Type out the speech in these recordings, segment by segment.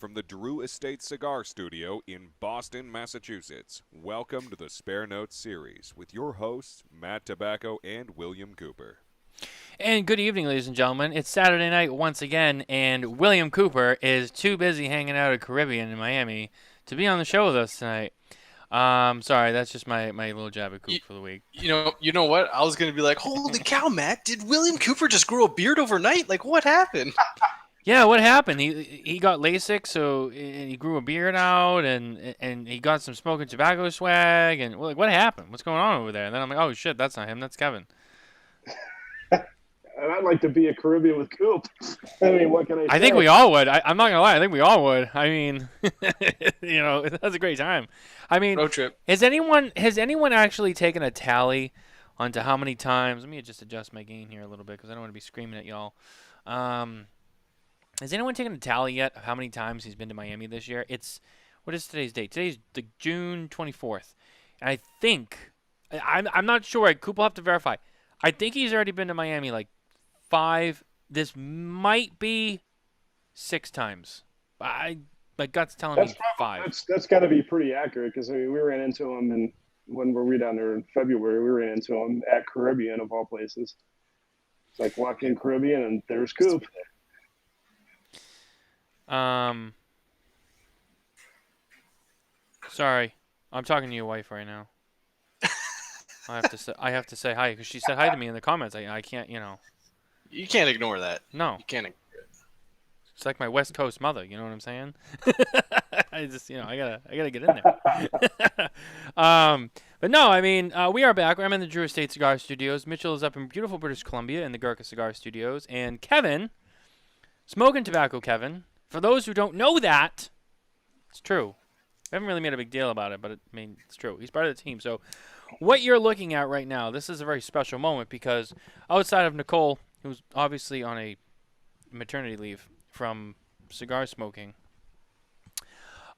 from the Drew Estate Cigar Studio in Boston, Massachusetts. Welcome to the Spare Notes series with your hosts, Matt Tobacco and William Cooper. And good evening, ladies and gentlemen. It's Saturday night once again, and William Cooper is too busy hanging out at Caribbean in Miami to be on the show with us tonight. Sorry, that's just my little jab at Coop for the week. You know what? I was gonna be like, holy cow, Matt! Did William Cooper just grow a beard overnight? Like, what happened? Yeah, what happened? He got LASIK, so he grew a beard out, and he got some Smokin Tabacco swag, and like, what happened? What's going on over there? And then I'm like, oh shit, that's not him, that's Kevin. And I'd like to be a Caribbean with Coop. I mean, what can I say? I think we all would. I'm not gonna lie. I think we all would. I mean, that's a great time. I mean, Road trip. has anyone actually taken a tally onto how many times? Let me just adjust my gain here a little bit because I don't want to be screaming at y'all. Has anyone taken a tally yet of how many times he's been to Miami this year? What is today's date? Today's the June 24th, and I think I'm not sure. Coop will have to verify. I think he's already been to Miami like 5. This might be 6 times. My gut's telling me 5. That's got to be pretty accurate because we ran into him, and when were we down there in February? We ran into him at Caribbean of all places. It's like walking Caribbean, and there's Coop. Sorry, I'm talking to your wife right now. I have to say hi because she said hi to me in the comments. I can't, You can't ignore that. No. You can't. It's like my West Coast mother. You know what I'm saying? I just, I gotta get in there. But no, I mean, we are back. I'm in the Drew Estate Cigar Studios. Mitchell is up in beautiful British Columbia in the Gurkha Cigar Studios, and Kevin, Smokin Tabacco Kevin. For those who don't know that, it's true. I haven't really made a big deal about it, but it's true. He's part of the team. So, what you're looking at right now, this is a very special moment because outside of Nicole, who's obviously on a maternity leave from cigar smoking,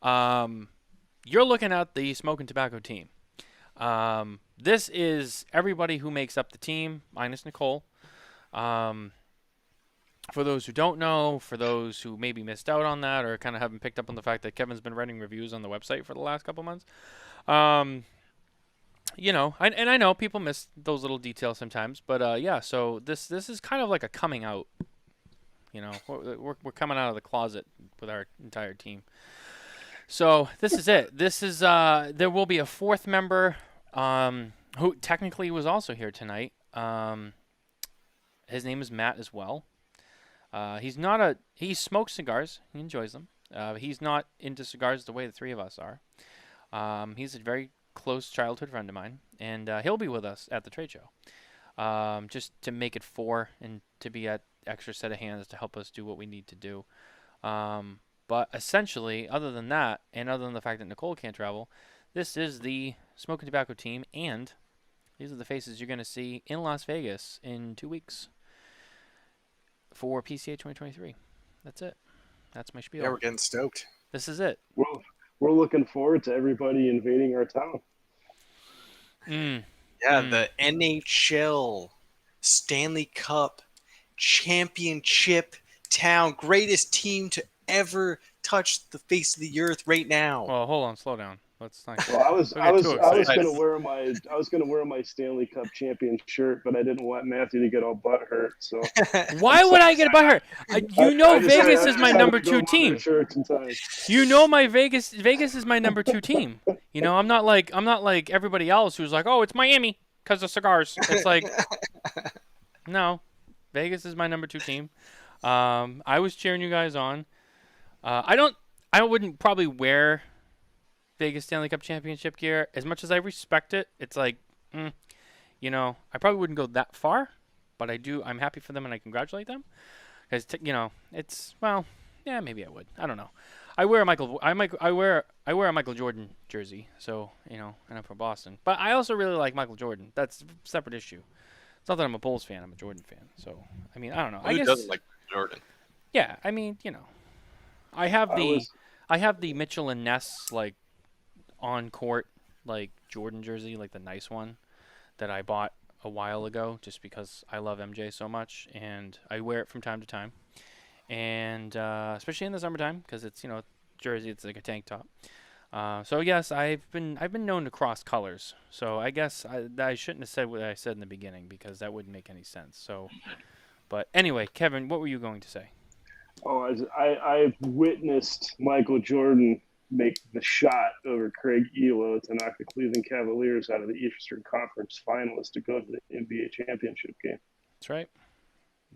you're looking at the Smokin Tabacco team. This is everybody who makes up the team, minus Nicole. For those who don't know, for those who maybe missed out on that or kind of haven't picked up on the fact that Kevin's been writing reviews on the website for the last couple months, and I know people miss those little details sometimes, but yeah, so this is kind of like a coming out. We're coming out of the closet with our entire team. So this is it. This is there will be a 4th member who technically was also here tonight. His name is Matt as well. He smokes cigars. He enjoys them. He's not into cigars the way the 3 of us are. He's a very close childhood friend of mine, and he'll be with us at the trade show. Just to make it 4 and to be at extra set of hands to help us do what we need to do. But essentially, other than that, and other than the fact that Nicole can't travel, this is the Smokin Tabacco team, and these are the faces you're going to see in Las Vegas in 2 weeks for PCA 2023. That's it. That's my spiel. Yeah, we're getting stoked. This is it. We're looking forward to everybody invading our town. The NHL Stanley Cup championship town, greatest team to ever touch the face of the earth right now. Well, hold on, slow down. Let's not. Well, I was gonna wear my Stanley Cup champion shirt, but I didn't want Matthew to get all butt hurt. So why would I get butt hurt? Vegas is my number 2 team. My Vegas is my number 2 team. I'm not like everybody else who's like, oh, it's Miami because of cigars. It's like, no, Vegas is my number 2 team. I was cheering you guys on. I wouldn't probably wear Vegas Stanley Cup Championship gear as much as I respect it. It's like, I probably wouldn't go that far, but I'm happy for them and I congratulate them because maybe I would. I don't know. I wear a Michael Jordan jersey, so and I'm from Boston, but I also really like Michael Jordan. That's a separate issue. It's not that I'm a Bulls fan; I'm a Jordan fan. So I don't know. Who doesn't like Jordan? Yeah, I have the Mitchell and Ness on court Jordan jersey, the nice one that I bought a while ago just because I love MJ so much and I wear it from time to time, and especially in the summertime because it's jersey. It's like a tank top. So yes, I've been known to cross colors. So I guess I shouldn't have said what I said in the beginning because that wouldn't make any sense. So, but anyway, Kevin, what were you going to say? Oh, I witnessed Michael Jordan make the shot over Craig Elo to knock the Cleveland Cavaliers out of the Eastern Conference Finals to go to the NBA championship game. That's right.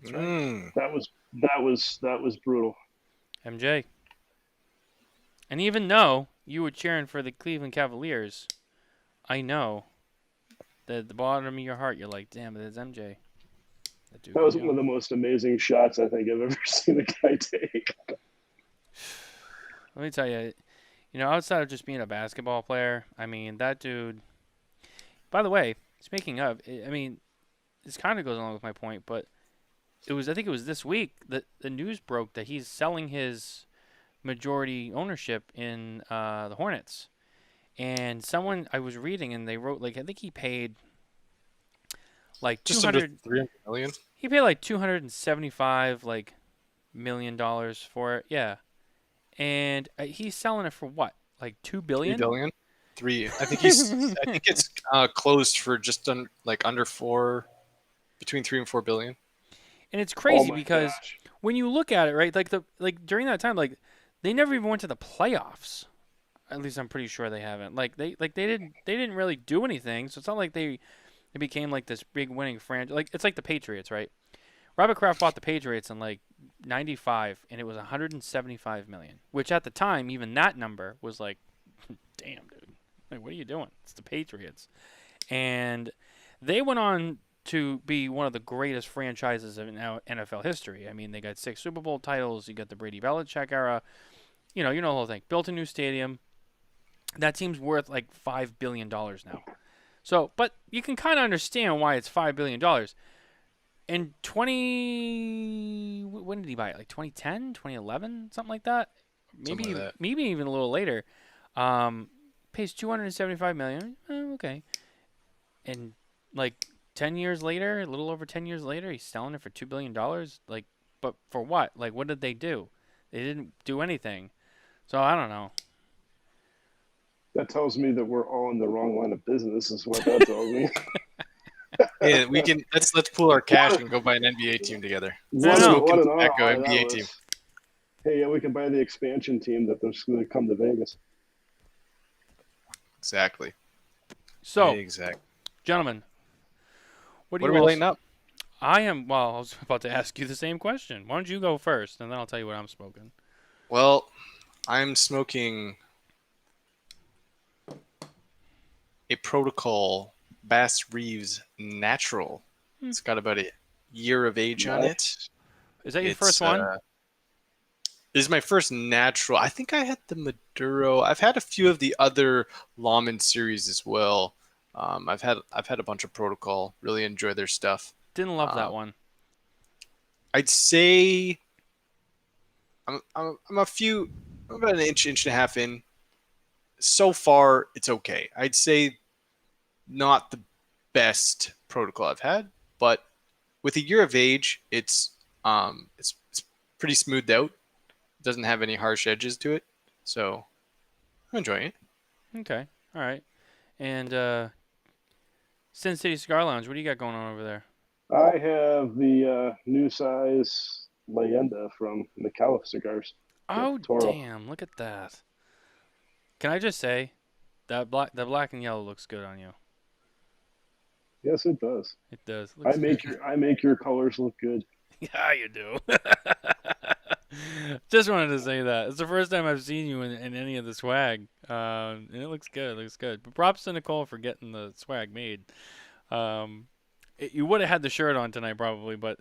That's right. That was brutal. MJ. And even though you were cheering for the Cleveland Cavaliers, I know that at the bottom of your heart, you're like, damn, it's MJ. That was one of the most amazing shots I think I've ever seen a guy take. Let me tell you, outside of just being a basketball player, I mean, that dude. By the way, speaking of, I mean, this kind of goes along with my point, but I think it was this week that the news broke that he's selling his majority ownership in the Hornets. And someone I was reading, and they wrote, like, I think he paid like Just under $300 million. He paid like $275 million for it. Yeah. And he's selling it for what? Like $2 billion? $3 billion. I think it's closed for just under between 3 and 4 billion. And it's crazy because when you look at it, right? Like during that time, like they never even went to the playoffs. At least I'm pretty sure they haven't. They didn't really do anything. So it's not like they became like this big winning franchise. Like it's like the Patriots, right? Robert Kraft bought the Patriots in like '95, and it was $175 million, which at the time, even that number was like, damn, dude, like what are you doing? It's the Patriots, and they went on to be one of the greatest franchises in NFL history. I mean, they got 6 Super Bowl titles. You got the Brady Belichick era. You know the whole thing. Built a new stadium. That team's worth like $5 billion now. So, but you can kind of understand why it's $5 billion. In when did he buy it? Like 2010, 2011, something like that? Maybe even a little later. Pays $275 million. Okay. And like 10 years later, a little over 10 years later, he's selling it for $2 billion. Like, but for what? Like, what did they do? They didn't do anything. So I don't know. That tells me that we're all in the wrong line of business, is what that tells me. Yeah, we can let's pool our cash and go buy an NBA team together. Smokin Tabacco NBA team. Hey, yeah, we can buy the expansion team that's going to come to Vegas. Exactly. So, exactly. Gentlemen, what are we lighting up? I was about to ask you the same question. Why don't you go first, and then I'll tell you what I'm smoking. Well, I'm smoking a Protocol Bass Reeves Natural. It's got about a year of age on it. Is that your first one? This is my first natural. I think I had the Maduro. I've had a few of the other Lawman series as well. I've had a bunch of Protocol. Really enjoy their stuff. Didn't love that one. I'd say I'm about an inch and a half in. So far, it's okay. I'd say not the best Protocol I've had, but with a year of age, it's pretty smoothed out. It doesn't have any harsh edges to it, so I'm enjoying it. Okay, all right. And Sin City Cigar Lounge, what do you got going on over there? I have the new size Leyenda from McAuliffe Cigars. Oh, damn, look at that. Can I just say, the black and yellow looks good on you. Yes, it does. It does. I make your colors look good. Yeah, you do. Just wanted to say that. It's the first time I've seen you in any of the swag. And it looks good. It looks good. But props to Nicole for getting the swag made. You would have had the shirt on tonight probably, but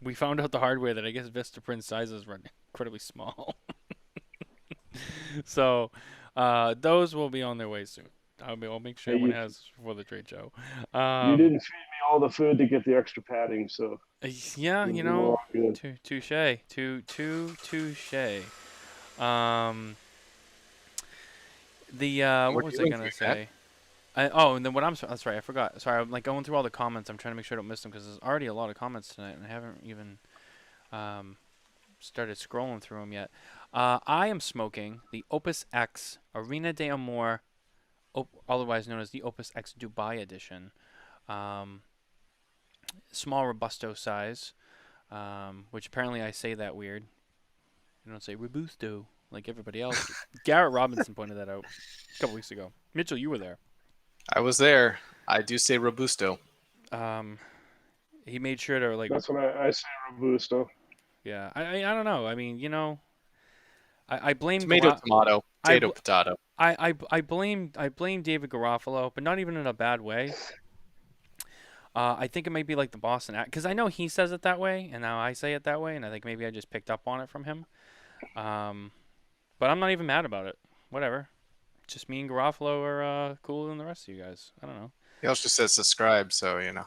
we found out the hard way that I guess Vistaprint sizes were incredibly small. So those will be on their way soon. I'll make sure everyone has for the trade show. You didn't feed me all the food to get the extra padding, so yeah, touche. What was I gonna say? And then that's right. I forgot. Sorry, I'm like going through all the comments. I'm trying to make sure I don't miss them because there's already a lot of comments tonight, and I haven't even started scrolling through them yet. I am smoking the Opus X Arena de Amor, otherwise known as the Opus X Dubai Edition. Small Robusto size, which apparently I say that weird. I don't say Robusto like everybody else. Garrett Robinson pointed that out a couple weeks ago. Mitchell, you were there. I was there. I do say Robusto. He made sure to like. That's what I say, Robusto. Yeah, I don't know. I mean, I blame Tomato, tomato, potato, potato. I blame David Garofalo, but not even in a bad way. I think it might be like the Boston act, because I know he says it that way, and now I say it that way, and I think maybe I just picked up on it from him. But I'm not even mad about it. Whatever. Just me and Garofalo are cooler than the rest of you guys. I don't know. He also says subscribe, so you know.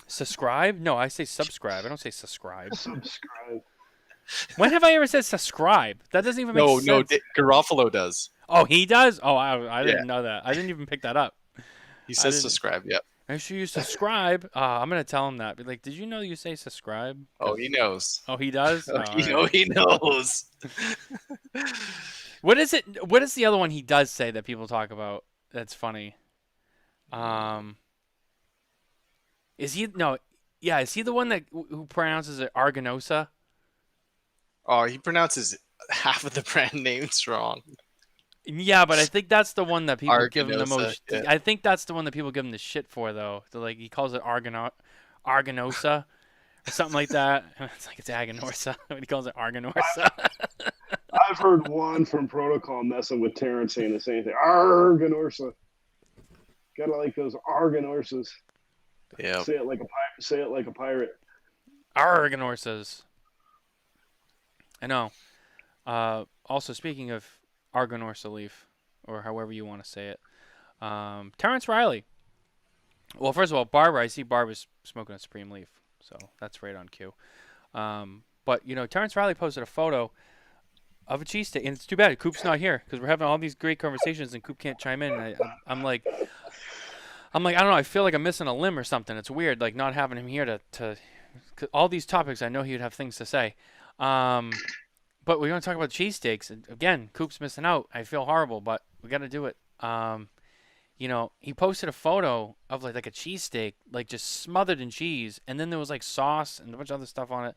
Subscribe? No, I say subscribe. I don't say subscribe. Subscribe. When have I ever said subscribe? That doesn't even make sense. No, Garofalo does. Oh, he does? Oh, I didn't know that. I didn't even pick that up. He says subscribe, yep. Make sure you subscribe. I'm going to tell him that. Be like, did you know you say subscribe? Oh, he knows. Oh, he does? He knows. What is it? What is the other one he does say that people talk about that's funny? Is he the one that who pronounces it Arganosa? Oh, he pronounces half of the brand names wrong. Yeah, but I think that's the one that people give him the most. Yeah. I think that's the one that people give him the shit for, though. Like he calls it Arganosa or something like that. It's like it's Aganorsa, but he calls it Arganorsa. I've heard one from Protocol messing with Terrence saying the same thing. Arganorsa. Gotta like those Arganorsas. Yeah. Say it like a pirate. Arganorsas. I know. Also, speaking of Arganorsa leaf, or however you want to say it, Terrence Riley. Well, first of all, Barbara. I see Barbara's smoking a Supreme Leaf, so that's right on cue. But Terrence Riley posted a photo of a cheesesteak, and it's too bad Coop's not here because we're having all these great conversations and Coop can't chime in. And I'm like, I don't know. I feel like I'm missing a limb or something. It's weird, like not having him here to all these topics. I know he'd have things to say. But we're going to talk about cheesesteaks. And again, Coop's missing out. I feel horrible, but we got to do it. He posted a photo of like a cheesesteak, like just smothered in cheese, and then there was like sauce and a bunch of other stuff on it.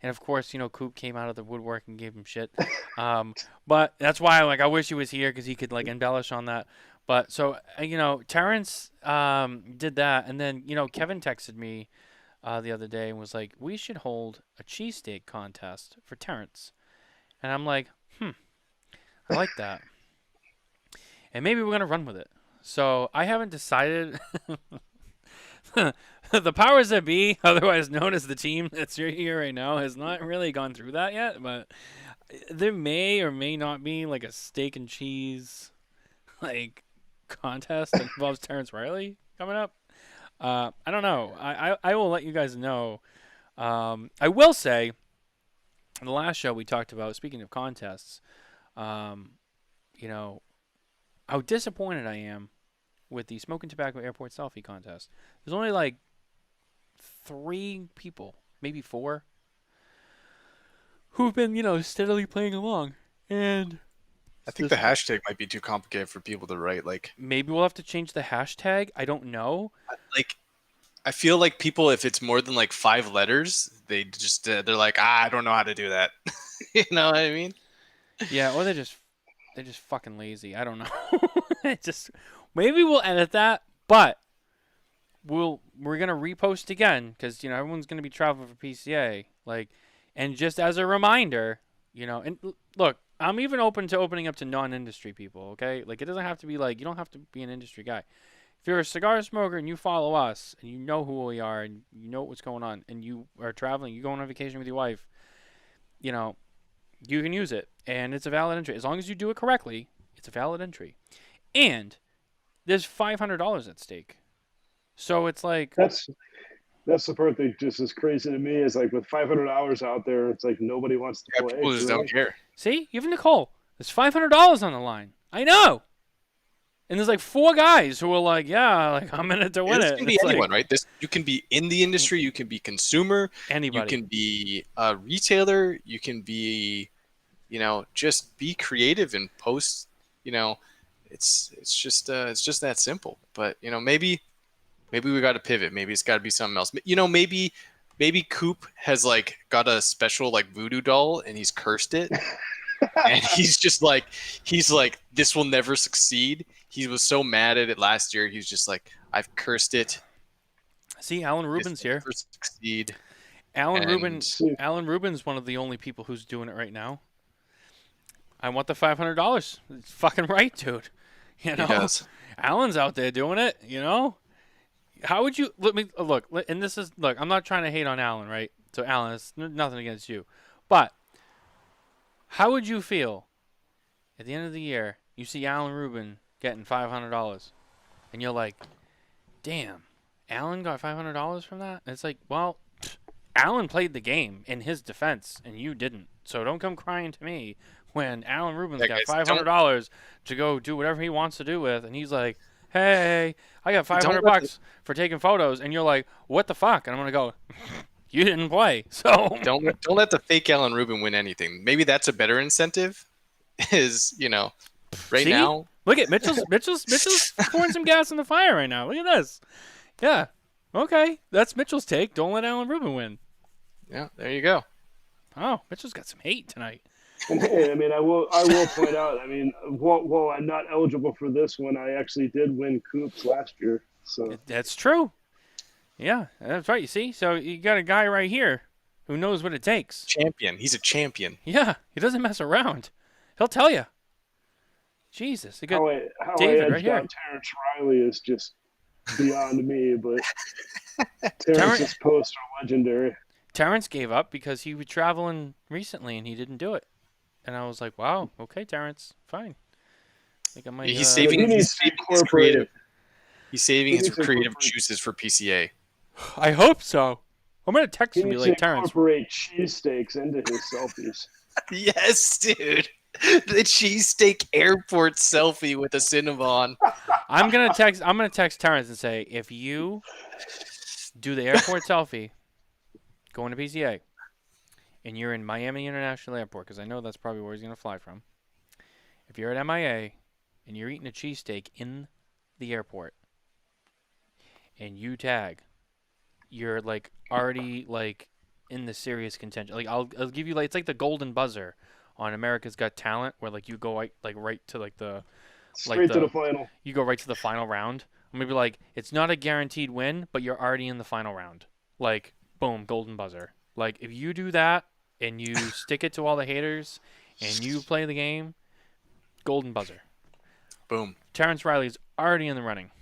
And of course, Coop came out of the woodwork and gave him shit. But that's why I wish he was here because he could like embellish on that. But so Terrence did that, and then Kevin texted me the other day and was like, we should hold a cheesesteak contest for Terrence. And I'm like, I like that. And maybe we're going to run with it. So I haven't decided. The powers that be, otherwise known as the team that's here right now, has not really gone through that yet. But there may or may not be like a steak and cheese contest that involves Terrence Riley coming up. I don't know. I will let you guys know. I will say, in the last show we talked about, speaking of contests, how disappointed I am with the Smokin Tabacco Airport Selfie Contest. There's only like 3 people, maybe 4, who've been, steadily playing along. And I think the hashtag might be too complicated for people to write. Maybe we'll have to change the hashtag. I don't know. I feel like people, if it's more than 5 letters, they just they're like, I don't know how to do that. You know what I mean? Yeah, or they're just fucking lazy. I don't know. Maybe we'll edit that, but we're gonna repost again because everyone's gonna be traveling for PCA. And just as a reminder, and look, I'm even open to opening up to non-industry people. Okay, it doesn't have to be you don't have to be an industry guy. If you're a cigar smoker and you follow us and you know who we are and you know what's going on and you are traveling, you're going on vacation with your wife, you can use it and it's a valid entry. As long as you do it correctly, it's a valid entry. And there's $500 at stake. So it's that's the part that just is crazy to me is with $500 out there, it's nobody wants to play. People just don't care. See, even Nicole, there's $500 on the line. I know. And there's 4 guys who are I'm in it to win it. This can be anyone, right? You can be in the industry, you can be consumer, anybody. You can be a retailer, you can be, just be creative and post. It's just that simple. But maybe we got to pivot. Maybe it's got to be something else. Maybe Coop has like got a special like voodoo doll and he's cursed it. And he's like, this will never succeed. He was so mad at it last year. He's just like, I've cursed it. See, Alan Rubin's here. Never succeed. Alan Rubin's one of the only people who's doing it right now. I want the $500. It's fucking right, dude. He does. Alan's out there doing it. How would you look? And this is look. I'm not trying to hate on Alan, right? So Alan, it's nothing against you, but how would you feel at the end of the year? You see Alan Rubin getting $500, and you're like, "Damn, Alan got $500 from that." And it's like, well, Alan played the game in his defense, and you didn't. So don't come crying to me when Alan Rubin's got $500 to go do whatever he wants to do with, and he's like, "Hey, I got $500 for taking photos," and you're like, "What the fuck?" And I'm gonna go, "You didn't play, so don't let the fake Alan Rubin win anything." Maybe that's a better incentive. Is right now. Look at Mitchell's pouring some gas in the fire right now. Look at this. Yeah, okay, that's Mitchell's take. Don't let Alan Rubin win. Yeah, there you go. Oh, Mitchell's got some hate tonight. And hey, I will point out, while I'm not eligible for this one, I actually did win Coops last year. So that's true. Yeah, that's right. You see, so you got a guy right here who knows what it takes. Champion. He's a champion. Yeah, he doesn't mess around. He'll tell you. Jesus, you got how David I right here. Terrence Riley is just beyond me, but Terrence's posts are legendary. Terrence gave up because he was traveling recently and he didn't do it. And I was like, wow, okay, Terrence, fine. Like I might, he's saving his creative. He's saving his creative juices for PCA. I hope so. I'm gonna text him like Terrence. Incorporate cheesesteaks into his selfies. Yes, dude. The cheesesteak airport selfie with a Cinnabon. I'm gonna text Terrence and say, if you do the airport selfie going to PCA and you're in Miami International Airport, because I know that's probably where he's going to fly from. If you're at MIA and you're eating a cheesesteak in the airport and you tag, you're like already like in the serious contention. Like I'll give you like, it's like the golden buzzer on America's Got Talent, where like you go right to like the straight to the final. You go right to the final round. I'm gonna be like, it's not a guaranteed win, but you're already in the final round. Like boom, golden buzzer. Like if you do that and you stick it to all the haters and you play the game, golden buzzer. Boom. Terrence Riley's already in the running,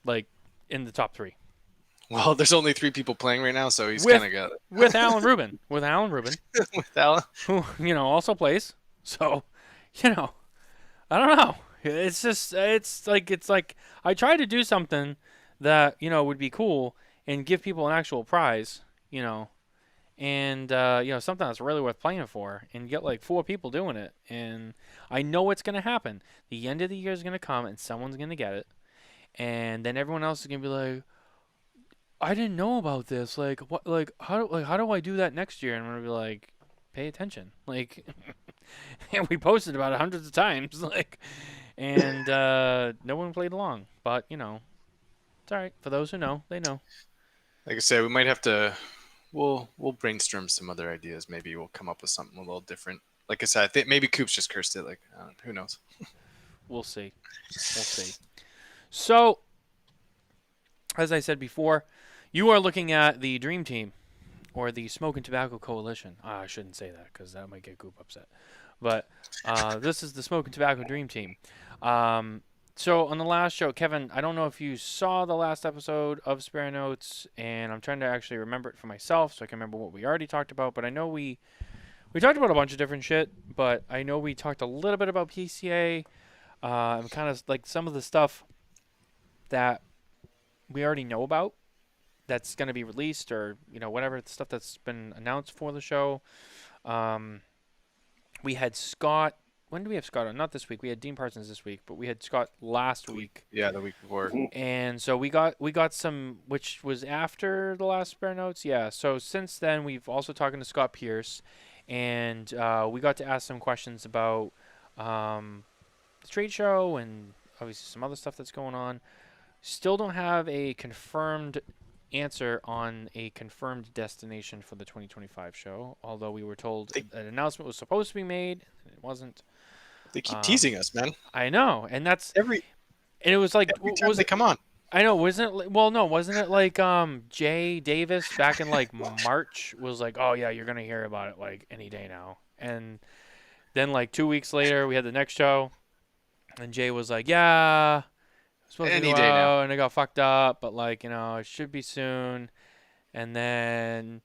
like in the top 3. Well, there's only 3 people playing right now, so he's kind of got it. With Alan Rubin. With Alan, who also plays. So, I don't know. It's just it's like I try to do something that would be cool and give people an actual prize, and something that's really worth playing for, and get like 4 people doing it, and I know what's gonna happen. The end of the year is gonna come, and someone's gonna get it, and then everyone else is gonna be like, I didn't know about this. Like what? Like how do I do that next year? And I'm gonna be like, pay attention. Like, and we posted about it hundreds of times. Like, and no one played along. But it's all right. For those who know, they know. Like I said, we might have to. We'll brainstorm some other ideas. Maybe we'll come up with something a little different. Like I said, I think maybe Coop's just cursed it. Like, who knows? We'll see. So, as I said before, you are looking at the Dream Team, or the Smokin Tabacco Coalition. I shouldn't say that because that might get Coop upset. But this is the Smokin Tabacco Dream Team. So on the last show, Kevin, I don't know if you saw the last episode of Spare Notes, and I'm trying to actually remember it for myself so I can remember what we already talked about. But I know we talked about a bunch of different shit, but I know we talked a little bit about PCA, and kind of like some of the stuff that we already know about that's going to be released, or whatever stuff that's been announced for the show. We had Scott. When do we have Scott on? Not this week. We had Dean Parsons this week, but we had Scott last week. Yeah, the week before. And so we got some, which was after the last Spare Notes. Yeah. So since then, we've also talked to Scott Pierce, and we got to ask some questions about the trade show and obviously some other stuff that's going on. Still don't have a confirmed answer on a confirmed destination for the 2025 show, although we were told an announcement was supposed to be made and it wasn't. They keep teasing us, man. I know, and that's Every and it was like time was they it? come on. I know, wasn't it? Well, no, wasn't it like Jay Davis back in like March was like, oh yeah, you're gonna hear about it like any day now, and then like 2 weeks later we had the next show, and Jay was like, yeah, it's supposed Any to go day now. out, and it got fucked up, but like it should be soon, and then.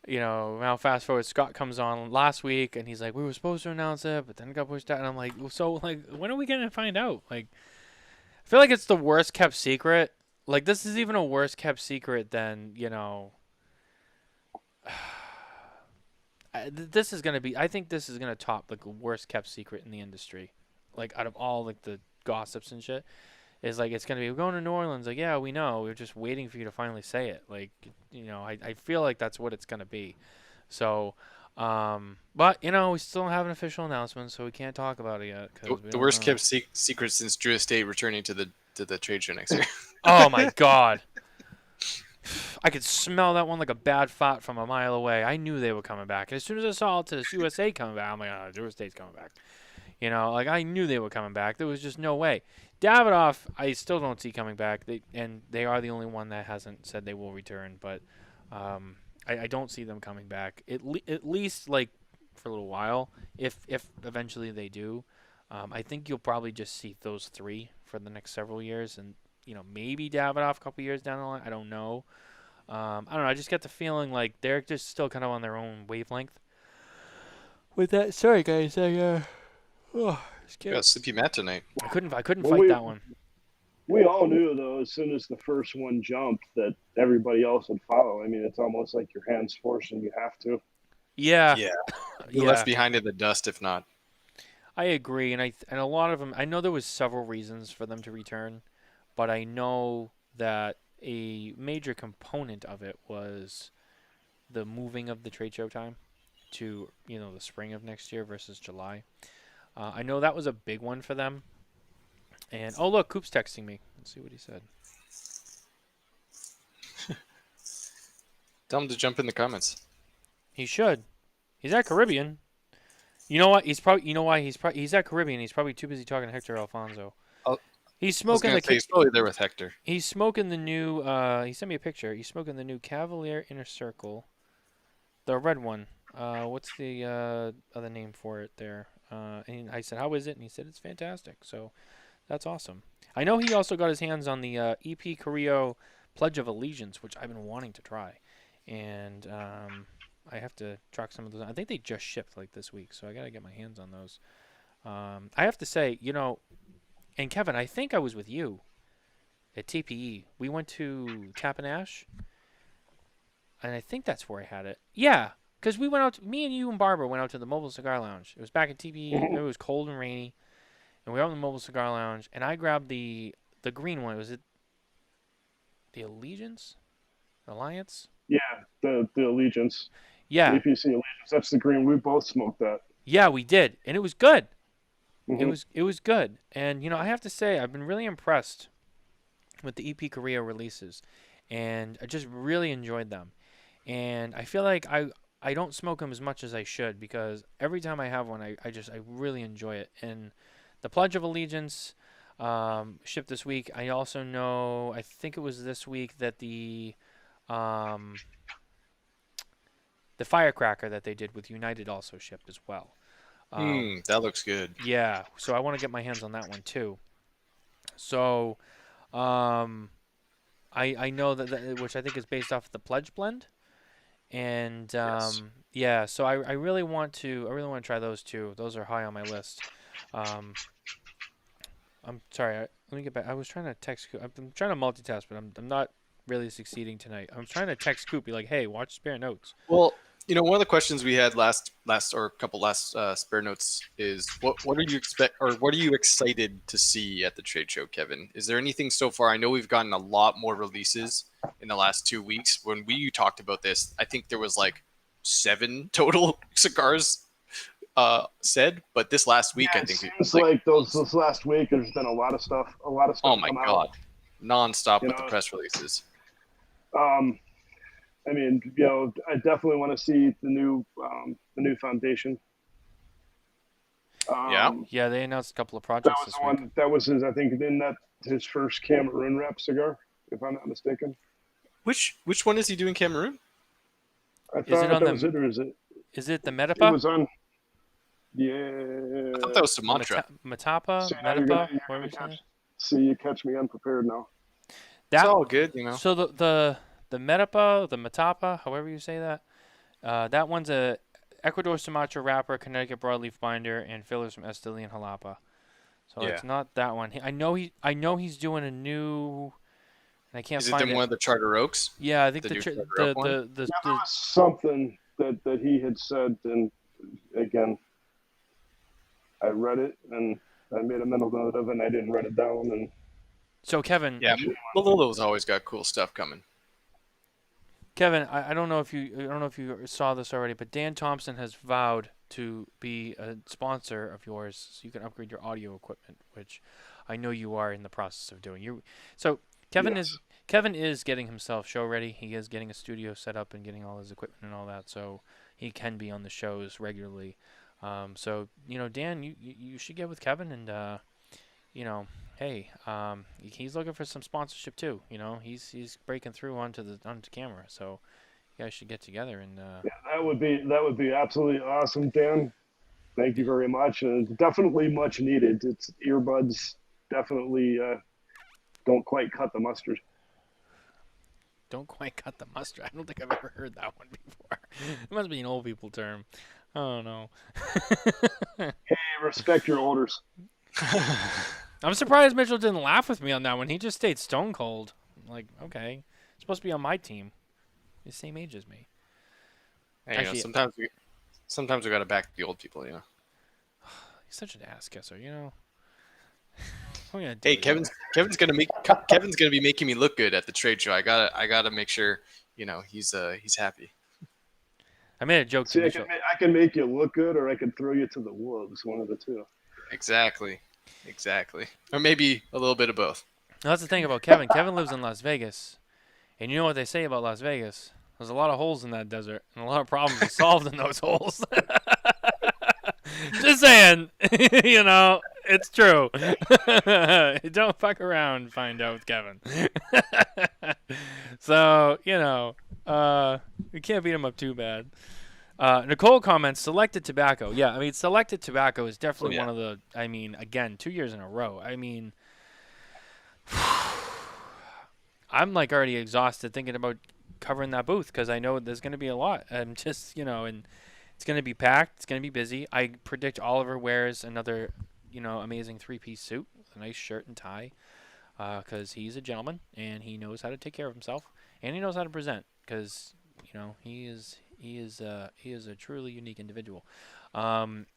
Now fast forward, Scott comes on last week, and he's like, we were supposed to announce it, but then it got pushed out. And I'm like, so, like, when are we going to find out? Like, I feel like it's the worst kept secret. Like, this is even a worse kept secret than, this is going to be, I think this is going to top, like, the worst kept secret in the industry. Like, out of all, like, the gossips and shit. Is like, it's going to be, we're going to New Orleans. Like, yeah, we know. We're just waiting for you to finally say it. Like, I feel like that's what it's going to be. So, but, we still don't have an official announcement, so we can't talk about it yet. The worst kept secret since Drew Estate returning to the trade show next year. Oh, my God. I could smell that one like a bad fart from a mile away. I knew they were coming back. As soon as I saw it to the USA coming back, I'm like, oh, Drew Estate's coming back. Like, I knew they were coming back. There was just no way. Davidoff, I still don't see coming back. They are the only one that hasn't said they will return, but I don't see them coming back at least like for a little while. If eventually they do, I think you'll probably just see those three for the next several years, and maybe Davidoff a couple years down the line. I don't know. I don't know. I just get the feeling like they're just still kind of on their own wavelength. With that, sorry guys, Got sleepy Matt tonight. I couldn't fight that one. We all knew, though, as soon as the first one jumped, that everybody else would follow. I mean, it's almost like your hands forcing you have to. Yeah. You're left behind in the dust if not. I agree, and a lot of them. I know there was several reasons for them to return, but I know that a major component of it was the moving of the trade show time to the spring of next year versus July. I know that was a big one for them. And, oh, look, Coop's texting me. Let's see what he said. Tell him to jump in the comments. He should. He's at Caribbean. You know what? He's at Caribbean. He's probably too busy talking to Hector Alfonso. He's smoking he's probably there with Hector. He's smoking the new, he sent me a picture. He's smoking the new Cavalier Inner Circle. The red one. What's the other name for it there? And I said, how is it? And he said, it's fantastic. So that's awesome. I know he also got his hands on the EP Carrillo Pledge of Allegiance, which I've been wanting to try. And I have to track some of those. I think they just shipped like this week, so I got to get my hands on those. I have to say, and Kevin, I think I was with you at TPE. We went to Tap and Ash, and I think that's where I had it. Yeah. Because we went out, me and you and Barbara went out to the Mobile Cigar Lounge. It was back at TPE. It was cold and rainy. And we were out in the Mobile Cigar Lounge. And I grabbed the green one. Was it the Allegiance? Alliance? Yeah, the Allegiance. Yeah. Pre-PCA Allegiance. That's the green. We both smoked that. Yeah, we did. And it was good. Mm-hmm. It was good. And, I have to say, I've been really impressed with the EP Korea releases. And I just really enjoyed them. And I feel like I don't smoke them as much as I should because every time I have one, I really enjoy it. And the Pledge of Allegiance shipped this week. I also know, I think it was this week that the Firecracker that they did with United also shipped as well. That looks good. Yeah, so I want to get my hands on that one too. So I know that which I think is based off the Pledge blend. And Yes. yeah, so I really want to try those too. Those are high on my list. I'm sorry. Let me get back. I was trying to text Coop. I'm trying to multitask, but I'm not really succeeding tonight. I'm trying to text Coop, be like, "Hey, watch Spare Notes." Well, one of the questions we had last spare notes is what do you expect or what are you excited to see at the trade show, Kevin? Is there anything so far? I know we've gotten a lot more releases in the last 2 weeks. When we talked about this, I think there was like 7 total cigars said. But this last week, Yeah, I it think seems like this last week there's been a lot of stuff. oh my come god, out. nonstop You with the know, press releases. I mean, I definitely want to see the new foundation. Yeah. Yeah, they announced a couple of That projects was this the week. one. That was his. I think in that his first Cameroon wrap cigar, if I'm not mistaken. Which one is he doing, Cameroon? I Is it thought on that was it, or is it? Is it the It Metapa? was on. I thought Yeah. that was The Sumatra. Matapa? See, now you're Metapa? gonna Whatever you say. catch. See, you catch me unprepared now. It's That all good, you know. so the Metapa, the Matapa, however you say that, that one's a Ecuador Sumatra wrapper, Connecticut broadleaf binder, and fillers from Esteli and Jalapa. So Yeah. it's not that one. I know he's doing a new, and I can't Is it find the one of the Charter Oaks? Yeah, I think The the new tr- Charter Oak one? the Yeah, there was something that he had said, and again, I read it and I made a mental note of it, and I didn't write it down. And so Kevin, Yeah, Malolo's always got cool stuff coming. I don't know if you saw this already, but Dan Thompson has vowed to be a sponsor of yours, so you can upgrade your audio equipment, which I know you are in the process of doing. So Yes. Kevin is getting himself show ready. He is getting a studio set up and getting all his equipment and all that, so he can be on the shows regularly. So Dan, you should get with Kevin and hey, he's looking for some sponsorship too. He's breaking through onto camera, so you guys should get together and. Yeah, that would be absolutely awesome, Dan. Thank you very much, and definitely much needed. It's earbuds definitely don't quite cut the mustard. Don't quite cut the mustard. I don't think I've ever heard that one before. It must be an old people term. I don't know. Hey, respect your orders. I'm surprised Mitchell didn't laugh with me on that one. He just stayed stone cold. Like, okay, it's supposed to be on my team. He's the same age as me. Hey, Actually, sometimes we gotta back the old people, he's such an ass kisser, What are we gonna do Hey, here? Kevin's gonna be making me look good at the trade show. I gotta make sure he's happy. I made a joke See, to I Mitchell. can make you look good, or I can throw you to the wolves. One of the two. Exactly, or maybe a little bit of both. Now, that's the thing about Kevin. Kevin lives in Las Vegas, and you know what they say about Las Vegas? There's a lot of holes in that desert, and a lot of problems are solved in those holes. Just saying, it's true. Don't fuck around and find out with Kevin. So, we can't beat him up too bad. Nicole comments, selected tobacco. Yeah, I mean, selected tobacco is definitely one of the, again, 2 years in a row. I'm like already exhausted thinking about covering that booth because I know there's going to be a lot. I'm just, and it's going to be packed. It's going to be busy. I predict Oliver wears another, amazing 3-piece suit with a nice shirt and tie because he's a gentleman and he knows how to take care of himself and he knows how to present because, he is a truly unique individual.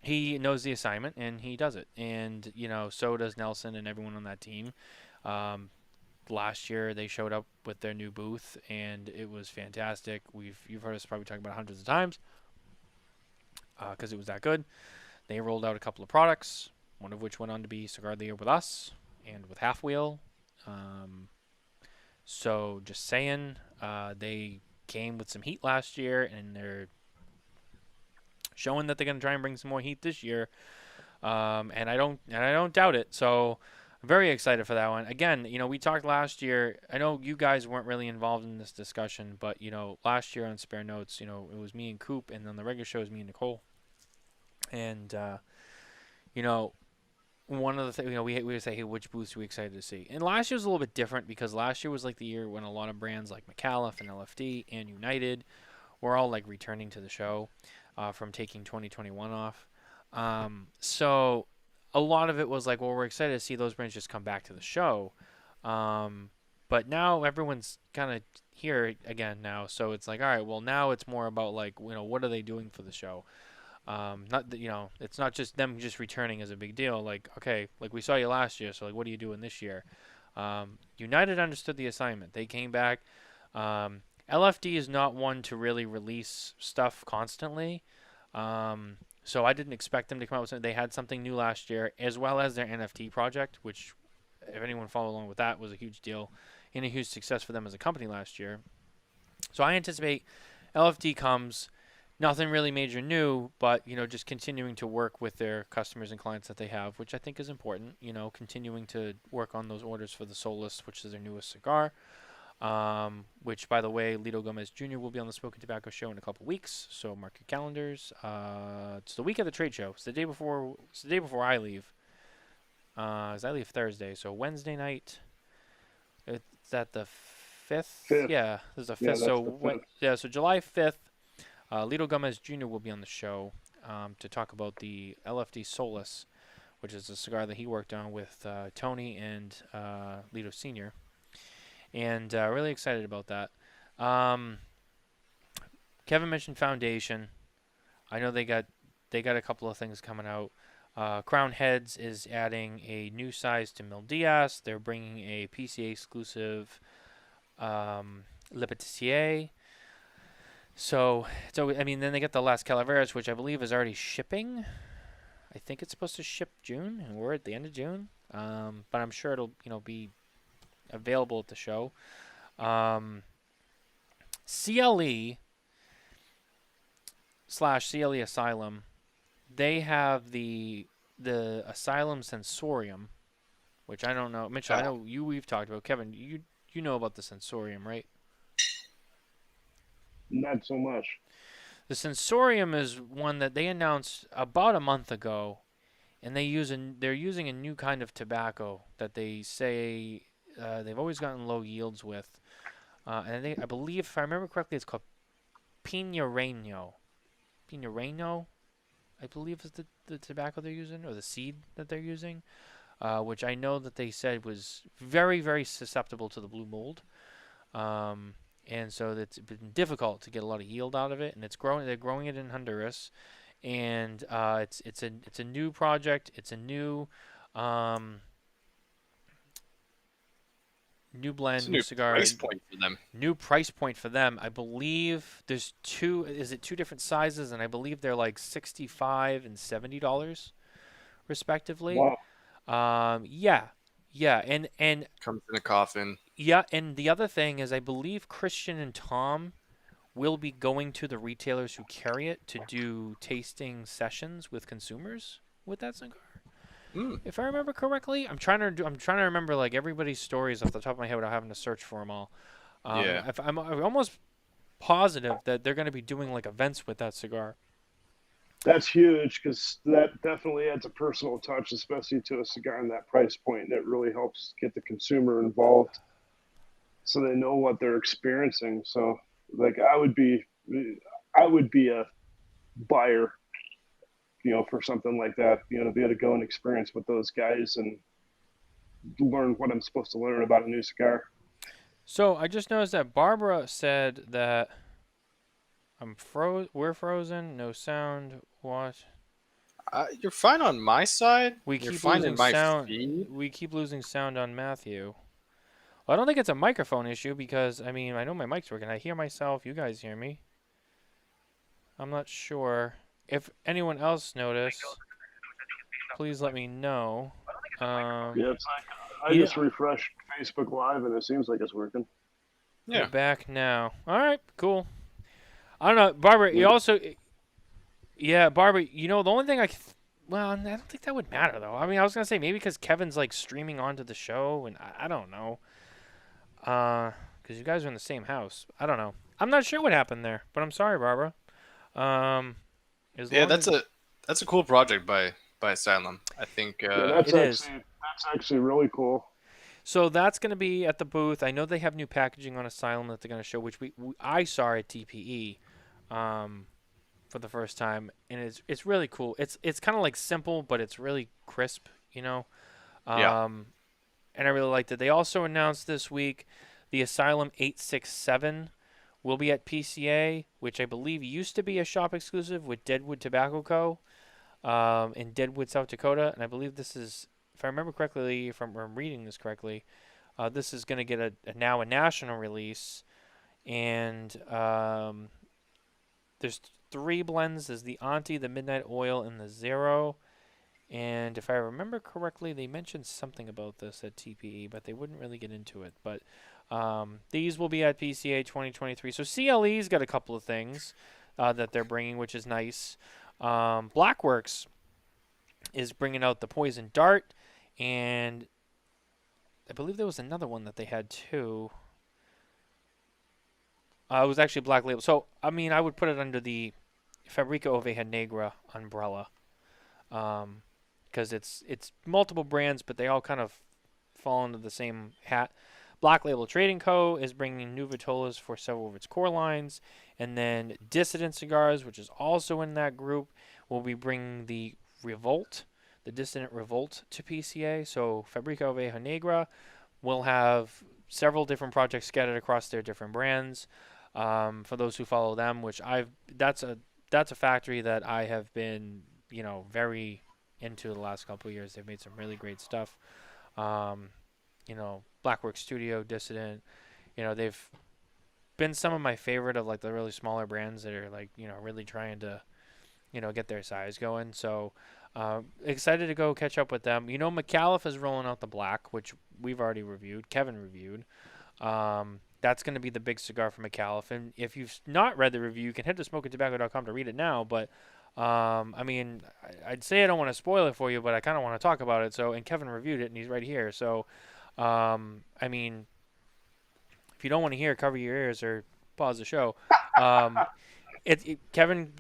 He knows the assignment and he does it. And, so does Nelson and everyone on that team. Last year they showed up with their new booth and it was fantastic. You've heard us probably talk about it hundreds of times because it was that good. They rolled out a couple of products, one of which went on to be Cigar of the Year with us and with Half Wheel. So just saying, they came with some heat last year and they're showing that they're going to try and bring some more heat this year. And I don't doubt it. So I'm very excited for that one. Again, we talked last year. I know you guys weren't really involved in this discussion, but last year on Spare Notes, it was me and Coop, and then the regular show was me and Nicole. And one of the things we would say, hey, which booths are we excited to see? And last year was a little bit different because last year was like the year when a lot of brands like McAuliffe and LFD and United were all like returning to the show from taking 2021 off. So a lot of it was like, well, we're excited to see those brands just come back to the show. But now everyone's kind of here again now. So it's like, all right, well, now it's more about like, what are they doing for the show? Not that, it's not just them just returning as a big deal. Like, okay, like we saw you last year. So like, what are you doing this year? United understood the assignment. They came back. LFD is not one to really release stuff constantly. So I didn't expect them to come out with something. They had something new last year, as well as their NFT project, which, if anyone followed along with that, was a huge deal and a huge success for them as a company last year. So I anticipate LFD comes, nothing really major new, but just continuing to work with their customers and clients that they have, which I think is important. Continuing to work on those orders for the Solus, which is their newest cigar. Which, by the way, Lito Gomez Jr. will be on the Smokin Tabacco show in a couple weeks, so mark your calendars. It's the week of the trade show. It's the day before. It's the day before I leave. As I leave Thursday, so Wednesday night. It's at the 5th. Fifth. Yeah, there's a 5th. Yeah, that's So the 5th. yeah, so July 5th, Lito Gomez Jr. will be on the show to talk about the LFD Solus, which is a cigar that he worked on with Tony and Lito Sr. And really excited about that. Kevin mentioned Foundation. I know they got a couple of things coming out. Crown Heads is adding a new size to Mil Diaz. They're bringing a PCA exclusive Le Pâtissier. So I mean, then they get the Las Calaveras, which I believe is already shipping. I think it's supposed to ship June, and we're at the end of June. But I'm sure it'll be available at the show. CLE/CLE Asylum, they have the Asylum Sensorium, which I don't know. Mitchell, I know we've talked about. Kevin, you know about the Sensorium, right? Not so much. The Sensorium is one that they announced about a month ago, and they're using a new kind of tobacco that they say they've always gotten low yields with, and I believe, if I remember correctly, it's called Piñareno. Piñareno, I believe, is the tobacco they're using, or the seed that they're using, which I know that they said was very, very susceptible to the blue mold, and so it's been difficult to get a lot of yield out of it. And it's growing. They're growing it in Honduras, and it's a new project. It's a new new blend, It's a new new cigar, price point for them. new price point for them. I believe there's two. Is it two different sizes? And I believe they're like $65 and $70 respectively. Wow. Yeah, and Comes in a coffin. yeah, and the other thing is, I believe Christian and Tom will be going to the retailers who carry it to do tasting sessions with consumers with that cigar. If I remember correctly, I'm trying to remember like everybody's stories off the top of my head without having to search for them all. Yeah. I'm almost positive that they're going to be doing like events with that cigar. That's huge, because that definitely adds a personal touch, especially to a cigar in that price point. That really helps get the consumer involved, so they know what they're experiencing. So, like, I would be a buyer, for something like that. To be able to go and experience with those guys and learn what I'm supposed to learn about a new cigar. So I just noticed that Barbara said that we're frozen, no sound. What? You're fine on my side. We You're keep fine losing in my sound. feed. We keep losing sound on Matthew. Well, I don't think it's a microphone issue, because I mean, I know my mic's working. I hear myself. You guys hear me. I'm not sure. If anyone else noticed, please let me know. Yes. I just refreshed Facebook Live, and it seems like it's working. Yeah. We're back now. All right, cool. I don't know, Barbara. You also, yeah, Barbara. The only thing well, I don't think that would matter though. I mean, I was gonna say maybe because Kevin's like streaming onto the show, and I don't know. Because you guys are in the same house. I don't know. I'm not sure what happened there, but I'm sorry, Barbara. That's a cool project by Asylum. I think That's actually really cool. So that's going to be at the booth. I know they have new packaging on Asylum that they're going to show, which I saw at TPE for the first time, and it's really cool. It's kind of like simple, but it's really crisp, Yeah. And I really liked it. They also announced this week the Asylum 867 will be at PCA, which I believe used to be a shop exclusive with Deadwood Tobacco Co. In Deadwood, South Dakota, and I believe this is, if I remember correctly, if I'm reading this correctly, this is going to get now a national release And there's 3 blends. There's the Auntie, the Midnight Oil, and the Zero. And if I remember correctly, they mentioned something about this at TPE, but they wouldn't really get into it. But these will be at PCA 2023. So CLE's got a couple of things that they're bringing, which is nice. Blackworks is bringing out the Poison Dart, and I believe there was another one that they had too. It was actually Black Label. So, I mean, I would put it under the Fabrica Oveja Negra umbrella. Because it's multiple brands, but they all kind of fall under the same hat. Black Label Trading Co. is bringing new Vitolas for several of its core lines. And then Dissident Cigars, which is also in that group, will be bringing the Revolt, the Dissident Revolt, to PCA. So Fabrica Oveja Negra will have several different projects scattered across their different brands. For those who follow them, which that's a factory that I have been, very into the last couple of years. They've made some really great stuff. Blackwork Studio, Dissident, they've been some of my favorite of like the really smaller brands that are like, really trying to, get their size going. So excited to go catch up with them. McAuliffe is rolling out the black, which we've already reviewed. Kevin reviewed. That's going to be the big cigar from McAuliffe. And if you've not read the review, you can head to smokintabacco.com to read it now. But I'd say I don't want to spoil it for you, but I kind of want to talk about it. So, and Kevin reviewed it, and he's right here. So, if you don't want to hear, cover your ears or pause the show. Kevin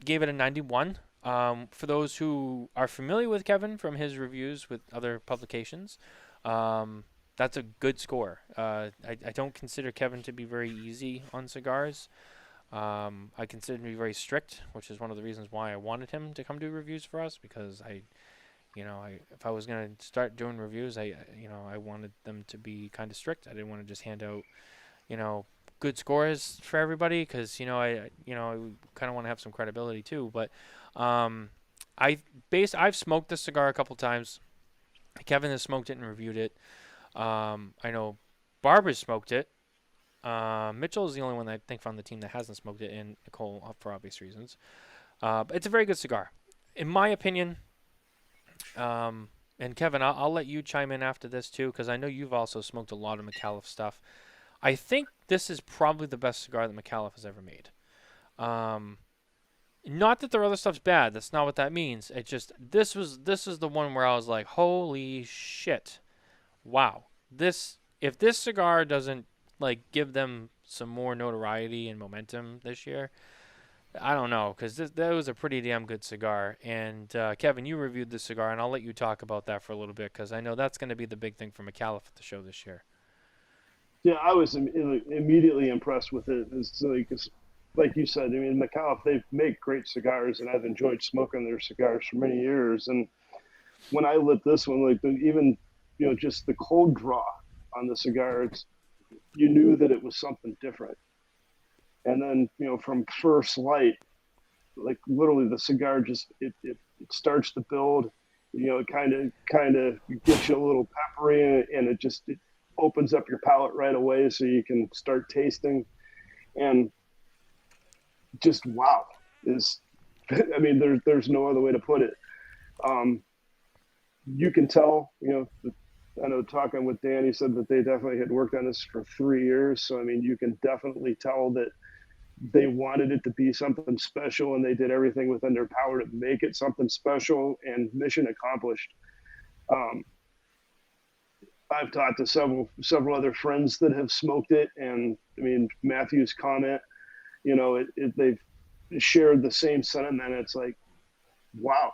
gave it a 91. For those who are familiar with Kevin from his reviews with other publications, that's a good score. I don't consider Kevin to be very easy on cigars. I consider him to be very strict, which is one of the reasons why I wanted him to come do reviews for us, because if I was going to start doing reviews, I wanted them to be kind of strict. I didn't want to just hand out, good scores for everybody, because, I kind of want to have some credibility too. But I've smoked this cigar a couple times. Kevin has smoked it and reviewed it. I know Barbara's smoked it. Mitchell is the only one that I think from the team that hasn't smoked it, and Nicole for obvious reasons. But it's a very good cigar, in my opinion. And Kevin, I'll let you chime in after this too, because I know you've also smoked a lot of McAuliffe stuff. I think this is probably the best cigar that McAuliffe has ever made. Not that their other stuff's bad. That's not what that means. It just this is the one where I was like, holy shit. Wow, if this cigar doesn't give them some more notoriety and momentum this year, I don't know, because that was a pretty damn good cigar. And Kevin, you reviewed the cigar, and I'll let you talk about that for a little bit, because I know that's going to be the big thing for McAuliffe at the show this year. Yeah, I was immediately impressed with it. It's like you said, McAuliffe, they make great cigars, and I've enjoyed smoking their cigars for many years. And when I lit this one, just the cold draw on the cigar, you knew that it was something different. And then, from first light, literally the cigar just it starts to build. It kind of gets you a little peppery, and it opens up your palate right away, so you can start tasting. And just wow is, there's no other way to put it. You can tell, I know talking with Dan, he said that they definitely had worked on this for 3 years. So, you can definitely tell that they wanted it to be something special, and they did everything within their power to make it something special, and mission accomplished. I've talked to several other friends that have smoked it, and Matthew's comment, they've shared the same sentiment. It's like, wow.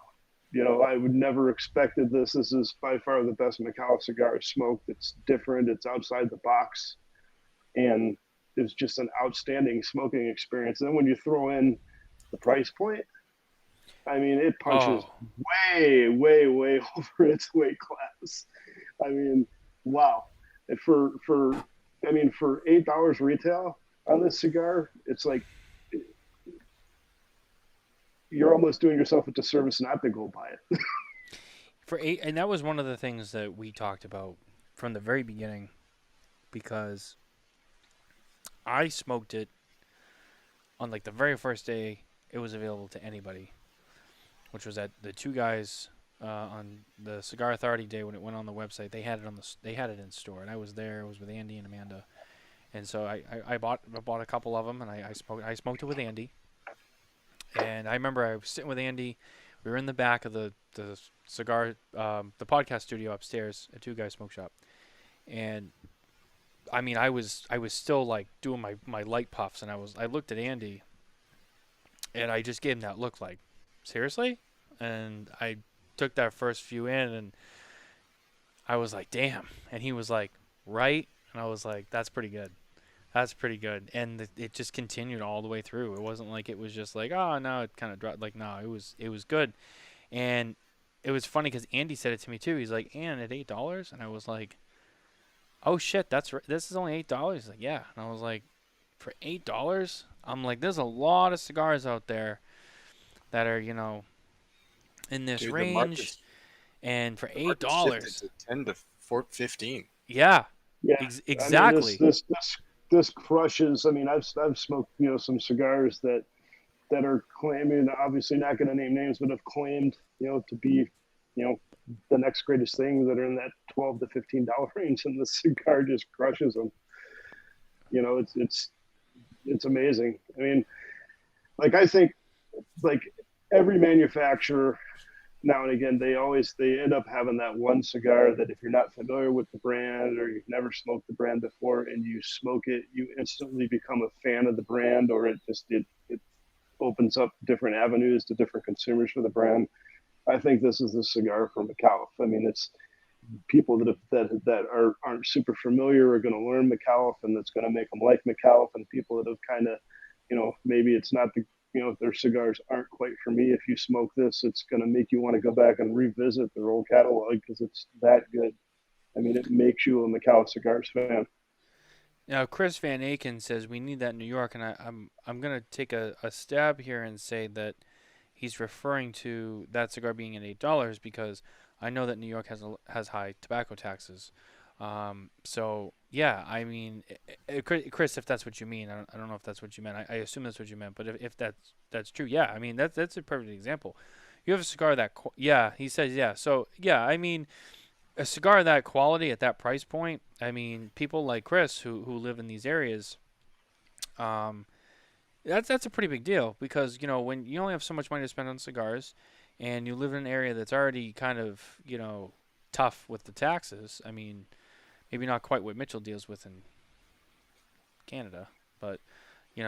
I would never expected this. This is by far the best McAuliffe cigar I've smoked. It's different. It's outside the box. And it's just an outstanding smoking experience. And then when you throw in the price point, it punches way, way, way over its weight class. Wow. And for $8 retail on this cigar, it's like, you're almost doing yourself a disservice not to go buy it. And that was one of the things that we talked about from the very beginning, because I smoked it on like the very first day it was available to anybody, which was at the two guys on the Cigar Authority Day when it went on the website. They had it they had it in store, and I was there. It was with Andy and Amanda, and so I bought a couple of them, and I smoked it with Andy. And I remember I was sitting with Andy. We were in the back of the cigar the podcast studio upstairs at Two Guys Smoke Shop, and I mean I was still like doing my light puffs, and I looked at Andy, and I just gave him that look like, seriously, and I took that first few in, and I was like, damn, and he was like, right, and I was like, that's pretty good. That's pretty good, and it just continued all the way through. It wasn't like it was just like, oh no, it kind of dropped. Like no, it was good, and it was funny because Andy said it to me too. He's like, "And at $8," and I was like, "Oh shit, that's right. This is only $8." He's like, "Yeah," and I was like, "For $8?" I'm like, "There's a lot of cigars out there that are in this Dude, range, and for the market $8, shifted to 10 to 15. yeah, Yeah, exactly." I mean, this crushes. I mean, I've smoked some cigars that are claiming, obviously not going to name names, but have claimed to be the next greatest thing that are in that $12 to $15 range, and the cigar just crushes them. It's amazing. I mean, like I think like every manufacturer now and again they end up having that one cigar that if you're not familiar with the brand or you've never smoked the brand before and you smoke it, you instantly become a fan of the brand, or it opens up different avenues to different consumers for the brand. I think this is the cigar from McAuliffe. I mean, it's people aren't super familiar are going to learn McAuliffe, and that's going to make them like McAuliffe. And people that have kind of, maybe it's not their cigars aren't quite for me. If you smoke this, it's going to make you want to go back and revisit their old catalog because it's that good. I mean, it makes you a McAuliffe Cigars fan. Now, Chris Van Aken says we need that in New York, and I'm gonna take a stab here and say that he's referring to that cigar being at $8 because I know that New York has high tobacco taxes. So yeah, I mean, Chris, if that's what you mean, I don't know if that's what you meant. I assume that's what you meant, but if that's true, yeah, I mean that's a perfect example. You have a cigar yeah, he says yeah. So yeah, I mean, a cigar of that quality at that price point, I mean, people like Chris who live in these areas, um, that's a pretty big deal because when you only have so much money to spend on cigars, and you live in an area that's already kind of tough with the taxes. I mean, maybe not quite what Mitchell deals with in Canada, but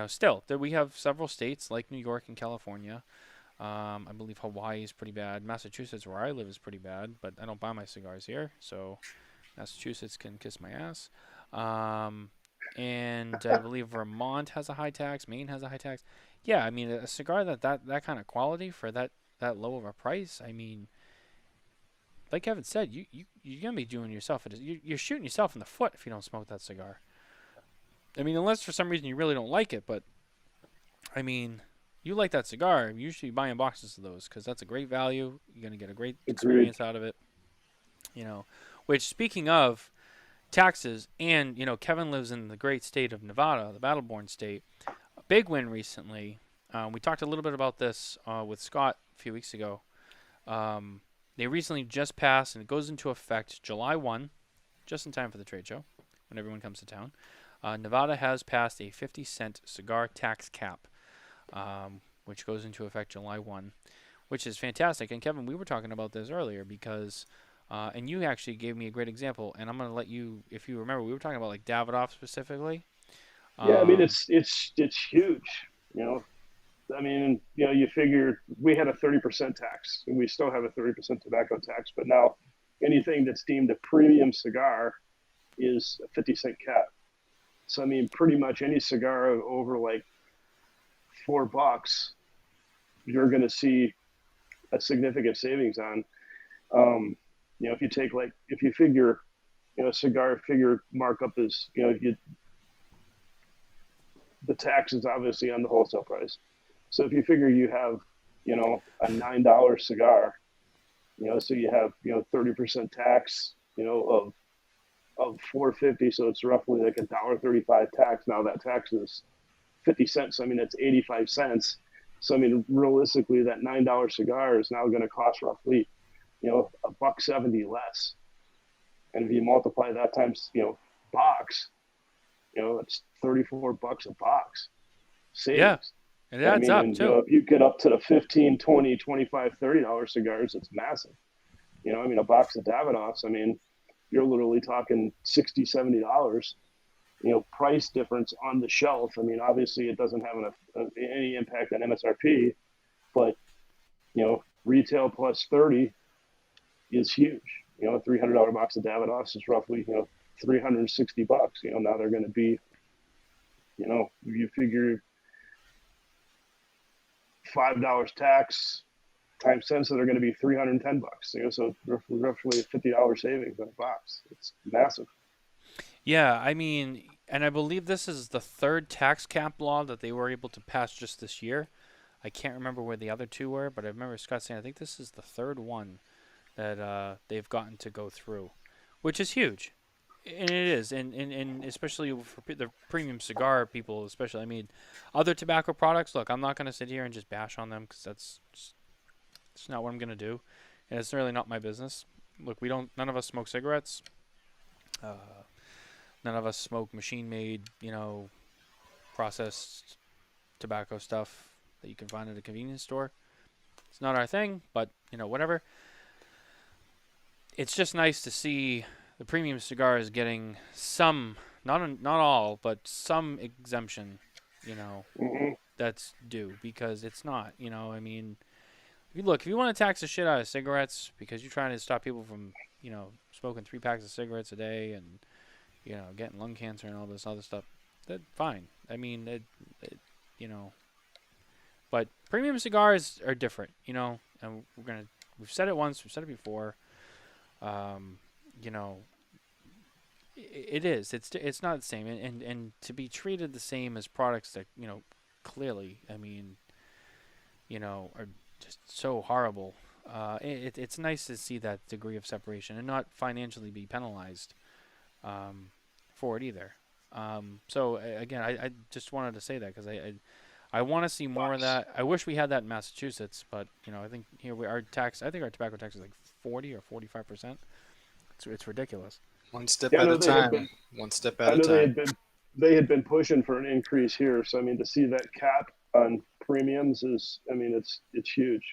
still, we have several states like New York and California. I believe Hawaii is pretty bad. Massachusetts, where I live, is pretty bad, but I don't buy my cigars here, so Massachusetts can kiss my ass. And I believe Vermont has a high tax. Maine has a high tax. Yeah, I mean, a cigar that kind of quality for that low of a price, I mean, like Kevin said, you're going to be doing yourself. You're shooting yourself in the foot if you don't smoke that cigar. I mean, unless for some reason you really don't like it, but, I mean, you like that cigar, you should be buying boxes of those because that's a great value. You're going to get a great experience out of it. Which, speaking of taxes, and, Kevin lives in the great state of Nevada, the Battleborn state. A big win recently. We talked a little bit about this with Scott a few weeks ago. They recently just passed, and it goes into effect July 1, just in time for the trade show, when everyone comes to town. Nevada has passed a 50-cent cigar tax cap, which goes into effect July 1, which is fantastic. And Kevin, we were talking about this earlier because, and you actually gave me a great example, and I'm going to let you, if you remember, we were talking about like Davidoff specifically. Yeah, I mean, it's huge, I mean, you figure we had a 30% tax, and we still have a 30% tobacco tax, but now anything that's deemed a premium cigar is a 50-cent cap. So, I mean, pretty much any cigar over like $4, you're going to see a significant savings on. If you take if you figure, cigar figure markup is, the tax is obviously on the wholesale price. So if you figure you have, a $9 cigar, so you have, 30% tax, of of $4.50, so it's roughly like $1.35 tax. Now that tax is 50 cents. I mean, it's 85 cents. So I mean, realistically, that $9 cigar is now going to cost roughly, $1.70 less. And if you multiply that times, box, it's $34 a box Yeah, savings. it I adds mean, up and too. if you get up to the 15, 20, 25, $30 cigars, it's massive. I mean, a box of Davidoffs, I mean, you're literally talking $60, $70, price difference on the shelf. I mean, obviously it doesn't have any impact on MSRP, but, retail plus 30 is huge. A $300 box of Davidoffs is roughly, $360. Now they're going to be, you figure $5 tax times 10, so they're going to be $310. So roughly a $50 savings on a box. It's massive. Yeah, I mean, and I believe this is the third tax cap law that they were able to pass just this year. I can't remember where the other two were, but I remember Scott saying I think this is the third one that they've gotten to go through, which is huge. And it is, and especially for the premium cigar people, especially. I mean, other tobacco products. Look, I'm not going to sit here and just bash on them because it's not what I'm going to do, and it's really not my business. Look, none of us smoke cigarettes. None of us smoke machine-made, processed tobacco stuff that you can find at a convenience store. It's not our thing, but whatever. It's just nice to see the premium cigars getting some, not all, but some exemption, Mm-hmm. that's due, because it's not, I mean, if you want to tax the shit out of cigarettes because you're trying to stop people from, smoking 3 packs of cigarettes a day and, getting lung cancer and all this other stuff, that fine. I mean, but premium cigars are different, and we've said it once, we've said it before. It is. It's not the same, and to be treated the same as products that clearly, I mean, are just so horrible. It's nice to see that degree of separation and not financially be penalized for it either. Again, I just wanted to say that because I want to see more of that. I wish we had that in Massachusetts, but I think here our tax. I think our tobacco tax is like 40 or 45%. It's ridiculous. One step Yeah, I at know a they had time. been. One step I at a know time. they had been pushing for an increase here. So I mean, to see that cap on premiums is, I mean, it's huge.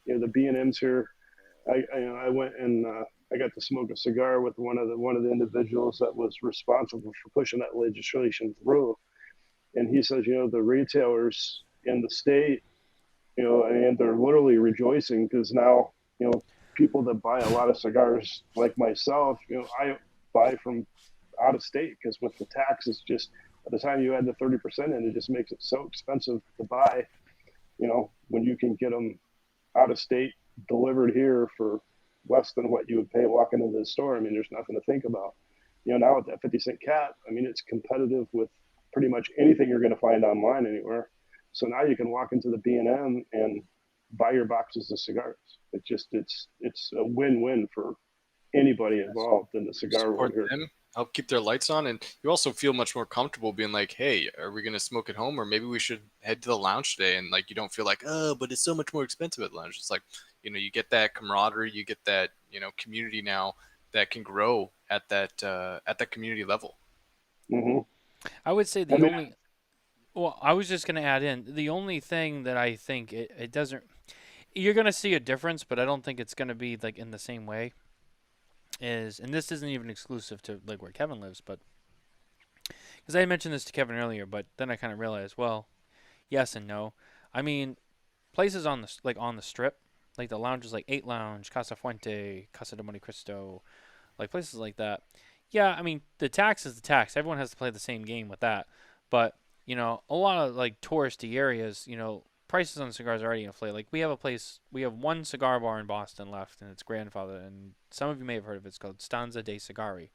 The B&Ms here. I went and I got to smoke a cigar with one of the individuals that was responsible for pushing that legislation through, and he says, the retailers in the state, and they're literally rejoicing because now, people that buy a lot of cigars like myself, I buy from out of state because with the taxes, just by the time you add the 30% in, it just makes it so expensive to buy. When you can get them out of state delivered here for less than what you would pay walking into the store. I mean, there's nothing to think about. Now with that 50-cent cap, I mean, it's competitive with pretty much anything you're going to find online anywhere. So now you can walk into the B&M and buy your boxes of cigars. It's a win-win for anybody involved in the cigar world Support here. them, help keep their lights on, and you also feel much more comfortable being like, hey, are we going to smoke at home, or maybe we should head to the lounge today? And like, you don't feel like, oh, but it's so much more expensive at the lounge. It's like, you get that camaraderie, you get that, community now that can grow at that community level. Mm-hmm. I would say I mean, well, I was just going to add in the only thing that I think it doesn't. You're going to see a difference, but I don't think it's going to be like in the same way. And this isn't even exclusive to like where Kevin lives, but because I mentioned this to Kevin earlier, but then I kind of realized, well, yes and no. I mean, places on the strip, like the lounges like 8 Lounge, Casa Fuente, Casa de Monte Cristo, like places like that. Yeah, I mean, the tax is the tax. Everyone has to play the same game with that. But, a lot of like touristy areas, prices on cigars are already inflated. Like we have one cigar bar in Boston left, and it's grandfathered, and some of you may have heard of it. It's called Stanza dei Sigari.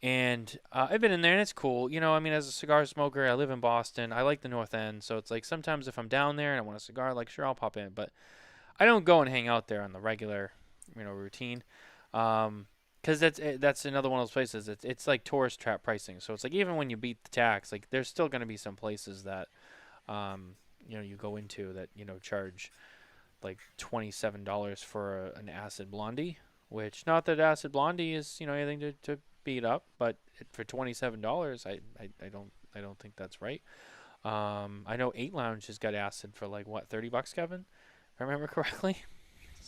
And I've been in there, and it's cool. I mean, as a cigar smoker, I live in Boston. I like the North End, so it's like sometimes if I'm down there and I want a cigar, like sure, I'll pop in. But I don't go and hang out there on the regular, routine. Because that's another one of those places. It's like tourist trap pricing. So it's like even when you beat the tax, like there's still going to be some places that, you go into that charge like $27 for an acid blondie. Which not that acid blondie is anything to beat up, but for $27, I don't think that's right. I know 8 Lounge has got acid for like what, $30, Kevin, if I remember correctly.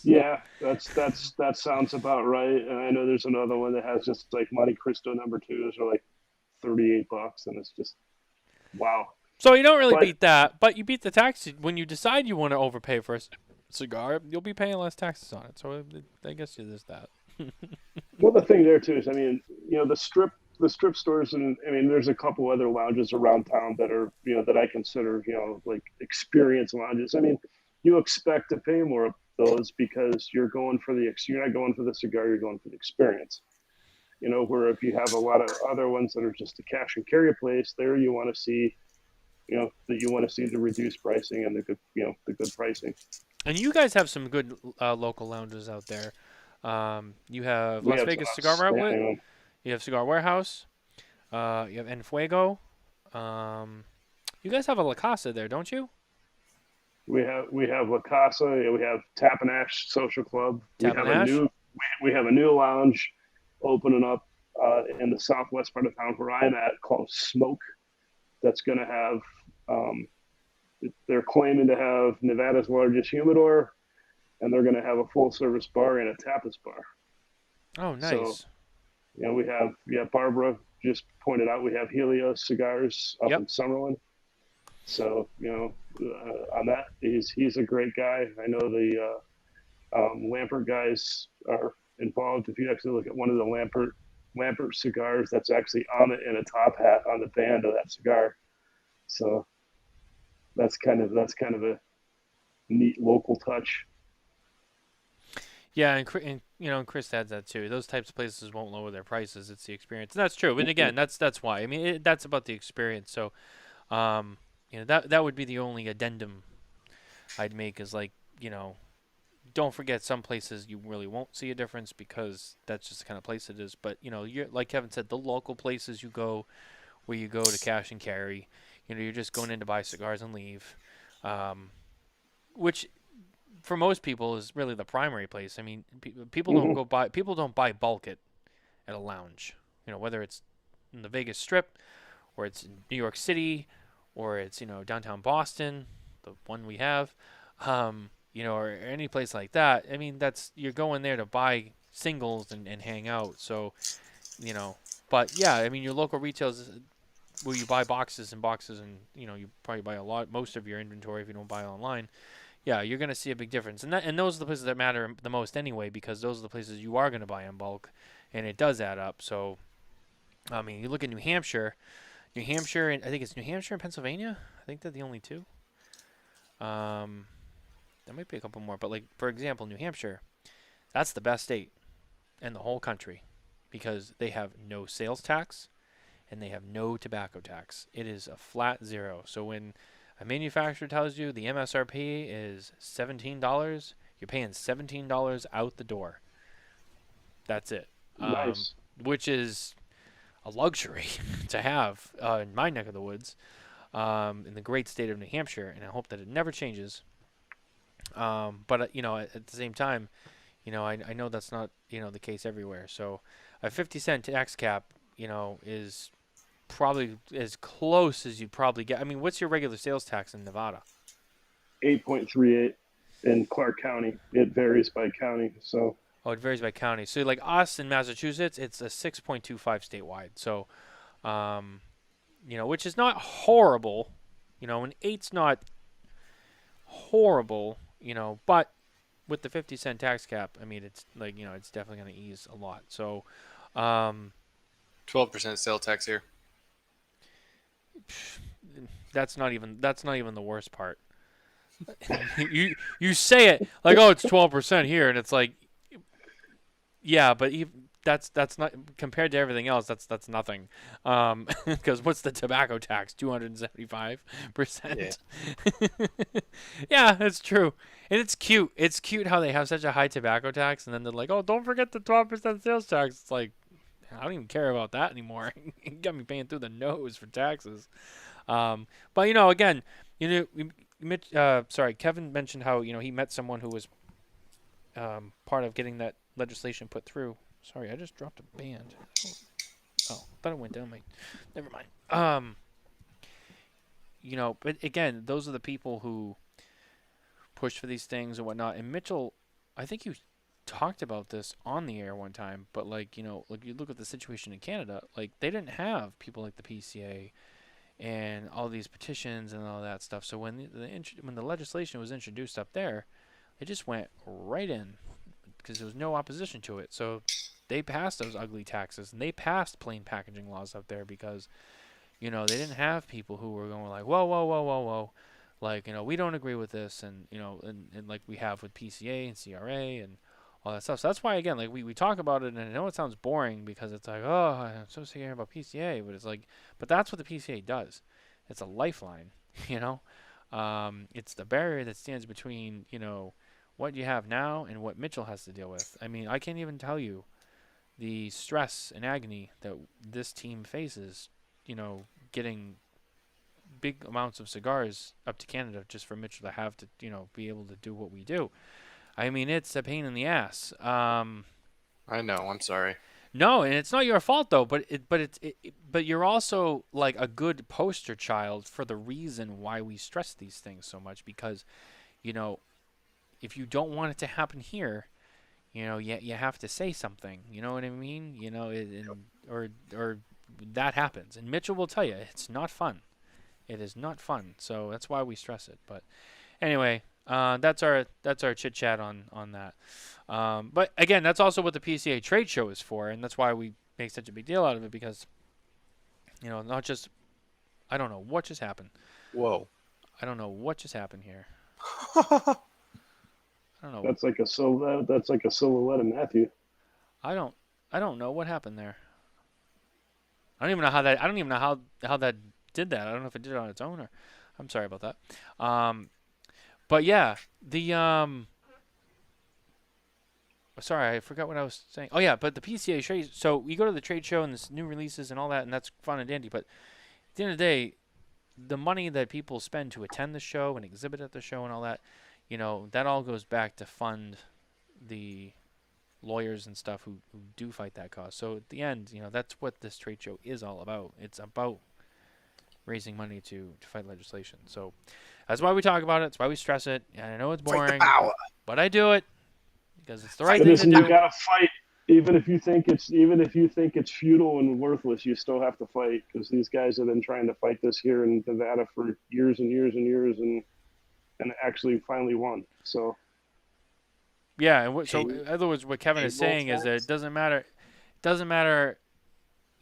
Yeah, that sounds about right. And I know there's another one that has just like Monte Cristo number twos are like $38, and it's just wow. So you don't really But beat that, but you beat the tax when you decide you want to overpay for a cigar. You'll be paying less taxes on it. So I guess there's that. well, the thing there too is, I mean, the strip stores, and I mean, there's a couple other lounges around town that are, that I consider, like experience lounges. I mean, you expect to pay more of those because you're not going for the cigar, you're going for the experience. Where if you have a lot of other ones that are just a cash and carry place, there you want to see, the reduced pricing and the good pricing. And you guys have some good local lounges out there. You have We Las have Vegas some Cigar Outlet. outstanding- You have Cigar Warehouse. You have En Fuego. You guys have a La Casa there, don't you? We have La Casa. We have Tap and Ash Social Club. Tap and Ash? We have a new lounge opening up in the southwest part of town where I'm at, called Smoke. That's going to have. They're claiming to have Nevada's largest humidor, and they're going to have a full service bar and a tapas bar. Oh, nice. So, we have Barbara just pointed out, we have Helios Cigars up Yep. in Summerlin. So, on that, he's a great guy. I know the Lampert guys are involved. If you actually look at one of the Lampert cigars, that's actually on it in a top hat on the band of that cigar. So that's kind of a neat local touch. Yeah, and Chris adds that too. Those types of places won't lower their prices. It's the experience. And that's true. And again, that's why. I mean, that's about the experience. So, that would be the only addendum I'd make is like, don't forget some places you really won't see a difference because that's just the kind of place it is. But, you're like Kevin said, the local places you go where you go to cash and carry, you're just going in to buy cigars and leave, which for most people is really the primary place. I mean, people don't buy bulk at a lounge, whether it's in the Vegas Strip or it's in New York City or it's, downtown Boston, the one we have, or any place like that. I mean, you're going there to buy singles and hang out. So, but yeah, I mean, your local retailers where you buy boxes and boxes and, you probably buy most of your inventory if you don't buy it online. Yeah, you're going to see a big difference. And those are the places that matter the most anyway, because those are the places you are going to buy in bulk, and it does add up. So, I mean, you look at New Hampshire, and I think it's New Hampshire and Pennsylvania. I think they're the only two. There might be a couple more, but like, for example, New Hampshire, that's the best state in the whole country because they have no sales tax and they have no tobacco tax. It is a flat zero. So when a manufacturer tells you the MSRP is $17, you're paying $17 out the door. That's it. Nice. Which is a luxury to have in my neck of the woods, in the great state of New Hampshire, and I hope that it never changes. But at the same time, I know that's not the case everywhere. So a 50-cent tax cap, is probably as close as you'd probably get. I mean, what's your regular sales tax in Nevada? 8.38 in Clark County. It varies by county. So. Oh, it varies by county. So like us in Massachusetts, it's a 6.25 statewide. So, which is not horrible. And 8's not horrible. But with the 50-cent tax cap, I mean, it's like, it's definitely going to ease a lot. So, 12% sale tax here. that's not even the worst part. you say it like, oh, it's 12% here, and it's like, yeah, but that's not compared to everything else. That's nothing. Because what's the tobacco tax? 275%. Yeah, it's true, and it's cute. It's cute how they have such a high tobacco tax, and then they're like, "Oh, don't forget the 12% sales tax." It's like, I don't even care about that anymore. You got me paying through the nose for taxes. But again, Kevin mentioned how he met someone who was part of getting that legislation put through. Sorry, I just dropped a band. Oh, I thought it went down. Never mind. But again, those are the people who push for these things and whatnot. And Mitchell, I think you talked about this on the air one time, but you look at the situation in Canada, they didn't have people like the PCA and all these petitions and all that stuff. So when the legislation was introduced up there, it just went right in because there was no opposition to it. So they passed those ugly taxes and they passed plain packaging laws up there because they didn't have people who were going like, whoa, whoa, whoa, whoa, whoa, we don't agree with this, and and like we have with PCA and CRA and all that stuff. So that's why, again, we talk about it, and I know it sounds boring because it's like, oh, I'm so sick of hearing about PCA, but it's like, but that's what the PCA does. It's a lifeline, It's the barrier that stands between, what you have now and what Mitchell has to deal with. I mean, I can't even tell you the stress and agony that this team faces, getting big amounts of cigars up to Canada just for Mitchell to have to, be able to do what we do. I mean, it's a pain in the ass. I know. I'm sorry. No, and it's not your fault though. But you're also like a good poster child for the reason why we stress these things so much. Because, if you don't want it to happen here, you have to say something. You know what I mean? Or that happens. And Mitchell will tell you it's not fun. It is not fun. So that's why we stress it. But anyway. That's our chit chat on that. But again, that's also what the PCA trade show is for, and that's why we make such a big deal out of it because, not just, I don't know what just happened. Whoa. I don't know what just happened here. I don't know. That's like a silhouette of Matthew. I don't know what happened there. I don't even know how that did that. I don't know if it did it on its own or. I'm sorry about that. But yeah, sorry, I forgot what I was saying. Oh yeah, but the PCA trade. So we go to the trade show and there's new releases and all that, and that's fun and dandy. But at the end of the day, the money that people spend to attend the show and exhibit at the show and all that, that all goes back to fund the lawyers and stuff who do fight that cause. So at the end, that's what this trade show is all about. It's about raising money to fight legislation. So that's why we talk about it. That's why we stress it. And I know it's boring, but I do it because it's the right thing to do. You gotta fight, even if you think it's futile and worthless. You still have to fight because these guys have been trying to fight this here in Nevada for years and years and years, and actually finally won. So yeah, and so in other words, what Kevin is saying is that it doesn't matter.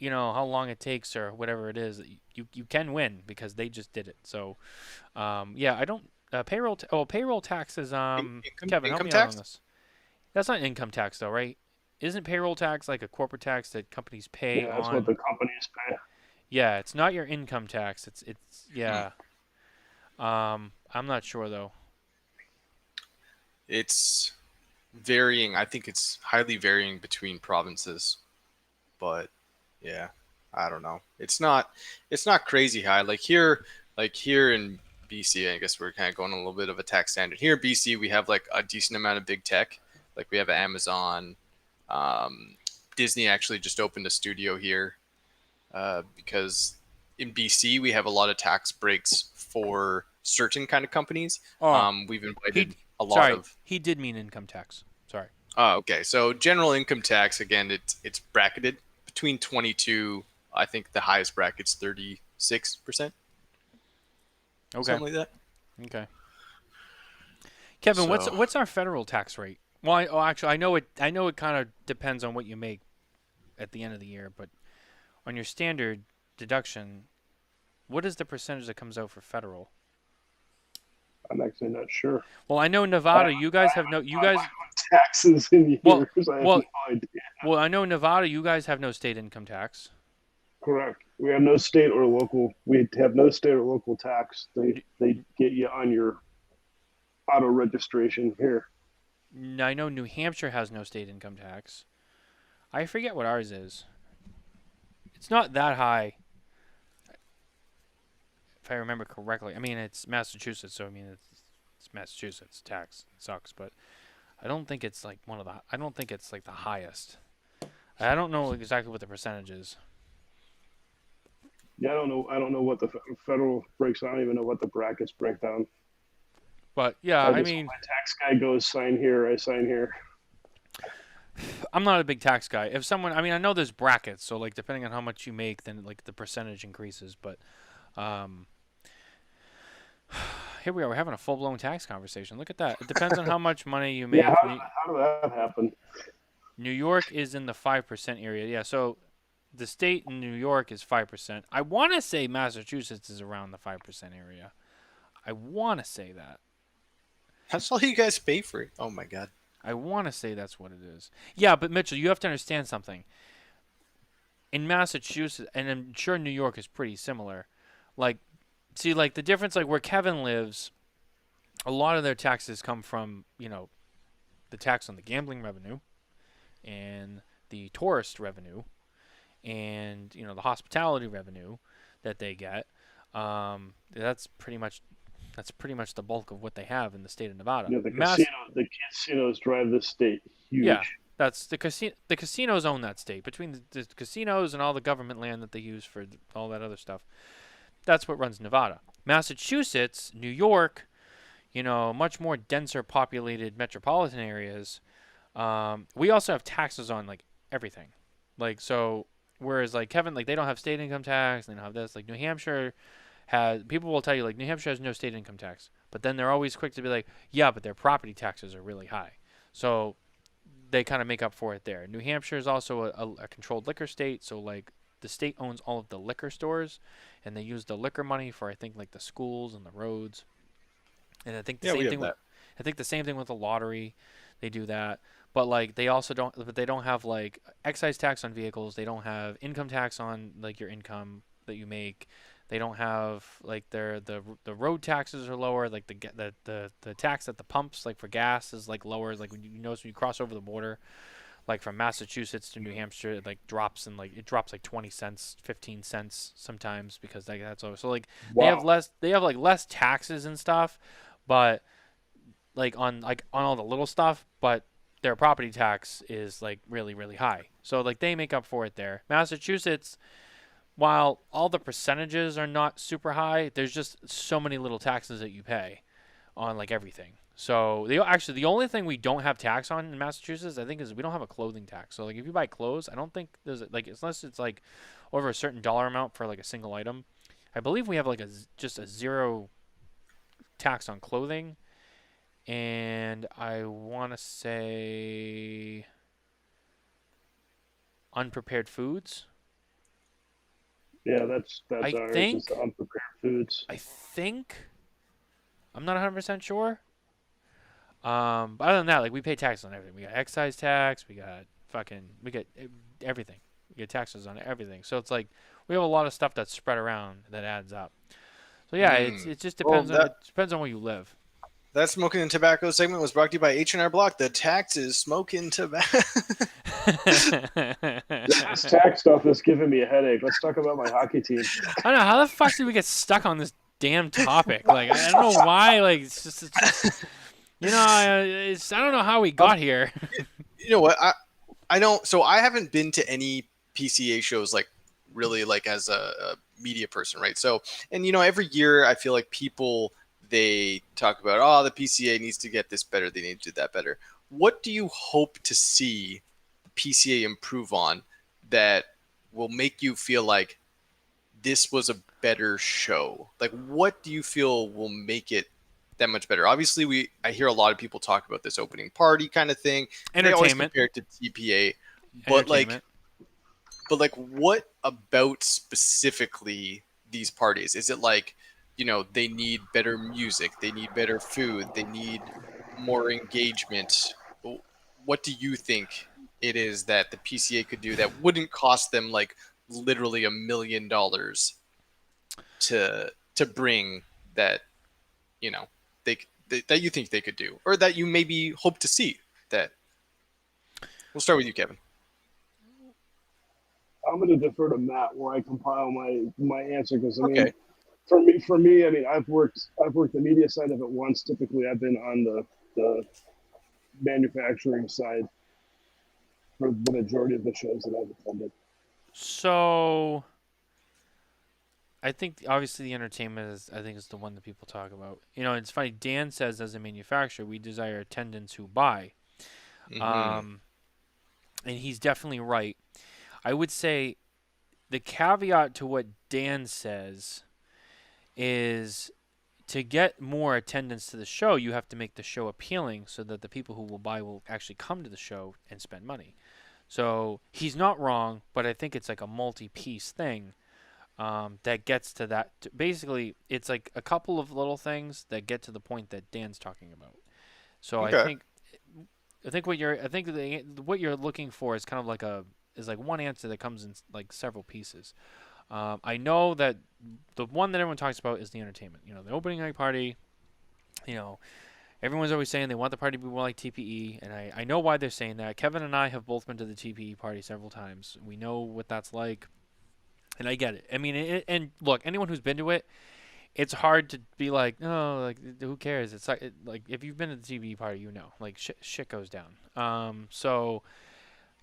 How long it takes or whatever it is, you can win because they just did it. So, I don't payroll taxes. Kevin, help me out on this. That's not income tax though, right? Isn't payroll tax like a corporate tax that companies pay? Yeah, that's what the companies pay. Yeah, it's not your income tax. It's yeah. I'm not sure though. It's varying. I think it's highly varying between provinces, but. Yeah, I don't know. It's not crazy high. Like here in BC, I guess we're kind of going a little bit of a tax standard. Here in BC, we have like a decent amount of big tech. Like we have Amazon. Disney actually just opened a studio here because in BC we have a lot of tax breaks for certain kind of companies. We've invited a lot of. He did mean income tax. Sorry. Oh, okay. So general income tax, again, it's bracketed. Between 22, I think the highest bracket's 36%. Okay. Something like that. Okay. Kevin, what's our federal tax rate? Well, actually, I know it kind of depends on what you make at the end of the year, but on your standard deduction, what is the percentage that comes out for federal? I'm actually not sure. Well, I know Nevada. You guys have no. You guys. Taxes in years. Well, I have well, no idea. well. I know Nevada. You guys have no state income tax. Correct. We have no state or local. We have no state or local tax. They get you on your auto registration here. I know New Hampshire has no state income tax. I forget what ours is. It's not that high, if I remember correctly. I mean, it's Massachusetts, so I mean it's Massachusetts tax. It sucks, but I don't think it's like one of the. I don't think it's like the highest. I don't know exactly what the percentage is. Yeah, I don't know. I don't know what the federal breaks down. I don't even know what the brackets break down. But yeah, I mean, my tax guy goes sign here. I sign here. I'm not a big tax guy. If someone, I mean, I know there's brackets, so like depending on how much you make, then like the percentage increases. But here we are. We're having a full-blown tax conversation. Look at that. It depends on how much money you make. Yeah, how did that happen? New York is in the 5% area. Yeah, so the state in New York is 5%. I want to say Massachusetts is around the 5% area. I want to say that. That's all you guys pay for it. Oh my god. I want to say that's what it is. Yeah, but Mitchell, you have to understand something. In Massachusetts, and I'm sure New York is pretty similar. Like, see, like the difference, like where Kevin lives, a lot of their taxes come from, you know, the tax on the gambling revenue and the tourist revenue and, you know, the hospitality revenue that they get. That's pretty much the bulk of what they have in the state of Nevada. Yeah, the casinos drive this state huge. Yeah, that's the casino. The casinos own that state. Between the casinos and all the government land that they use for all that other stuff, that's what runs Nevada. Massachusetts, New York, you know, much more denser populated metropolitan areas. We also have taxes on like everything, like so. Whereas like Kevin, like they don't have state income tax. They don't have this. Like New Hampshire has. People will tell you like New Hampshire has no state income tax, but then they're always quick to be like, yeah, but their property taxes are really high. So they kind of make up for it there. New Hampshire is also a controlled liquor state, so like the state owns all of the liquor stores, and they use the liquor money for I think like the schools and the roads. And I think the same thing. I think the same thing with the lottery, they do that. But like they also don't. But they don't have like excise tax on vehicles. They don't have income tax on like your income that you make. They don't have like the road taxes are lower. Like the tax at the pumps like for gas is like lower. Like when you notice when you cross over the border, like from Massachusetts to New Hampshire, it like drops like 20 cents, 15 cents sometimes because that's lower. So like they have less taxes and stuff, but like on all the little stuff, but their property tax is like really, really high. So like they make up for it there. Massachusetts, while all the percentages are not super high, there's just so many little taxes that you pay on like everything. So the only thing we don't have tax on in Massachusetts, I think, is we don't have a clothing tax. So like if you buy clothes, I don't think there's like unless it's like over a certain dollar amount for like a single item. I believe we have like just a zero tax on clothing. And I want to say unprepared foods. Yeah, that's I ours. think It's the unprepared foods. I think I'm not 100% sure. But other than that, like we pay taxes on everything. We got excise tax. We got everything. We get taxes on everything. So it's like we have a lot of stuff that's spread around that adds up. So yeah, it just depends it depends on where you live. That Smokin Tabacco segment was brought to you by H&R Block. The taxes, Smokin Tobacco. This tax stuff is giving me a headache. Let's talk about my hockey team. I don't know how the fuck did we get stuck on this damn topic. Like I don't know why. Like it's just you know I don't know how we got here. You know what? I don't. So I haven't been to any PCA shows like really like as a media person, right? So and you know every year I feel like people. They talk about, oh, the PCA needs to get this better. They need to do that better. What do you hope to see PCA improve on that will make you feel like this was a better show? Like, what do you feel will make it that much better? Obviously, I hear a lot of people talk about this opening party kind of thing. They always compare it to TPA. But like, what about specifically these parties? Is it like they need better music, they need better food, they need more engagement. What do you think it is that the PCA could do that wouldn't cost them like literally $1 million to bring that they that you think they could do, or that you maybe hope to see? That we'll start with you, Kevin. I'm going to defer to Matt where I compile my answer because I mean, Okay. for me, I mean, I've worked the media side of it once. Typically, I've been on the manufacturing side for the majority of the shows that I've attended. So I think obviously the entertainment is the one that people talk about. It's funny. Dan says as a manufacturer, we desire attendants who buy, Mm-hmm. and he's definitely right. I would say the caveat to what Dan says is to get more attendance to the show, you have to make the show appealing so that the people who will buy will actually come to the show and spend money. So he's not wrong, but I think it's like a multi-piece thing that gets to that. Basically, it's like a couple of little things that get to the point that Dan's talking about. So Okay. what you're looking for is kind of like one answer that comes in like several pieces. I know that the one that everyone talks about is the entertainment. The opening night party. Everyone's always saying they want the party to be more like TPE, and I know why they're saying that. Kevin and I have both been to the TPE party several times. We know what that's like, and I get it. I mean, and look, anyone who's been to it, it's hard to be like, no, like who cares? It's like if you've been to the TPE party, like shit goes down. So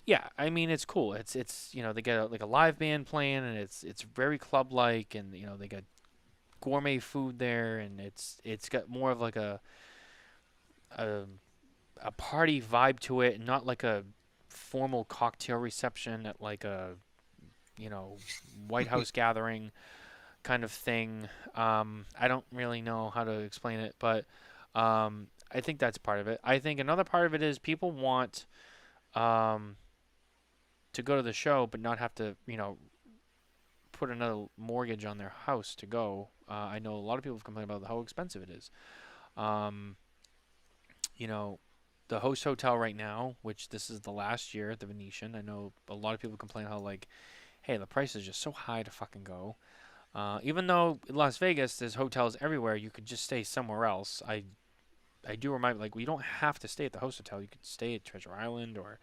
yeah, I mean it's cool. It's they get like a live band playing, and it's very club like, and they got gourmet food there, and it's got more of like a a party vibe to it, not like a formal cocktail reception at like a White House gathering kind of thing. I don't really know how to explain it, but I think that's part of it. I think another part of it is people want to go to the show, but not have to put another mortgage on their house to go. I know a lot of people have complained about how expensive it is. Um, you know, the host hotel right now, which this is the last year at the Venetian. I know a lot of people complain how like, hey, the price is just so high to fucking go. Even though in Las Vegas there's hotels everywhere, you could just stay somewhere else. I do remind like we don't have to stay at the host hotel. You could stay at Treasure Island or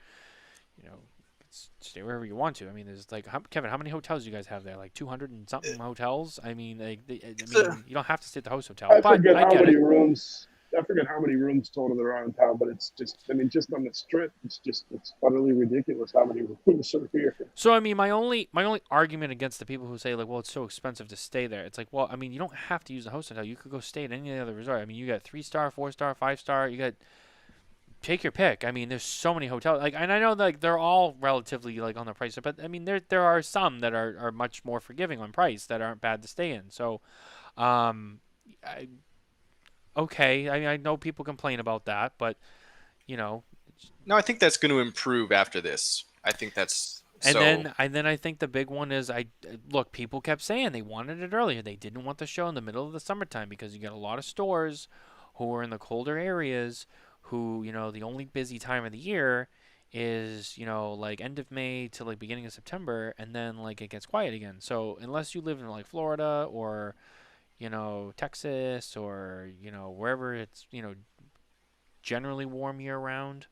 you know stay wherever you want to. I mean, there's like Kevin, how many hotels do you guys have there? Like 200 and something hotels. I mean, you don't have to stay at the host hotel, I but forget I how get many it. rooms. I forget how many rooms total there are in town, but it's just. I mean, just on the strip, it's utterly ridiculous how many rooms are here. So I mean, my only argument against the people who say like, well, it's so expensive to stay there. It's like, well, I mean, you don't have to use the host hotel. You could go stay at any other resort. I mean, you got 3-star, 4-star, 5-star. You got take your pick. I mean, there's so many hotels. Like, and I know like they're all relatively like on the price, but I mean, there are some that are much more forgiving on price that aren't bad to stay in. So, um, I, okay. I mean, I know people complain about that, but you know, No, I think that's going to improve after this. I think that's and so. then I think the big one is look, people kept saying they wanted it earlier. They didn't want the show in the middle of the summertime because you got a lot of stores who are in the colder areas who, the only busy time of the year is, like end of May to like beginning of September, and then like it gets quiet again. So unless you live in like Florida or, Texas or, wherever it's, generally warm year round,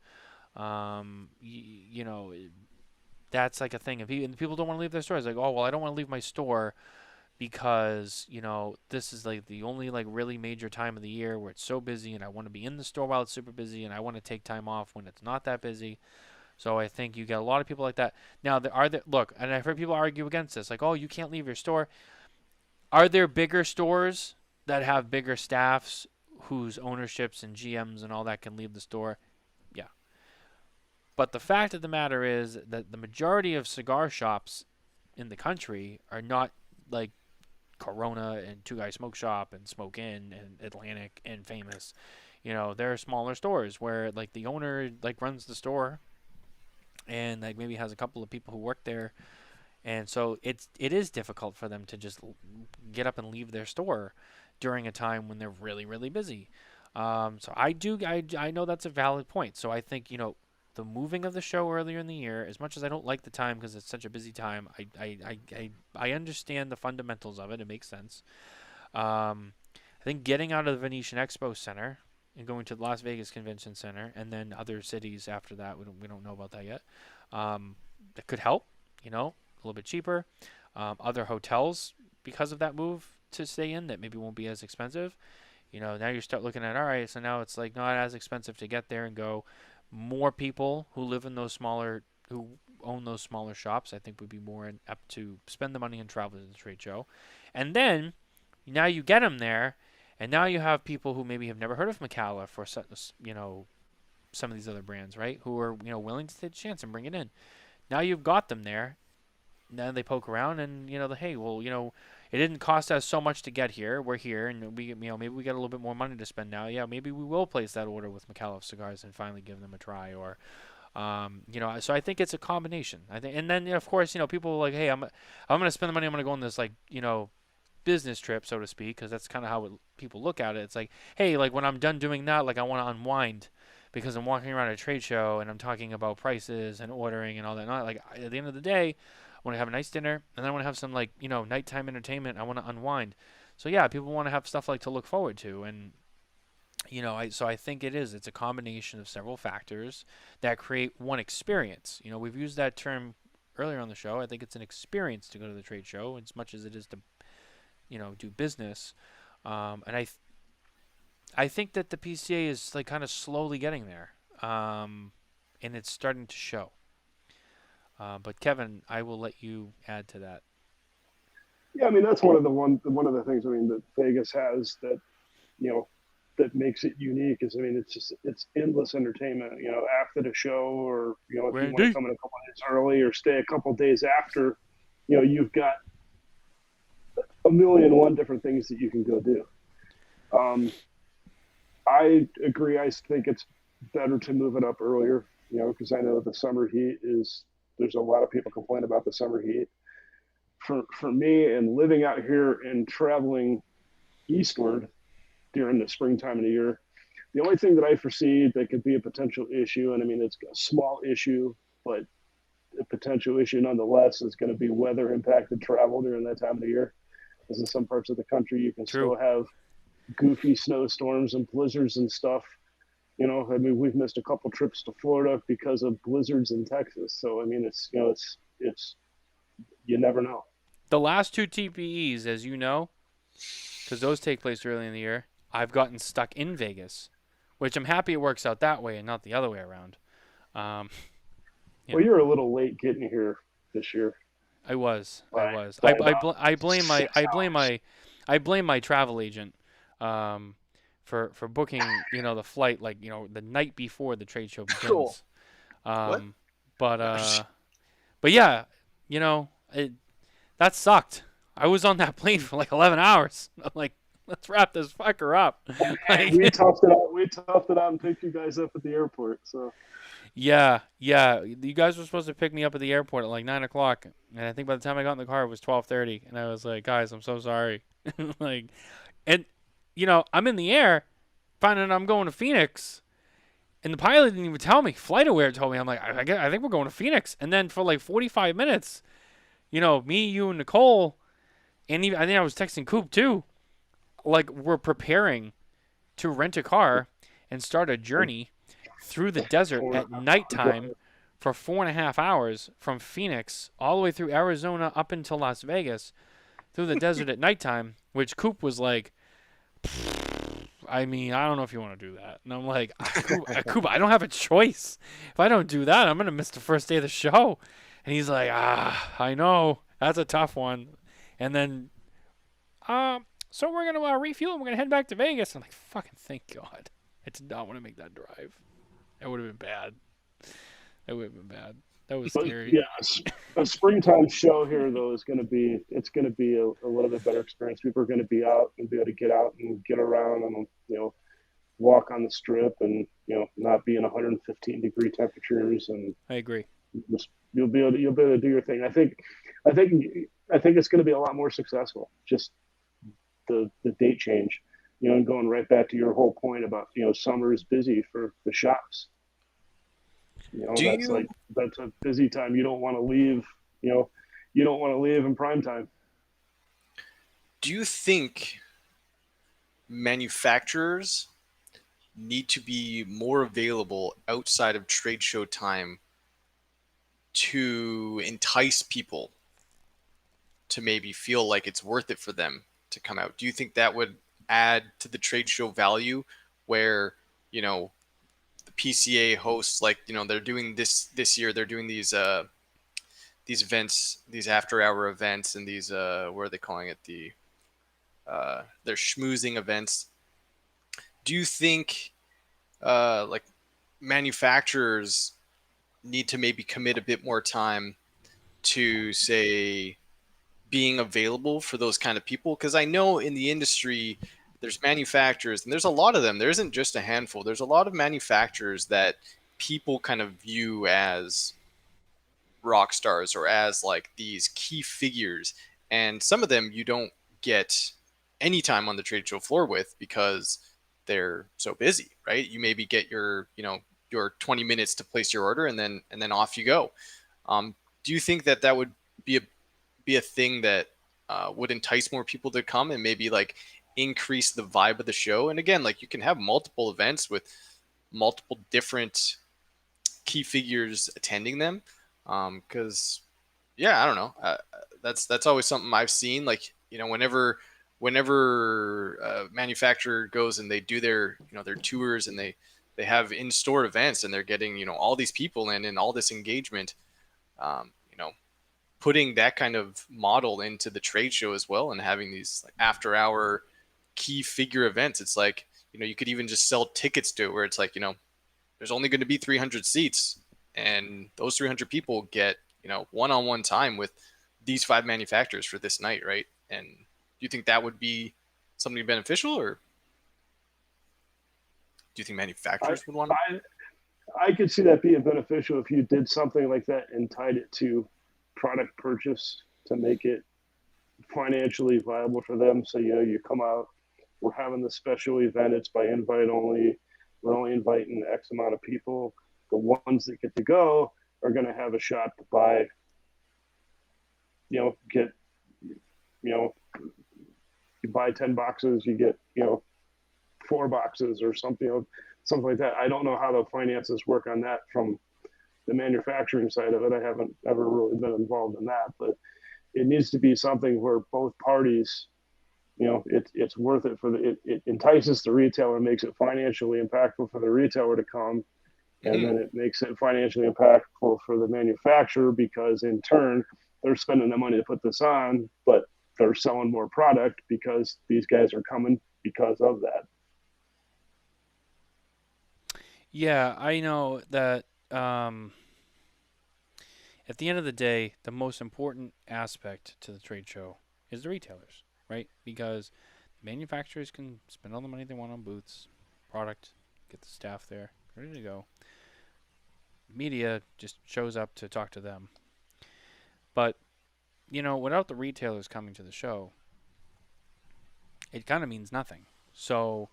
that's like a thing. And people don't want to leave their stores. Like, oh well, I don't want to leave my store because this is like the only like really major time of the year where it's so busy, and I want to be in the store while it's super busy, and I want to take time off when it's not that busy. So I think you get a lot of people like that. Now there look, and I've heard people argue against this, like, oh, you can't leave your store. Are there bigger stores that have bigger staffs whose ownerships and GMs and all that can leave the store? Yeah. But the fact of the matter is that the majority of cigar shops in the country are not like Corona and Two Guys Smoke Shop and Smoke Inn and Atlantic and Famous. They're smaller stores where like the owner like runs the store and like maybe has a couple of people who work there, and so it is difficult for them to just get up and leave their store. during a time when they're really, really busy. So I know that's a valid point. So I think, the moving of the show earlier in the year, as much as I don't like the time because it's such a busy time, I understand the fundamentals of it. It makes sense. I think getting out of the Venetian Expo Center and going to the Las Vegas Convention Center and then other cities after that, we don't know about that yet. That could help, a little bit cheaper. Other hotels, because of that move to stay in, that maybe won't be as expensive. Now you start looking at, all right, so now it's like not as expensive to get there and go. More people who live in who own those smaller shops, I think would be more apt to spend the money and travel to the trade show. And then now you get them there, and now you have people who maybe have never heard of McAuliffe or some of these other brands, right? Who are willing to take a chance and bring it in. Now you've got them there. Now they poke around and hey, well, it didn't cost us so much to get here. We're here, and we maybe we get a little bit more money to spend now. Yeah, maybe we will place that order with McAuliffe Cigars and finally give them a try. Or, so I think it's a combination. I think, and then of course people are like, hey, I'm gonna spend the money. I'm gonna go on this business trip, so to speak, because that's kind of how people look at it. It's like, hey, like when I'm done doing that, like I want to unwind because I'm walking around a trade show and I'm talking about prices and ordering and all that. Not like at the end of the day, I want to have a nice dinner and then I want to have some nighttime entertainment. I want to unwind. So yeah, people want to have stuff to look forward to, and so I think it's a combination of several factors that create one experience. We've used that term earlier on the show. I think it's an experience to go to the trade show as much as it is to do business. And I think that the PCA is kind of slowly getting there, and it's starting to show. But Kevin, I will let you add to that. Yeah, I mean that's one of the things that Vegas has that that makes it unique is it's endless entertainment. After the show, or if you want to come in a couple of days early or stay a couple of days after, you've got a million and one different things that you can go do. I agree. I think it's better to move it up earlier, because I know the summer heat there's a lot of people complain about the summer heat. For me, and living out here and traveling eastward during the springtime of the year, the only thing that I foresee that could be a potential issue, and it's a small issue, but a potential issue nonetheless, is going to be weather impacted travel during that time of the year. Because in some parts of the country, you can still have goofy snowstorms and blizzards and stuff. We've missed a couple trips to Florida because of blizzards in Texas. So, it's you never know. The last two TPEs, as you know, because those take place early in the year, I've gotten stuck in Vegas, which I'm happy it works out that way and not the other way around. Well, you're a little late getting here this year. I was. I blame my travel agent for booking the flight the night before the trade show begins. Cool. But yeah, that sucked. I was on that plane for 11 hours. I'm like, let's wrap this fucker up. We toughed it out. We toughed it out and picked you guys up at the airport. So. Yeah. You guys were supposed to pick me up at the airport at 9 o'clock, and I think by the time I got in the car, it was 12:30, and I was like, guys, I'm so sorry. I'm in the air, finding out I'm going to Phoenix, and the pilot didn't even tell me. FlightAware told me. I'm like, I think we're going to Phoenix, and then for 45 minutes, me, you, and Nicole, and even I think I was texting Coop too, we're preparing to rent a car and start a journey through the desert at nighttime for 4.5 hours from Phoenix all the way through Arizona up until Las Vegas through the desert at nighttime, which Coop was like, I don't know if you want to do that. And I'm like, Coop, I don't have a choice. If I don't do that, I'm going to miss the first day of the show. And he's like, I know. That's a tough one. And then, so we're going to refuel and we're going to head back to Vegas. I'm like, fucking thank God. I did not want to make that drive. That would have been bad. That was scary. Yeah, a springtime show here though is going to be a little bit better experience. People are going to be out and be able to get out and get around and walk on the strip and not be in 115-degree temperatures, and I agree. You'll be able to do your thing. I think it's going to be a lot more successful. Just the date change. And going right back to your whole point about summer is busy for the shops. Do you That's a busy time. You don't want to leave. You don't want to leave in prime time. do you think manufacturers need to be more available outside of trade show time to entice people to maybe feel like it's worth it for them to come out? Do you think that would add to the trade show value where, the PCA hosts, like, they're doing this year, they're doing these events, these after hour events, and these what are they calling it? They're schmoozing events. Do you think like manufacturers need to maybe commit a bit more time to, say, being available for those kind of people? Because I know in the industry there's manufacturers, and there's a lot of them. There isn't just a handful. There's a lot of manufacturers that people kind of view as rock stars or as like these key figures, and some of them you don't get any time on the trade show floor with because they're so busy, right? You maybe get your 20 minutes to place your order, and then off you go. Do you think that would be a thing that would entice more people to come and maybe like increase the vibe of the show? And again, like, you can have multiple events with multiple different key figures attending them. Because yeah, I don't know. That's always something I've seen. Like, whenever a manufacturer goes and they do their tours, and they have in-store events, and they're getting all these people in and all this engagement. Um, you know, Putting that kind of model into the trade show as well, and having these like after-hour key figure events. It's like, you could even just sell tickets to it, where it's like, there's only going to be 300 seats, and those 300 people get one-on-one time with these 5 manufacturers for this night, right? And do you think that would be something beneficial, or do you think manufacturers would want to? I could see that being beneficial if you did something like that and tied it to product purchase to make it financially viable for them. So, you come out, we're having this special event, it's by invite only. We're only inviting X amount of people. The ones that get to go are going to have a shot to buy, get, you buy 10 boxes, you get, 4 boxes or something, something like that. I don't know how the finances work on that from the manufacturing side of it. I haven't ever really been involved in that, but it needs to be something where both parties, it's worth it it entices the retailer, makes it financially impactful for the retailer to come, and then it makes it financially impactful for the manufacturer, because in turn they're spending the money to put this on, but they're selling more product because these guys are coming because of that. Yeah, I know that at the end of the day, the most important aspect to the trade show is the retailers, right? Because manufacturers can spend all the money they want on booths, product, get the staff there, ready to go. Media just shows up to talk to them. But, without the retailers coming to the show, it kind of means nothing. So,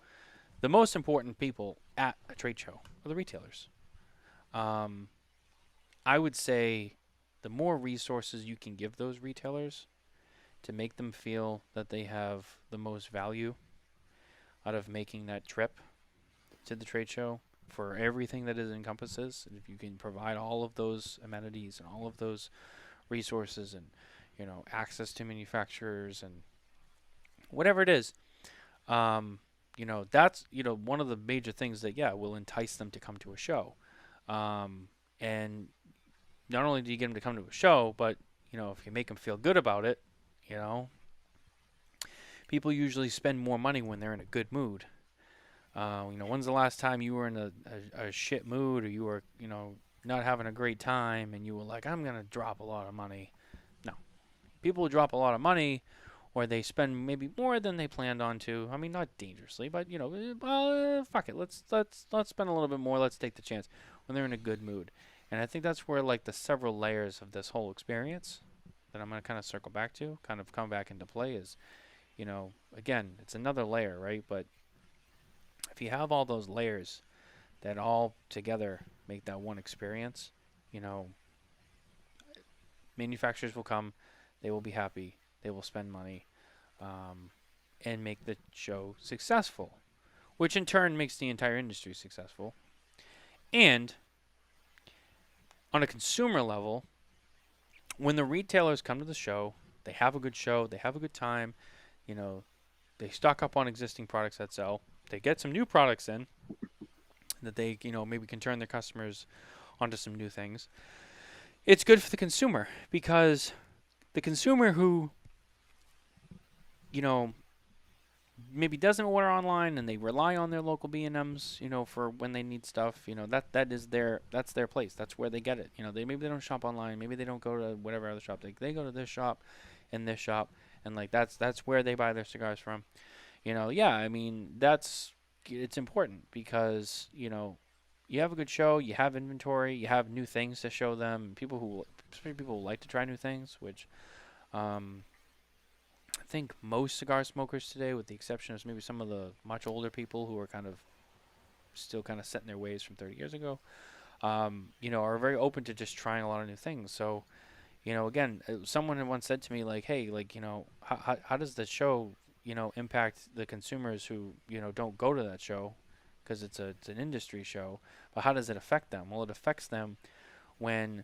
the most important people at a trade show are the retailers. I would say the more resources you can give those retailers to make them feel that they have the most value out of making that trip to the trade show for everything that it encompasses, and if you can provide all of those amenities and all of those resources and access to manufacturers and whatever it is, that's one of the major things that will entice them to come to a show. And not only do you get them to come to a show, but if you make them feel good about it, people usually spend more money when they're in a good mood. When's the last time you were in a shit mood, or you were not having a great time, and you were like, I'm gonna drop a lot of money? No, people who drop a lot of money, or they spend maybe more than they planned on to. I mean, not dangerously, but fuck it, let's spend a little bit more. Let's take the chance when they're in a good mood. And I think that's where like the several layers of this whole experience that I'm going to kind of circle back to kind of come back into play is, again, it's another layer, right? But if you have all those layers that all together make that one experience, you know, manufacturers will come, they will be happy, they will spend money, and make the show successful, which in turn makes the entire industry successful. And on a consumer level, when the retailers come to the show, they have a good show, they have a good time, you know, they stock up on existing products that sell, they get some new products in that they, maybe can turn their customers onto some new things. It's good for the consumer because the consumer who, maybe doesn't order online and they rely on their local B&Ms, for when they need stuff, that's their place. That's where they get it. Maybe they don't shop online, maybe they don't go to whatever other shop. They go to this shop and this shop, and like that's where they buy their cigars from. It's important because, you have a good show, you have inventory, you have new things to show them. Especially people who like to try new things, which I think most cigar smokers today, with the exception of maybe some of the much older people who are still set in their ways from 30 years ago, are very open to just trying a lot of new things. So, again, someone had once said to me, like, hey, like, how does the show, impact the consumers who, don't go to that show because it's an industry show, but how does it affect them? Well, it affects them when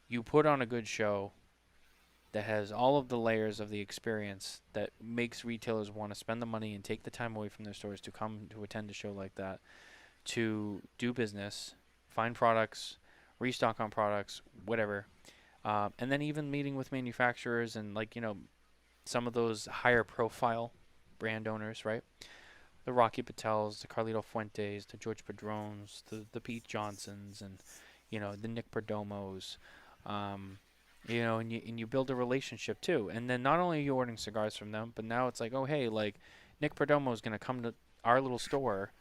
you put on a good show that has all of the layers of the experience that makes retailers want to spend the money and take the time away from their stores to come to attend a show like that, to do business, find products, restock on products, whatever. And then even meeting with manufacturers and, like, some of those higher profile brand owners, right? The Rocky Patels, the Carlito Fuentes, the George Padrones, the Pete Johnsons, and, the Nick Perdomos. And you build a relationship too. And then not only are you ordering cigars from them, but now it's like, oh, hey, like, Nick Perdomo is going to come to our little store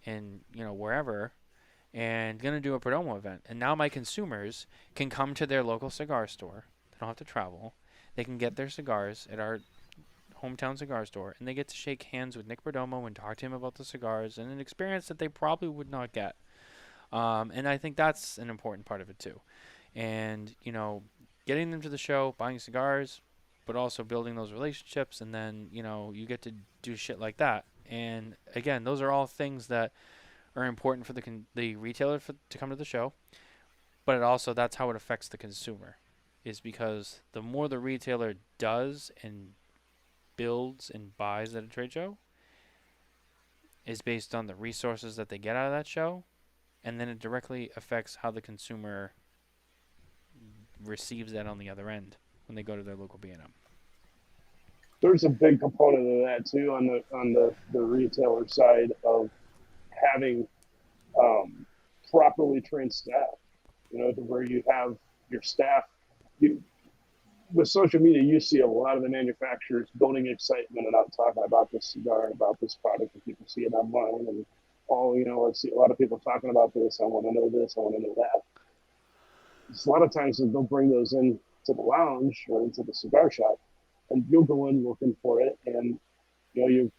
in, wherever, and going to do a Perdomo event. And now my consumers can come to their local cigar store. They don't have to travel. They can get their cigars at our hometown cigar store, and they get to shake hands with Nick Perdomo and talk to him about the cigars, and an experience that they probably would not get. And I think that's an important part of it too. And, getting them to the show, buying cigars, but also building those relationships, and then, you get to do shit like that. And again, those are all things that are important for the retailer to come to the show, but that's how it affects the consumer, is because the more the retailer does and builds and buys at a trade show is based on the resources that they get out of that show, and then it directly affects how the consumer receives that on the other end when they go to their local B&M. There's a big component of that too on the retailer side of having properly trained staff. To where you have your staff. With social media, you see a lot of the manufacturers building excitement and out talking about this cigar and about this product, and people see it online and I see a lot of people talking about this. I want to know this. I want to know that. A lot of times they'll bring those in to the lounge or into the cigar shop, and you'll go in looking for it, and you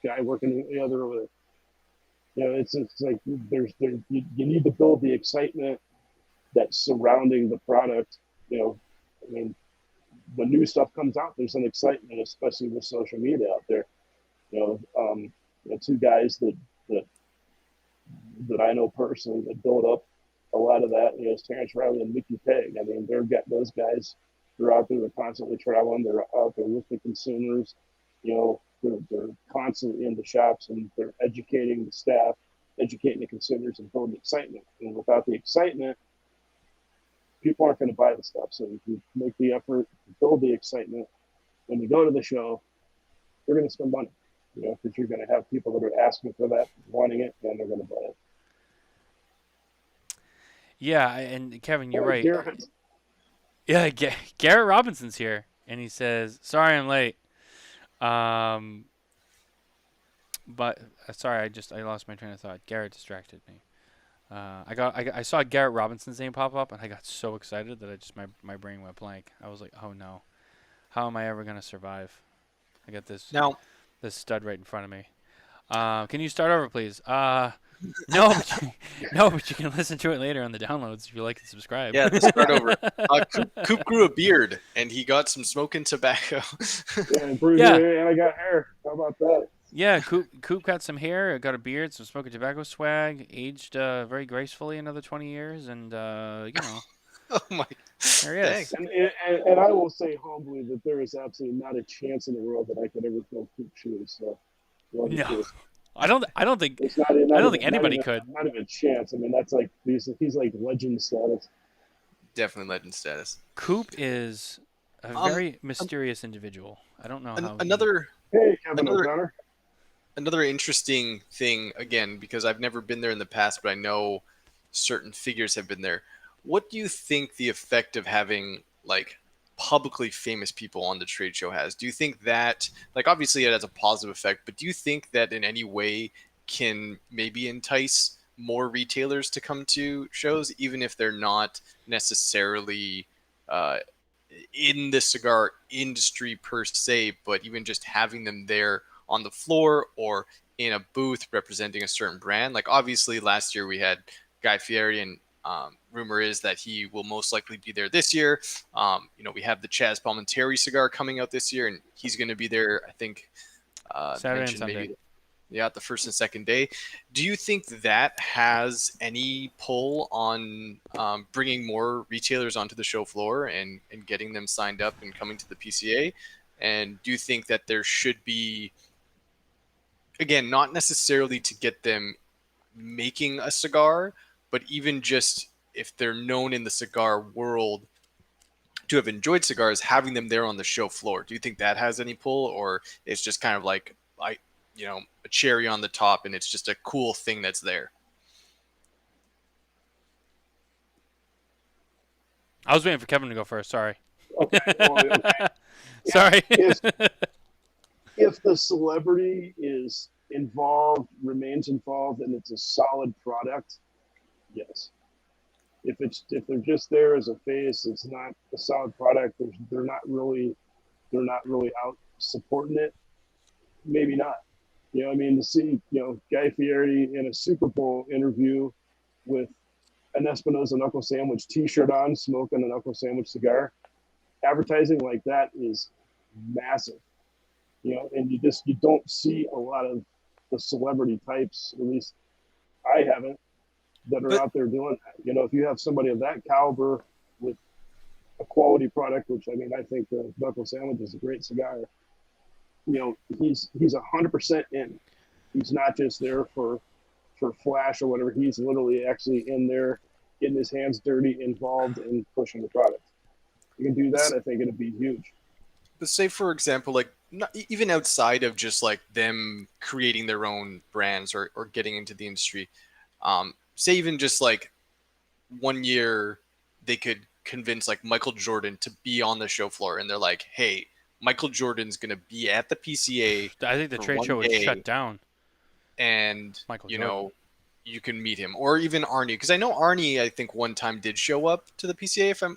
guy working the other over there. It's like you need to build the excitement that's surrounding the product. When new stuff comes out, there's an excitement, especially with social media out there. Two guys that I know personally that build up a lot of that, is Terrence Riley and Mickey Pegg. I mean, those guys, they're out there, they're constantly traveling, they're out there with the consumers, they're constantly in the shops, and they're educating the staff, educating the consumers, and building excitement. And without the excitement, people aren't going to buy the stuff. So if you make the effort to build the excitement, when you go to the show, you're going to spend money, because you're going to have people that are asking for that, wanting it, and they're going to buy it. Yeah, and Kevin, you're right. Yeah, Garrett Robinson's here, and he says, "Sorry, I'm late." But sorry, I lost my train of thought. Garrett distracted me. I saw Garrett Robinson's name pop up, and I got so excited that my brain went blank. I was like, oh no, how am I ever gonna survive? I got this Now, stud right in front of me. Can you start over, please? No, but no, but you can listen to it later on the downloads if you like and subscribe. yeah, let's start over. Coop grew a beard, and he got some Smokin Tabacco. Yeah, and Yeah. and I got hair. How about that? Yeah, Coop got some hair, got a beard, some Smokin Tabacco swag, aged very gracefully another 20 years, and you know, Oh my! there he is. Thanks. And I will say humbly that there is absolutely not a chance in the world that I could ever fill Coop shoes. So, well, No, I don't think it's not, I don't even, think anybody not even, could. Not even a chance. I mean, that's like he's like legend status. Definitely legend status. Coop is a very mysterious individual. I don't know how. Another Hey, Kevin O'Connor. another interesting thing, again, because I've never been there in the past, but I know certain figures have been there. What do you think the effect of having like publicly famous people on the trade show has? Do you think that, like, obviously it has a positive effect, but do you think that in any way can maybe entice more retailers to come to shows, even if they're not necessarily uh, in the cigar industry per se, but even just having them there on the floor or in a booth representing a certain brand? Like, obviously last year we had Guy Fieri, and rumor is that he will most likely be there this year. We have the Chaz Palminteri cigar coming out this year, and he's going to be there, I think, Saturday and Sunday. maybe, the first and second day. Do you think that has any pull on bringing more retailers onto the show floor and getting them signed up and coming to the PCA? And do you think that there should be, again, not necessarily to get them making a cigar, but even just if they're known in the cigar world to have enjoyed cigars, having them there on the show floor? Do you think that has any pull, or it's just kind of like a cherry on the top and it's just a cool thing that's there? I was waiting for Kevin to go first. Sorry. Okay. Sorry. If the celebrity is remains involved, and it's a solid product, yes. If they're just there as a face, it's not a solid product. They're not really out supporting it. Maybe not. I mean, to see Guy Fieri in a Super Bowl interview with an Espinosa knuckle sandwich T-shirt on, smoking a knuckle sandwich cigar, advertising like that is massive. And you don't see a lot of the celebrity types, at least I haven't, that are out there doing that. If you have somebody of that caliber with a quality product, which I mean, I think the knuckle sandwich is a great cigar. He's 100% in. He's not just there for flash or whatever. He's literally actually in there, getting his hands dirty, involved, in pushing the product. You can do that, I think it'd be huge. But say, for example, like, not, even outside of just like them creating their own brands or getting into the industry, say even just like one year they could convince like Michael Jordan to be on the show floor, and they're like, hey, Michael Jordan's going to be at the PCA. I think the trade show would shut down. And, Michael Jordan. You can meet him. Or even Arnie. Because I know Arnie, I think, one time did show up to the PCA.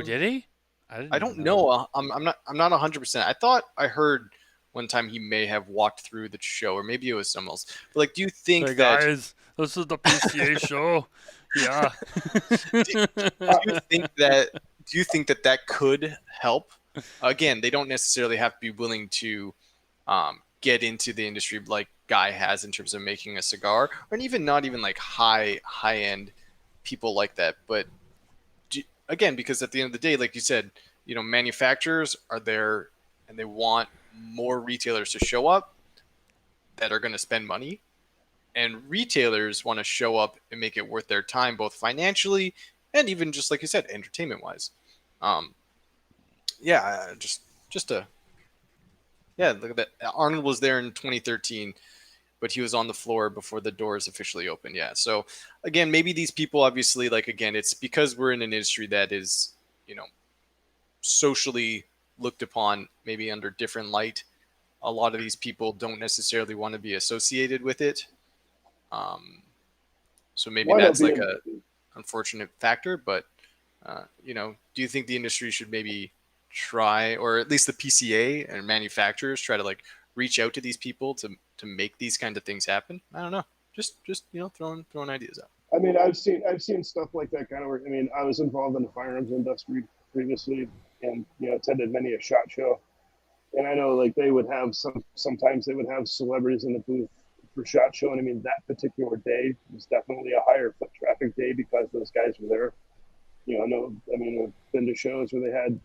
Did he? I don't know. I'm not 100%. I thought I heard one time he may have walked through the show, or maybe it was someone else. But, like, do you think that... Hey, guys, this is the PCA show. Yeah. Do you think that could help? Again, they don't necessarily have to be willing to get into the industry like Guy has in terms of making a cigar, or even not even like high end people like that. But again, because at the end of the day, like you said, manufacturers are there and they want more retailers to show up that are going to spend money, and retailers want to show up and make it worth their time, both financially and even just like you said, entertainment wise. Look at that. Arnold was there in 2013, but he was on the floor before the doors officially opened. Yeah. So again, maybe these people, obviously, like, again, it's because we're in an industry that is, socially looked upon maybe under different light. A lot of these people don't necessarily want to be associated with it. So maybe that's like a unfortunate factor, but do you think the industry should maybe try, or at least the PCA and manufacturers try to like reach out to these people to make these kind of things happen? I don't know. Just throwing ideas out. I mean, I've seen stuff like that kind of work. I mean, I was involved in the firearms industry previously, and attended many a shot show. And I know like they would have sometimes they would have celebrities in the booth for shot show. And I mean, that particular day was definitely a higher foot traffic day because those guys were there. I've been to shows where they had,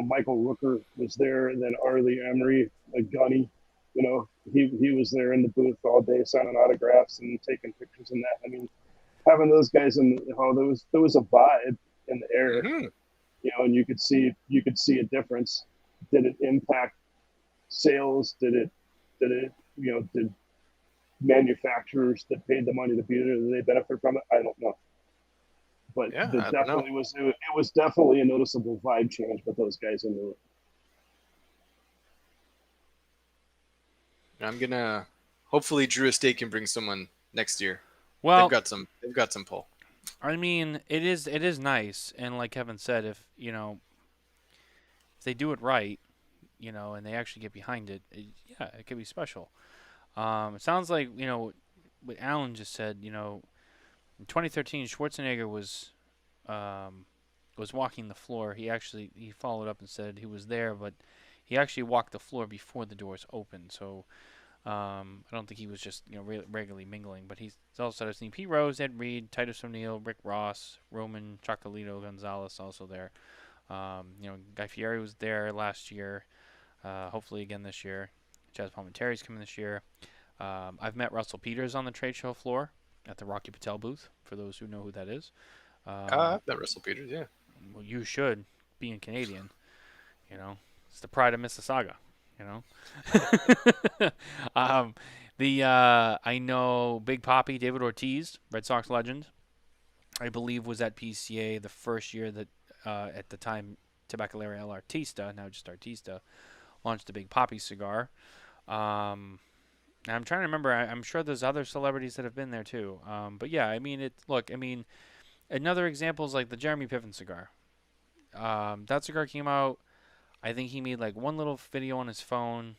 Michael Rooker was there, and then Arlie Emery, a gunny, he was there in the booth all day signing autographs and taking pictures and that. I mean, having those guys in the hall, there was a vibe in the air, and you could see a difference. Did it impact sales? Did manufacturers that paid the money to be there, did they benefit from it? I don't know. But it was definitely a noticeable vibe change with those guys in the room. I'm gonna hopefully Drew Estate can bring someone next year. Well, they've got some pull. I mean, it is nice, and like Kevin said, if they do it right, and they actually get behind it, it could be special. It sounds like what Alan just said. In 2013, Schwarzenegger was walking the floor. He followed up and said he was there, but he actually walked the floor before the doors opened. So I don't think he was just regularly mingling. But he's also I've seen Pete Rose, Ed Reed, Titus O'Neil, Rick Ross, Roman Chocolito Gonzalez also there. Guy Fieri was there last year. Hopefully again this year. Jazz Palminteri's coming this year. I've met Russell Peters on the trade show floor at the Rocky Patel booth, for those who know who that is. I've met Russell Peters, yeah. Well, you should, being Canadian. It's the pride of Mississauga, I know Big Papi, David Ortiz, Red Sox legend, I believe was at PCA the first year that, at the time, Tabacalera El Artista, now just Artista, launched the Big Papi cigar. I'm trying to remember. I'm sure there's other celebrities that have been there too. But yeah, I mean, another example is like the Jeremy Piven cigar. That cigar came out. I think he made like one little video on his phone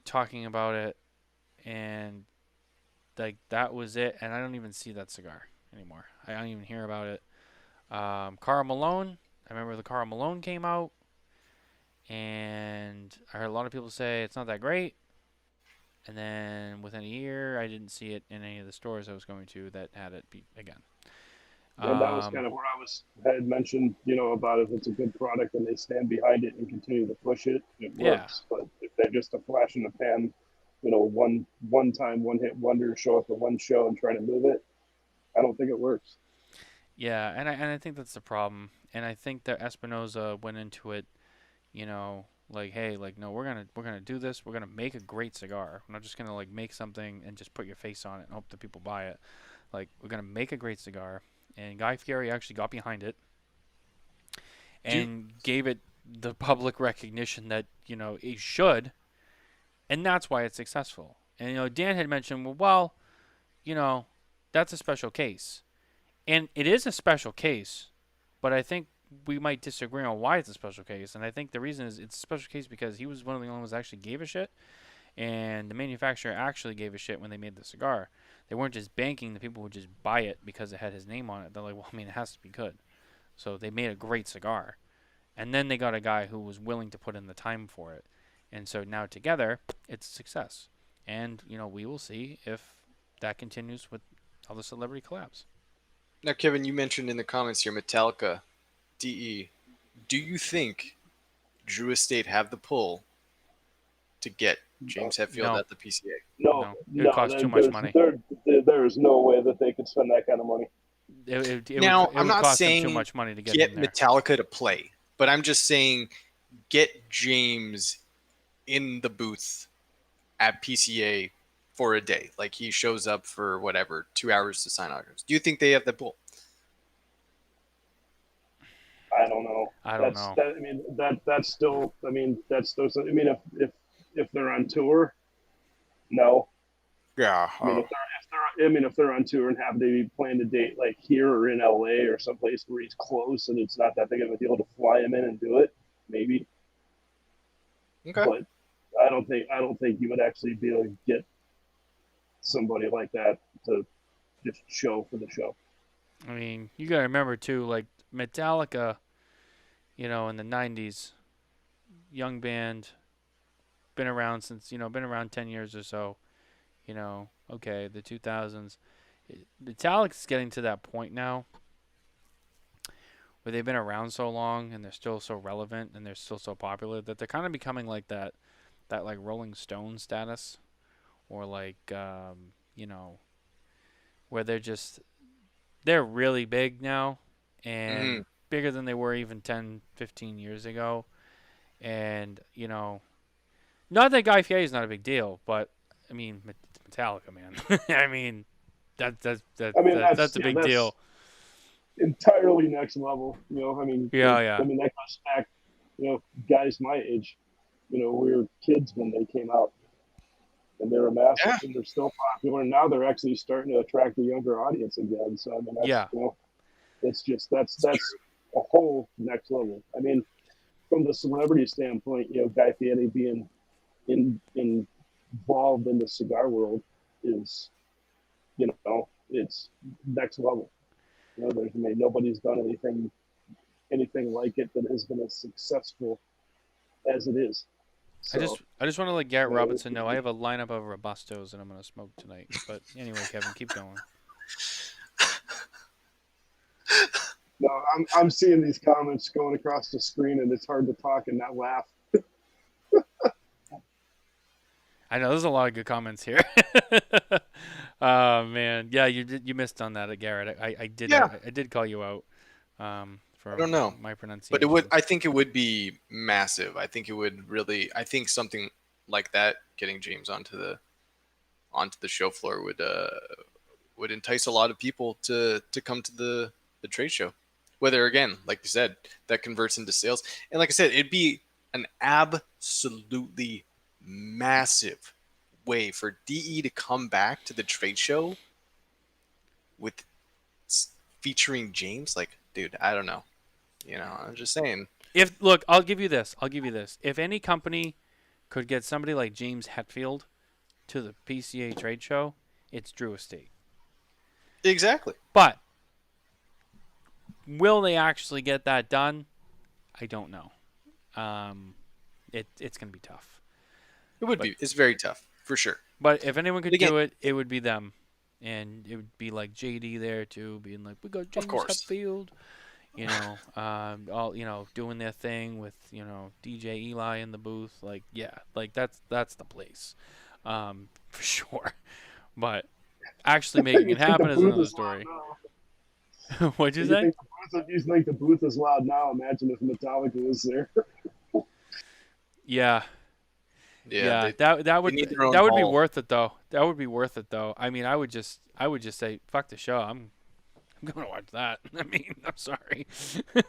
talking about it, and like that was it. And I don't even see that cigar anymore. I don't even hear about it. Karl Malone. I remember the Karl Malone came out, and I heard a lot of people say it's not that great. And then within a year, I didn't see it in any of the stores I was going to that had it again. And that was kind of where I had mentioned, about if it's a good product and they stand behind it and continue to push it, it works. But if they're just a flash in the pan, one time, one hit wonder, show up at one show and try to move it, I don't think it works. Yeah, and I think that's the problem. And I think that Espinosa went into it, like, hey, like, no, we're gonna do this. We're gonna make a great cigar. We're not just gonna like make something and just put your face on it and hope that people buy it. Like, we're gonna make a great cigar. And Guy Fieri actually got behind it and gave it the public recognition that it should, and that's why it's successful. And Dan had mentioned, well, that's a special case, and it is a special case, but I think we might disagree on why it's a special case. And I think the reason is it's a special case because he was one of the only ones that actually gave a shit, and the manufacturer actually gave a shit when they made the cigar. They weren't just banking the people would just buy it because it had his name on it. They're like, well, I mean, it has to be good. So they made a great cigar. And then they got a guy who was willing to put in the time for it. And so now together, it's a success. And, we will see if that continues with all the celebrity collabs. Now, Kevin, you mentioned in the comments here, Metallica, DE. Do you think Drew Estate have the pull to get James Hetfield at the PCA? No, it would cost too much money. There is no way that they could spend that kind of money. I'm not saying too much money to get Metallica to play, but I'm just saying get James in the booth at PCA for a day. Like he shows up for 2 hours to sign autographs. Do you think they have the pull? I don't know. That's still. If they're on tour, no. Yeah. If they're on tour and have they be playing the date like here or in LA or someplace where he's close and it's not that big of a deal to fly him in and do it, maybe. Okay. But I don't think you would actually be able to get somebody like that to just show for the show. I mean, you gotta remember too, like Metallica, in the '90s, young band, been around since been around 10 years or so. Okay, the 2000s. Metallica's getting to that point now where they've been around so long and they're still so relevant and they're still so popular that they're kind of becoming like that like Rolling Stone status, or like where they're really big now, and bigger than they were even 10, 15 years ago. And not that Guy Fieri is not a big deal, but I mean, Metallica, man. I mean, I mean, that's a big deal. Entirely next level. I mean, Yeah. I mean, that goes back, guys my age, we were kids when they came out, and they were massive, and they're still popular. And now they're actually starting to attract a younger audience again. So I mean, that's a whole next level. I mean, from the celebrity standpoint, Guy Fieri being involved in the cigar world is, it's next level. Nobody's done anything like it that has been as successful as it is. So, I just want to let Garrett Robinson know I have a lineup of Robustos that I'm going to smoke tonight. But anyway, Kevin, keep going. No, I'm seeing these comments going across the screen, and it's hard to talk and not laugh. I know there's a lot of good comments here. Oh man, yeah, you missed on that, Garrett. I did call you out for I don't know my pronunciation. But I think it would be massive. I think it would really. I think something like that, getting James onto the show floor, would entice a lot of people to come to the trade show. Whether, again, like you said, that converts into sales, and like I said, it'd be an absolutely massive way for DE to come back to the trade show with featuring James. Like, dude, I don't know. I'm just saying. I'll give you this. If any company could get somebody like James Hetfield to the PCA trade show, it's Drew Estate. Exactly. But will they actually get that done? I don't know. It's going to be tough. It's very tough, for sure. But if anyone could do it, it would be them. And it would be like JD there too, being like, we got James Hetfield. All doing their thing with DJ Eli in the booth. Like, yeah, like that's the place, for sure. But actually making it happen is another story. What'd you say? You think the booth is loud now? Imagine if Metallica was there. Yeah. That would be worth it though. That would be worth it though. I mean, I would just say fuck the show. I'm gonna watch that. I mean, I'm sorry.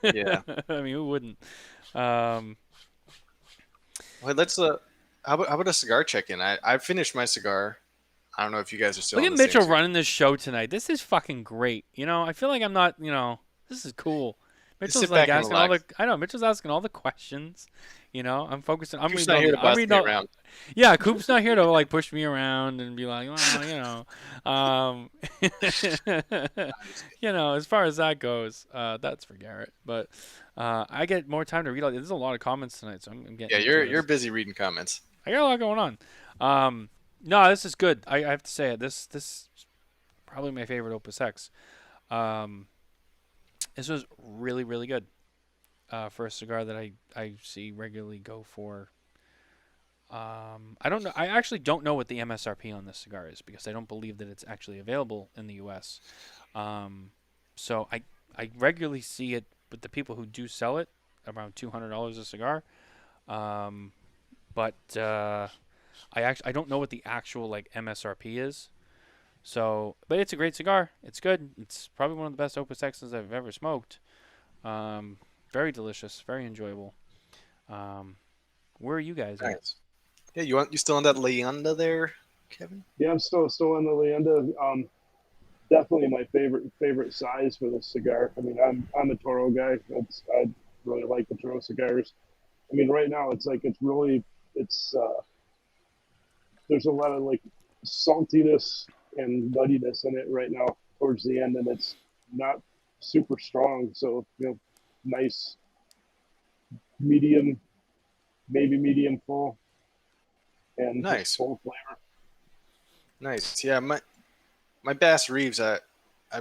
Yeah. I mean, who wouldn't? Well, let's how about a cigar check-in? I finished my cigar. I don't know if you guys are still. Look at Mitchell running this show tonight. This is fucking great. I feel like I'm not. This is cool. Mitchell's like asking all the. I know Mitchell's asking all the questions. I'm focusing. I'm not here to boss me around. Yeah, Coop's not here to like push me around and be like, well, as far as that goes, that's for Garrett. But I get more time to read. There's a lot of comments tonight, so I'm getting. Yeah, you're busy reading comments. I got a lot going on. No, this is good. I have to say it. This is probably my favorite Opus X. This was really, really good for a cigar that I see regularly go for. I don't know. I actually don't know what the MSRP on this cigar is because I don't believe that it's actually available in the U.S. So I regularly see it with the people who do sell it around $200 a cigar. But I don't know what the actual like MSRP is. So, but it's a great cigar. It's good. It's probably one of the best Opus X's I've ever smoked. Very delicious, very enjoyable. Where are you guys at? Nice. Yeah, you still on that Leyenda there, Kevin? Yeah, I'm still on the Leyenda. Definitely my favorite size for this cigar. I mean, I'm a Toro guy. I really like the Toro cigars. I mean, right now it's like it's there's a lot of like saltiness and nuttiness in it right now towards the end, and it's not super strong. So nice medium, maybe medium full, and just Nice, full flavor. nice. Yeah, my Bass Reeves, I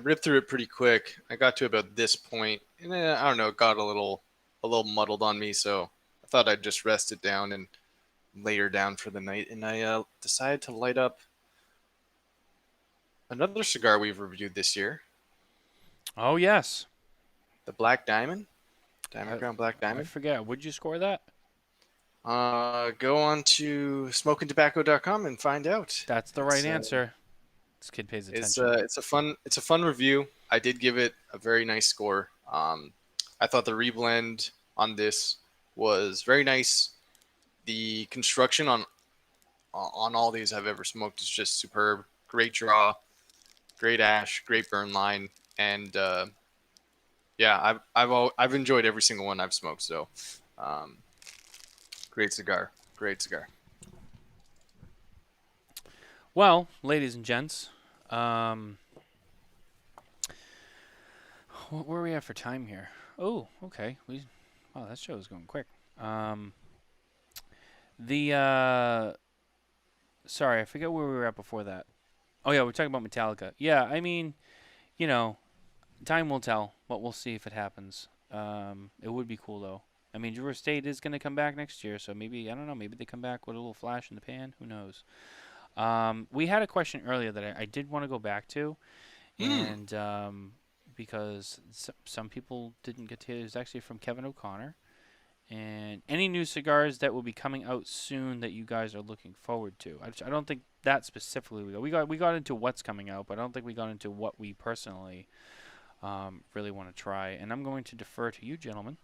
ripped through it pretty quick. I got to about this point, and then, I don't know, it got a little muddled on me. So I thought I'd just rest it down and lay her down for the night. And I decided to light up another cigar we've reviewed this year, Oh yes. the Black Diamond, Diamond I, Ground Black I Diamond. forget. Would you score that? Go on to smokintabacco.com and find out. That's the right answer. This kid pays attention. It's a fun review. I did give it a very nice score. I thought the reblend on this was very nice. The construction on all these I've ever smoked is just superb. Great draw, great ash, great burn line, and yeah, I've enjoyed every single one I've smoked. So, um, great cigar, great cigar. Well, ladies and gents, where are we at for time here? Oh, okay. Wow, that show is going quick. Sorry, I forget where we were at before that. Oh yeah, we're talking about Metallica. Yeah, I mean, you know, time will tell, but we'll see if it happens. It would be cool though. I mean, Drew Estate is going to come back next year, so maybe I don't know. Maybe they come back with a little flash in the pan. Who knows? We had a question earlier that I did want to go back to, and because some people didn't get to hear. It was actually from Kevin O'Connor. And any new cigars that will be coming out soon that you guys are looking forward to. I don't think that specifically we got into what's coming out, but I don't think we got into what we personally really want to try. And I'm going to defer to you, gentlemen,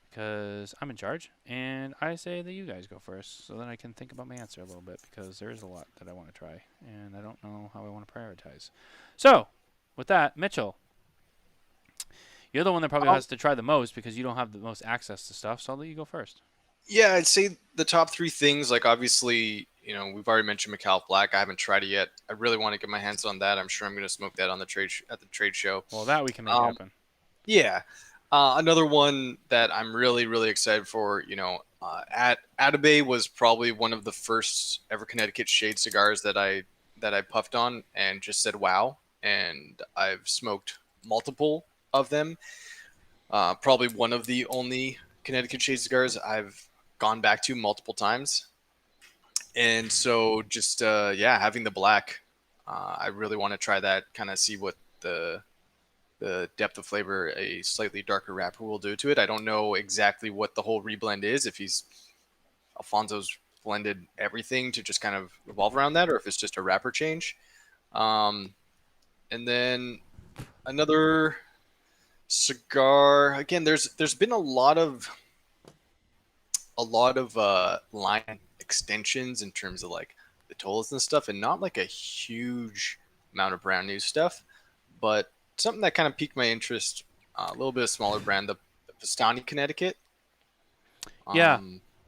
because I'm in charge, and I say that you guys go first, so that I can think about my answer a little bit, because there is a lot that I want to try, and I don't know how I want to prioritize. So, with that, Mitchell, you're the one that probably has to try the most because you don't have the most access to stuff, so I'll let you go first. Yeah, I'd say the top three things, like obviously, we've already mentioned Macalif Black. I haven't tried it yet. I really want to get my hands on that. I'm sure I'm going to smoke that on the at the trade show. Well, that we can make happen. Yeah. Another one that I'm really, really excited for, at Atabey was probably one of the first ever Connecticut shade cigars that I puffed on and just said wow. And I've smoked multiple of them. Probably one of the only Connecticut shade cigars I've gone back to multiple times. And so just, having the black, I really want to try that, kind of see what the depth of flavor a slightly darker wrapper will do to it. I don't know exactly what the whole reblend is, if Alfonso's blended everything to just kind of revolve around that, or if it's just a wrapper change. And then another cigar, again, there's been a lot of line extensions in terms of like the Tolas and stuff, and not like a huge amount of brand new stuff, but something that kind of piqued my interest, a little bit of smaller brand, the Pastani Connecticut. Yeah,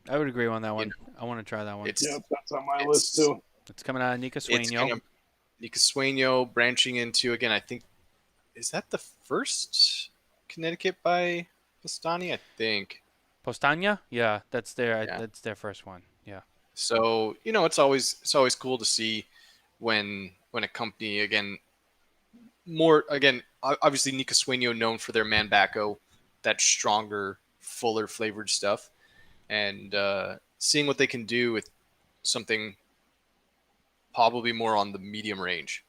I would agree on that one. I want to try that one. Yep, that's on my list too. It's coming out of Nika Sueño. It's kind of Nika Sueño branching into, again, I think, is that the first Connecticut by Pastani? I think. Postania? Yeah, that's their first one. Yeah. So, it's always cool to see when a company, again, obviously Nika Sueño known for their Manbaco, that stronger, fuller flavored stuff, and seeing what they can do with something probably more on the medium range.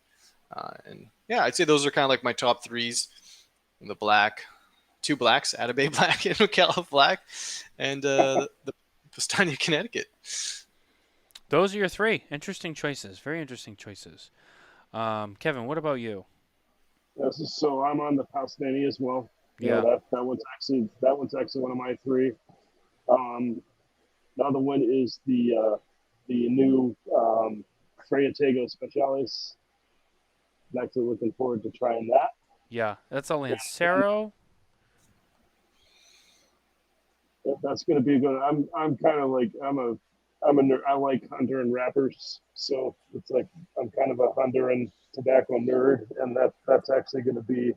And yeah, I'd say those are kind of like my top threes. The black, two blacks, Atabey Black and Macalif Black, and the Pastania Connecticut. Those are your three. Interesting choices. Very interesting choices. Kevin, what about you? Yes, so I'm on the Pastani as well. Yeah. That one's actually one of my three. The other one is the new Freyatego Specialis. I'm actually looking forward to trying that. Yeah, that's a Lancero. Yep. that's going to be good. I'm kind of like I'm a nerd. I like Honduran wrappers, so it's like I'm kind of a Honduran tobacco nerd, and that's actually going to be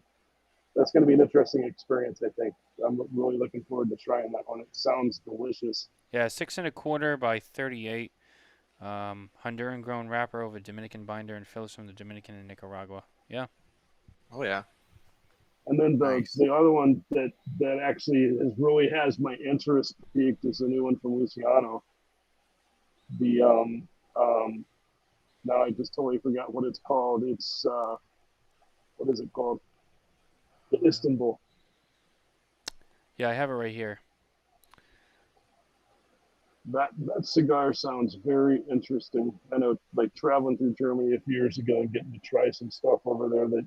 an interesting experience. I think I'm really looking forward to trying that one. It sounds delicious. Yeah, 6 1/4 by 38. Honduran grown wrapper over Dominican binder and fillers from the Dominican and Nicaragua. Yeah. Oh yeah. And then Nice. the other one that actually has my interest peaked is the new one from Luciano. The now I just totally forgot what it's called. It's what is it called? The Istanbul. Yeah, I have it right here. That cigar sounds very interesting. I know, like traveling through Germany a few years ago and getting to try some stuff over there that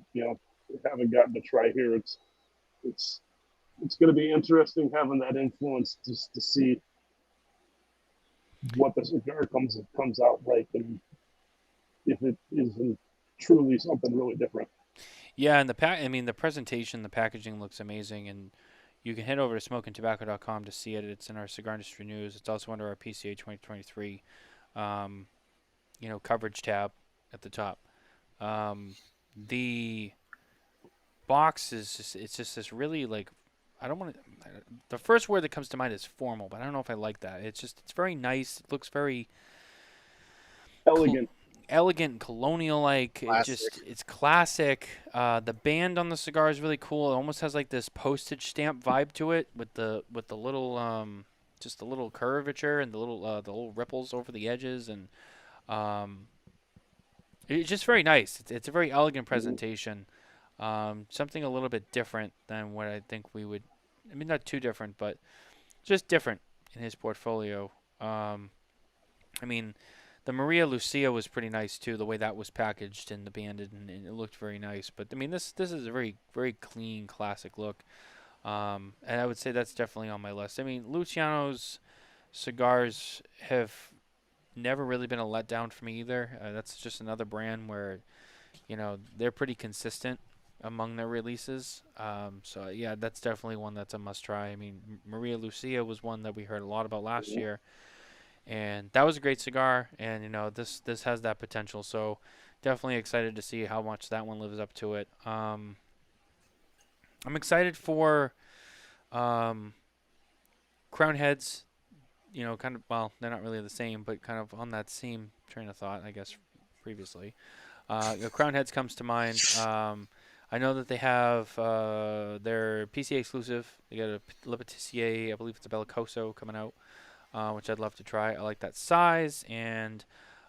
haven't gotten to try here. It's going to be interesting having that influence just to see what the cigar comes out like, and if it isn't truly something really different. Yeah, and the presentation, the packaging looks amazing, and you can head over to smokintabacco.com to see it. It's in our Cigar Industry News. It's also under our PCA 2023, coverage tab at the top. The box is just this really like, I don't want to. The first word that comes to mind is formal, but I don't know if I like that. It's very nice. It looks very Elegant. elegant, colonial-like. It's classic. The band on the cigar is really cool. It almost has like this postage stamp vibe to it, with the little just a little curvature and the little ripples over the edges, and it's just very nice. It's a very elegant presentation. Something a little bit different than what I think we would. I mean, not too different, but just different in his portfolio. I mean, the Maria Lucia was pretty nice too, the way that was packaged and the banded, and it looked very nice. But I mean, this is a very, very clean, classic look, and I would say that's definitely on my list. I mean, Luciano's cigars have never really been a letdown for me either. That's just another brand where, they're pretty consistent among their releases. So yeah, that's definitely one that's a must try. I mean, Maria Lucia was one that we heard a lot about last year. And that was a great cigar, and this has that potential. So definitely excited to see how much that one lives up to it. I'm excited for Crown Heads. Kind of, well, they're not really the same, but kind of on that same train of thought, I guess. Previously, Crown Heads comes to mind. I know that they have their PCA exclusive. They got a Le Patissier, I believe it's a Bellicoso coming out. Which I'd love to try. I like that size, and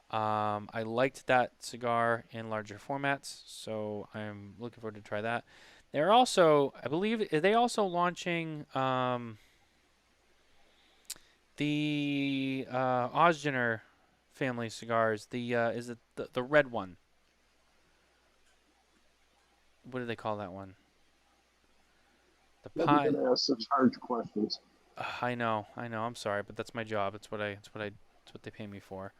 I liked that cigar in larger formats, so I'm looking forward to try that. They're also, I believe, are they also launching the Osgener family cigars? Is it the red one? What do they call that one? The pie. You're gonna ask such hard questions. I know. I'm sorry, but that's my job. It's what they pay me for.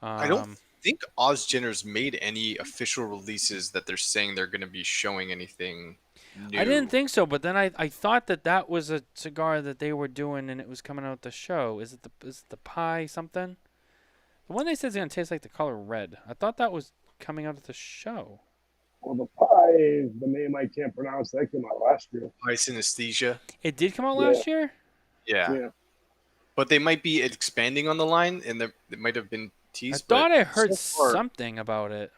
I don't think Ozgeners made any official releases that they're saying they're going to be showing anything new. I didn't think so, but then I thought that was a cigar that they were doing, and it was coming out at the show. Is it the pie something? The one they said is going to taste like the color red. I thought that was coming out at the show. Well, the pie, the name I can't pronounce, that came out last year. Pie synesthesia. It did come out last year? Yeah. But they might be expanding on the line, and it might have been teased. I thought I heard something about it.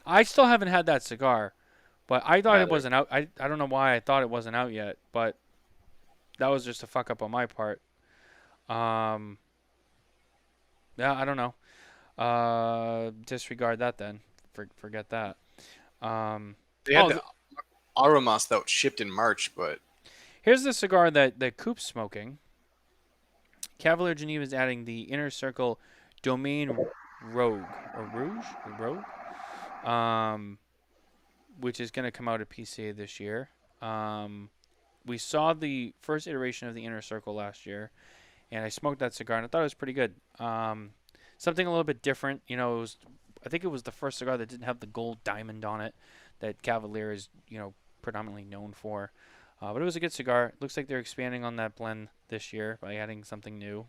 I still haven't had that cigar, but I thought it wasn't out. I don't know why I thought it wasn't out yet, but that was just a fuck up on my part. Yeah, I don't know. Disregard that then. Forget that. They had the Aromas that shipped in March, but here's the cigar that Coop's smoking. Cavalier Geneva is adding the Inner Circle Domaine Rogue, which is going to come out at PCA this year. We saw the first iteration of the Inner Circle last year, and I smoked that cigar, and I thought it was pretty good. Something a little bit different. I think it was the first cigar that didn't have the gold diamond on it that Cavalier is, predominantly known for. But it was a good cigar. Looks like they're expanding on that blend this year by adding something new.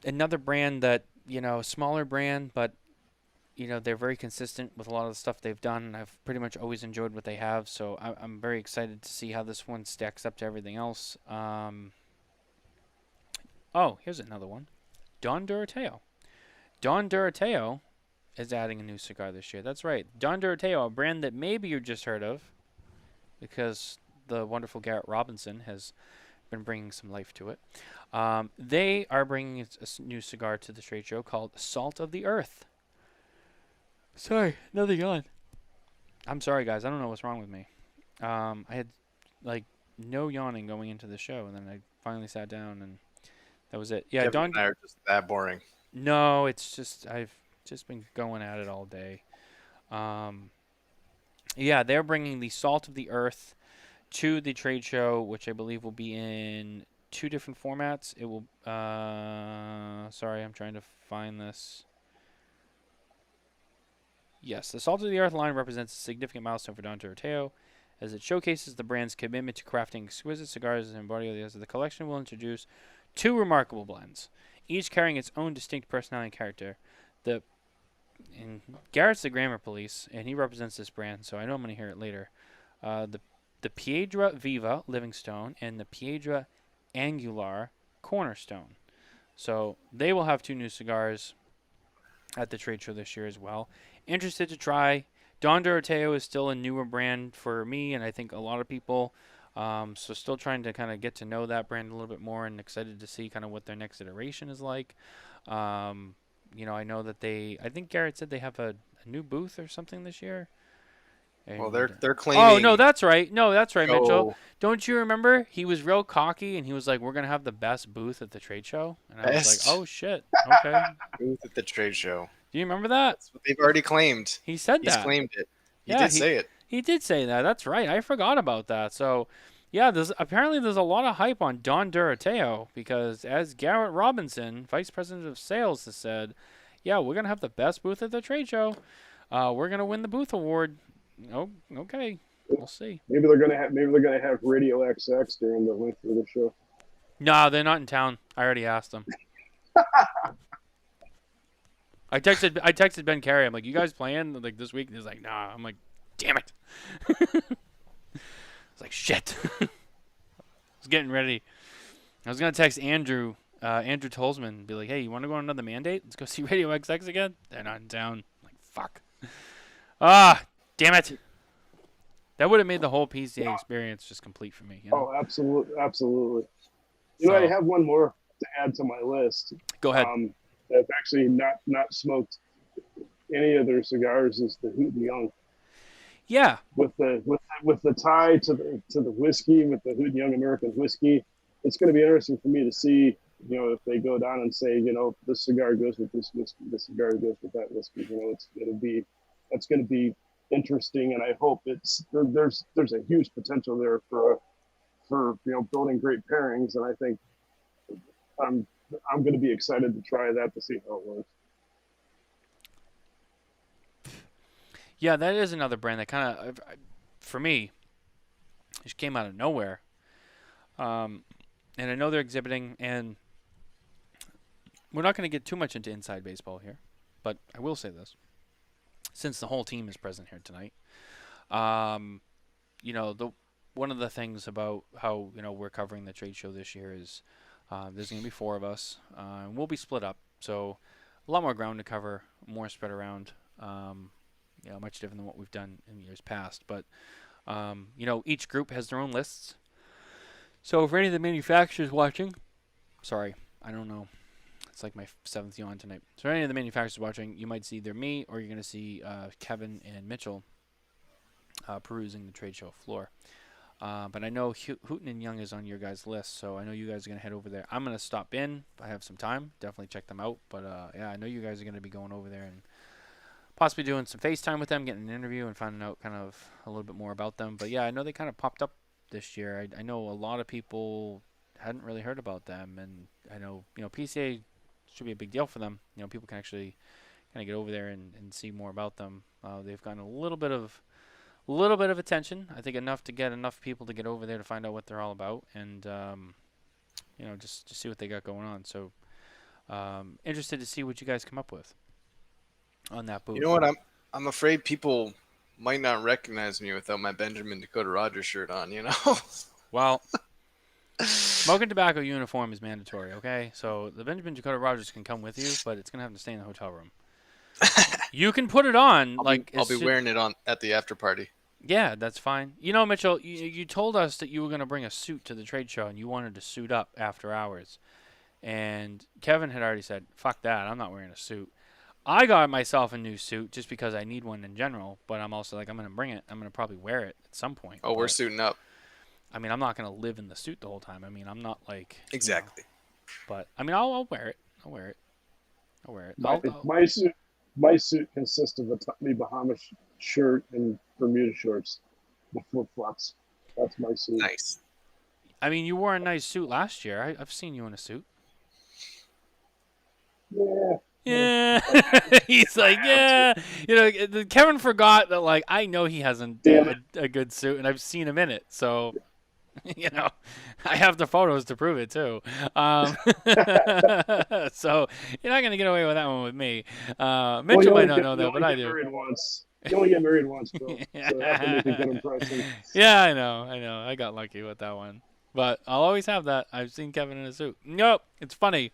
Another brand that, smaller brand, but they're very consistent with a lot of the stuff they've done. I've pretty much always enjoyed what they have, so I'm very excited to see how this one stacks up to everything else. Oh, here's another one. Don Durateo. Don Durateo is adding a new cigar this year. That's right. Don Durateo, a brand that maybe you just heard of because the wonderful Garrett Robinson has been bringing some life to it. They are bringing a new cigar to the trade show called Salt of the Earth. Sorry, another yawn. I'm sorry, guys. I don't know what's wrong with me. I had no yawning going into the show, and then I finally sat down, and that was it. Yeah, Kevin and I are just that boring. No, it's just I've just been going at it all day. Yeah, they're bringing the Salt of the Earth to the trade show, which I believe will be in 2 different formats. It will. Sorry, I'm trying to find this. Yes, the Salt of the Earth line represents a significant milestone for Don Durateo, as it showcases the brand's commitment to crafting exquisite cigars and embodying the. The collection will introduce 2 remarkable blends, each carrying its own distinct personality and character. Garrett's the grammar police, and he represents this brand, so I know I'm going to hear it later. The Piedra Viva Livingstone and the Piedra Angular Cornerstone. So they will have 2 new cigars at the trade show this year as well. Interested to try. Don Durateo is still a newer brand for me, and I think a lot of people. So still trying to kind of get to know that brand a little bit more, and excited to see kind of what their next iteration is like. I know that I think Garrett said they have a new booth or something this year. Well, they're claiming. Oh no, that's right. No, that's right, Mitchell. Don't you remember? He was real cocky, and he was like, "We're gonna have the best booth at the trade show." And I was like, "Oh shit, okay." Booth at the trade show. Do you remember that? That's what they've already claimed. He said that. He's claimed it. He Yeah, did say it. He did say that. That's right. I forgot about that. So, yeah, there's a lot of hype on Don Durateo because, as Garrett Robinson, Vice President of Sales, has said, "Yeah, we're gonna have the best booth at the trade show. We're gonna win the booth award." Oh, okay. We'll see. Maybe they're gonna have Radio XX during the length of the show. No, they're not in town. I already asked them. I texted Ben Carey. I'm like, "You guys playing like this week?" And he's like, "Nah." I'm like, "Damn it." It's like shit. I was getting ready. I was gonna text Andrew Tolzman, and be like, "Hey, you want to go on another mandate? Let's go see Radio XX again." They're not in town. I'm like, fuck. Damn it. That would have made the whole PCA experience just complete for me. Oh, absolutely. I have one more to add to my list. Go ahead. I've actually not smoked any of their cigars is the Hoot and Young. Yeah. With the tie to the whiskey, with the Hoot and Young American whiskey, it's going to be interesting for me to see, if they go down and say, this cigar goes with this whiskey, this cigar goes with that whiskey. That's going to be interesting, and I hope there's a huge potential there for building great pairings, and I think I'm going to be excited to try that to see how it works. Yeah, that is another brand that kind of, for me, just came out of nowhere. And I know they're exhibiting, and we're not going to get too much into inside baseball here, but I will say this. Since the whole team is present here tonight, one of the things about how we're covering the trade show this year is there's going to be 4 of us, and we'll be split up, so a lot more ground to cover, more spread around. Much different than what we've done in years past. But each group has their own lists. So for any of the manufacturers watching, sorry, I don't know. It's like my 7th yawn tonight. So any of the manufacturers watching, you might see either me or you're going to see Kevin and Mitchell perusing the trade show floor. But I know Hooten and Young is on your guys' list, so I know you guys are going to head over there. I'm going to stop in if I have some time. Definitely check them out. But, I know you guys are going to be going over there and possibly doing some FaceTime with them, getting an interview and finding out kind of a little bit more about them. But, yeah, I know they kind of popped up this year. I know a lot of people hadn't really heard about them. And I know, PCA should be a big deal for them. People can actually kind of get over there and see more about them. They've gotten a little bit of little bit of attention. I think enough to get enough people to get over there to find out what they're all about, and just see what they got going on. So, interested to see what you guys come up with on that booth. You know what? I'm afraid people might not recognize me without my Benjamin Dakota Rogers shirt on. You know. Well, Smokin Tabacco uniform is mandatory. Okay, so the Benjamin Dakota Rogers can come with you, but it's gonna have to stay in the hotel room. You can put it on. I'll be wearing it on at the after party. Yeah, that's fine. You know, Mitchell, you told us that you were going to bring a suit to the trade show and you wanted to suit up after hours. And Kevin had already said, fuck that, I'm not wearing a suit. I got myself a new suit just because I need one in general, but I'm also like, I'm going to bring it. I'm going to probably wear it at some point. Oh, we're suiting up. I mean, I'm not going to live in the suit the whole time. I mean, I'm not like... Exactly. But, I mean, I'll wear it. I'll wear it. My suit consists of a Tommy Bahama shirt and Bermuda shorts, the flip-flops. That's my suit. Nice. I mean, you wore a nice suit last year. I've seen you in a suit. Yeah. He's like, yeah. You know, Kevin forgot that, like, I know he hasn't a good suit, and I've seen him in it. So, you know, I have the photos to prove it, too. So, you're not going to get away with that one with me. Mitchell might not know that, but I do. You only get married once, bro. So that's make a good impression. Yeah, I know. I got lucky with that one. But I'll always have that. I've seen Kevin in a suit. Nope. It's funny.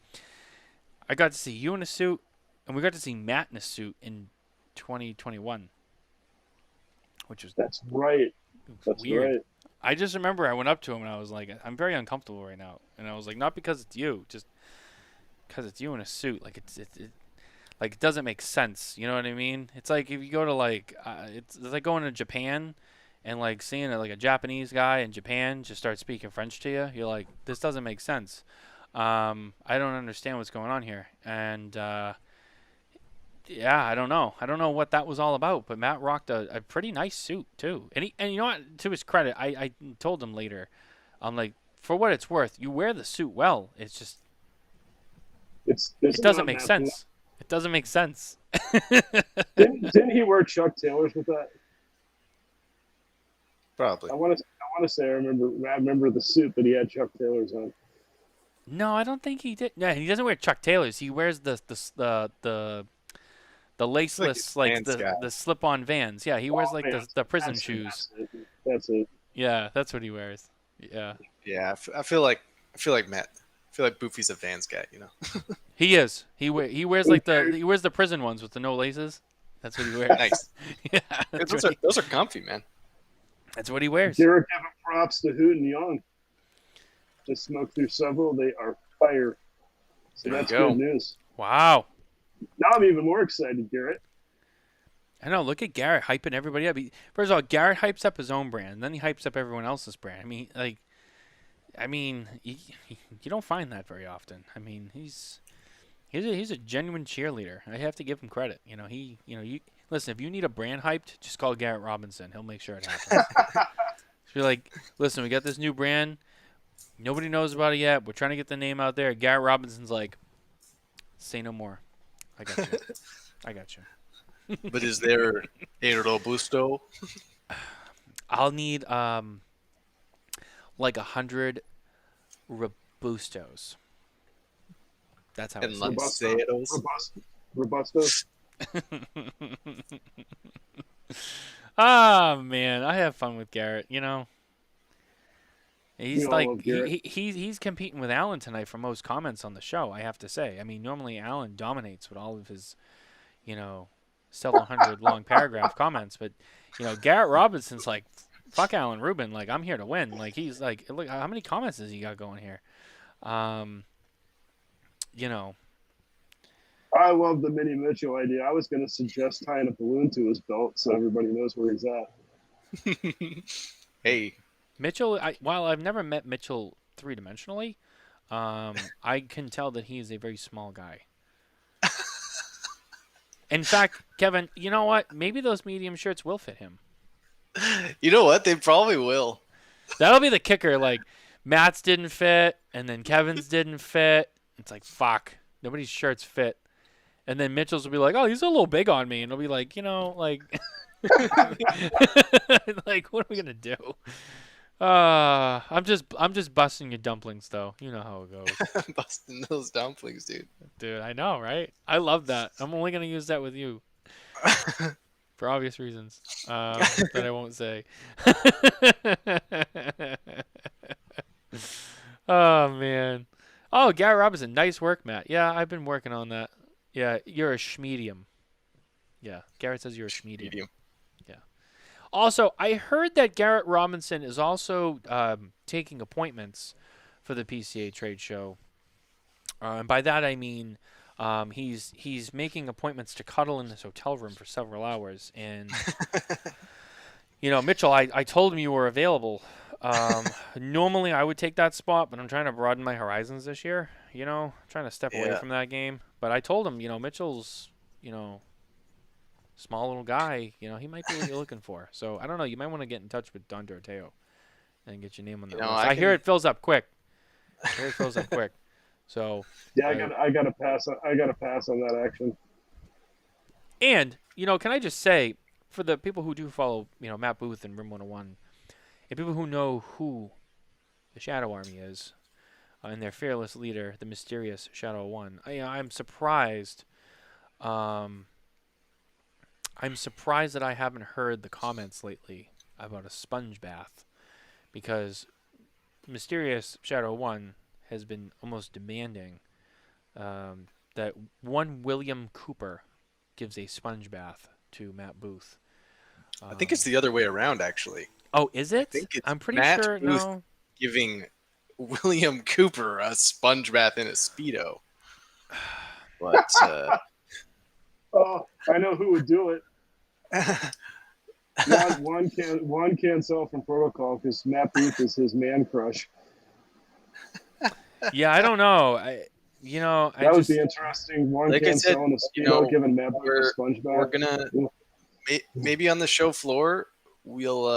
I got to see you in a suit, and we got to see Matt in a suit in 2021. That's right. That's weird. Right. I just remember I went up to him, and I was like, I'm very uncomfortable right now. And I was like, not because it's you, just because it's you in a suit. Like, it doesn't make sense. You know what I mean? It's like if you go to, like, it's like going to Japan and, like, seeing a Japanese guy in Japan just start speaking French to you. You're like, this doesn't make sense. I don't understand what's going on here. And, yeah, I don't know. I don't know what that was all about. But Matt rocked a pretty nice suit, too. And you know what? To his credit, I told him later, I'm like, for what it's worth, you wear the suit well. It's just... it doesn't make sense. It doesn't make sense. Didn't he wear Chuck Taylors with that? Probably. I want to say I remember the suit that he had Chuck Taylors on. No, I don't think he did. No, he doesn't wear Chuck Taylors. He wears the laceless, like the slip-on Vans. Yeah, he wears the prison shoes. That's it. Yeah, that's what he wears. Yeah. Yeah, I feel like Matt. I feel like Boofy's a Vans guy, you know. He is. He wears the prison ones with the no laces. That's what he wears. Nice. Yeah. Those are comfy, man. That's what he wears. Derek, giving props to Hoot and Young. Just smoked through several. They are fire. So that's good news. Wow. Now I'm even more excited, Garrett. I know. Look at Garrett hyping everybody up. First of all, Garrett hypes up his own brand, and then he hypes up everyone else's brand. I mean, you don't find that very often. I mean, he's a genuine cheerleader. I have to give him credit. Listen, if you need a brand hyped, just call Garrett Robinson. He'll make sure it happens. So you're like, listen, we got this new brand. Nobody knows about it yet. We're trying to get the name out there. Garrett Robinson's like, say no more. I got you. But is there a robusto? I'll need like 100 robustos. That's how it's Robustos. Oh man, I have fun with Garrett. You know, he's he's competing with Alan tonight for most comments on the show. I have to say. I mean, normally Alan dominates with all of his, several hundred long paragraph comments, but Garrett Robinson's like, fuck Alan Rubin. Like, I'm here to win. Like, he's like, look, how many comments has he got going here? I love the Mini Mitchell idea. I was going to suggest tying a balloon to his belt so everybody knows where he's at. Hey. Mitchell, while I've never met Mitchell three-dimensionally, I can tell that he is a very small guy. In fact, Kevin, you know what? Maybe those medium shirts will fit him. You know what? They probably will. That'll be the kicker. Like, Matt's didn't fit, and then Kevin's didn't fit. It's like, fuck. Nobody's shirts fit. And then Mitchell's will be like, oh, he's a little big on me. And it'll be like, Like, what are we gonna do? I'm just busting your dumplings, though. You know how it goes, Busting those dumplings, dude. dude. I know, right? I love that. I'm only gonna use that with you for obvious reasons that I won't say. Oh man. Oh, Gary Robinson, nice work, Matt. Yeah, I've been working on that. Yeah, you're a schmedium. Yeah, Garrett says you're a schmedium. Medium. Also, I heard that Garrett Robinson is also taking appointments for the PCA trade show. And by that I mean he's making appointments to cuddle in this hotel room for several hours. And Mitchell, I told him you were available. Normally I would take that spot, but I'm trying to broaden my horizons this year. Trying to step away from that game. But I told him, Mitchell's, small little guy, he might be what you're looking for. So I don't know. You might want to get in touch with Don Doroteo and get your name on the list. I hear it fills up quick. So yeah, I gotta pass. I gotta pass on that action. And can I just say, for the people who do follow, Matt Booth and Rim 101, and people who know who the Shadow Army is, and their fearless leader, the mysterious Shadow One, I'm surprised. I'm surprised that I haven't heard the comments lately about a sponge bath, because Mysterious Shadow One has been almost demanding that one William Cooper gives a sponge bath to Matt Booth. I think it's the other way around, actually. Oh, is it? I think it's I'm pretty Matt sure. Booth No. giving William Cooper a sponge bath in a Speedo. But Oh, I know who would do it. One can't sell from protocol because Matt Booth is his man crush. Yeah, I don't know. That would be interesting. One like I can't said, sell in a Speedo, giving Matt Booth a sponge bath. we're gonna maybe on the show floor we'll